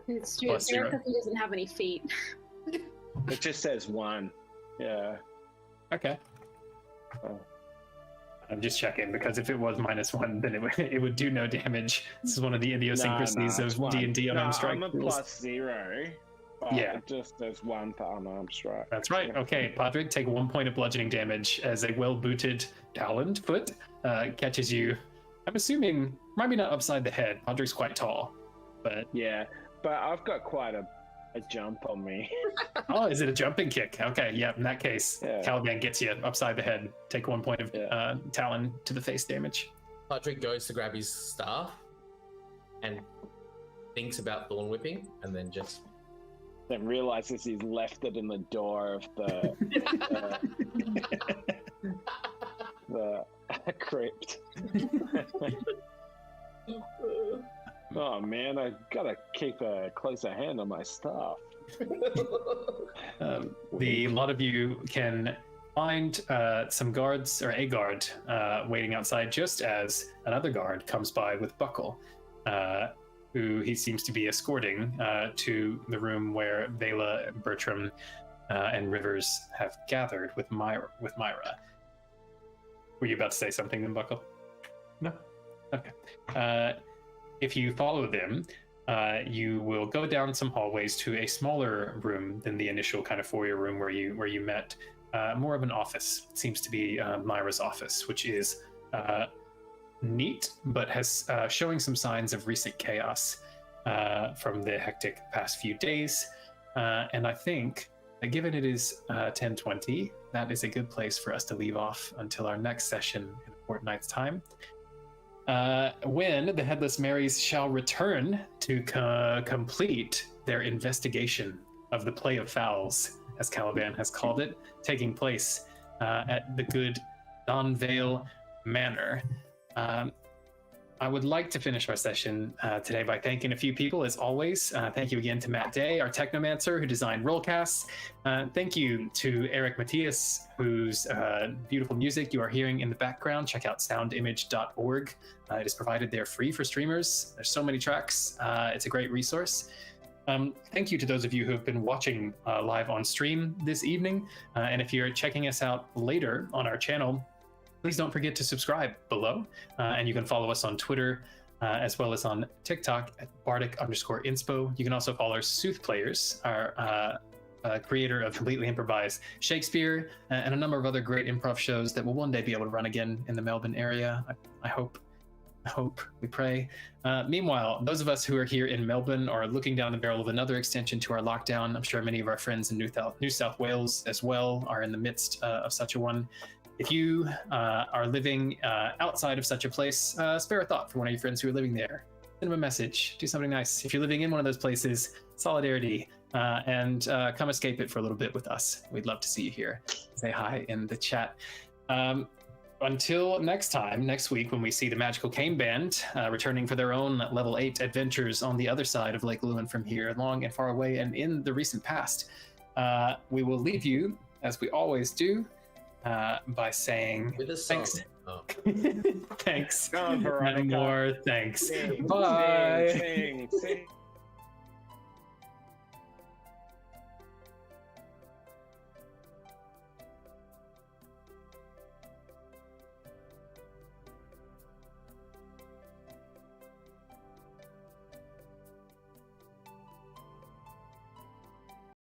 It's true. Plus 0. Because he doesn't have any feet. It just says 1. Yeah. Okay. Oh. I'm just checking because if it was -1, then it would do no damage. This is one of the idiosyncrasies of D&D unarmed strike I'm a rules. +0. Yeah. It just there's 1 for unarmed strike. That's right. Okay, Padraig, take 1 point of bludgeoning damage as a well-booted taloned foot catches you. I'm assuming maybe not upside the head. Padraig's quite tall, but Yeah, but I've got quite a jump on me. oh, is it a jumping kick? Okay, yeah. In that case, Yeah. Caliban gets you upside the head. Take 1 point of talon to the face damage. Patrick goes to grab his staff and thinks about thorn whipping, and then just Then realizes he's left it in the door of the crypt. Oh man, I gotta keep a closer hand on my staff. The lot of you can find some guards, or a guard, waiting outside just as another guard comes by with Buckle, who he seems to be escorting to the room where Veila, Bertram, and Rivers have gathered with Myra. Were you about to say something then, Buckle? No. Okay. If you follow them, you will go down some hallways to a smaller room than the initial kind of foyer room where you met. More of an office. It seems to be Myra's office, which is neat, but has showing some signs of recent chaos from the hectic past few days. And I think that given it is 10:20, that is a good place for us to leave off until our next session in a fortnight's time. When the Headless Marys shall return to complete their investigation of the play of fowls, as Caliban has called it, taking place at the good Donvale Manor. I would like to finish our session today by thanking a few people, as always. Thank you again to Matt Day, our technomancer who designed Rollcasts. Thank you to Eric Matthias, whose beautiful music you are hearing in the background. Check out soundimage.org. It is provided there free for streamers. There's so many tracks. It's a great resource. Thank you to those of you who have been watching live on stream this evening. And if you're checking us out later on our channel, please don't forget to subscribe below. And you can follow us on Twitter as well as on TikTok at Bardic_inspo. You can also follow Sooth Players, our creator of Completely Improvised Shakespeare, and a number of other great improv shows that will one day be able to run again in the Melbourne area. I hope, we pray. Meanwhile, those of us who are here in Melbourne are looking down the barrel of another extension to our lockdown. I'm sure many of our friends in New South Wales as well are in the midst of such a one. If you are living outside of such a place, spare a thought for one of your friends who are living there. Send them a message, do something nice. If you're living in one of those places, solidarity, and come escape it for a little bit with us. We'd love to see you here. Say hi in the chat. Until next time, next week, when we see the Magical Cane Band returning for their own level 8 adventures on the other side of Lake Lewin from here, long and far away and in the recent past, we will leave you, as we always do, by saying with a song. Thanks. Thanks. Go on, Veronica. And more thanks. Sing, Bye. sing,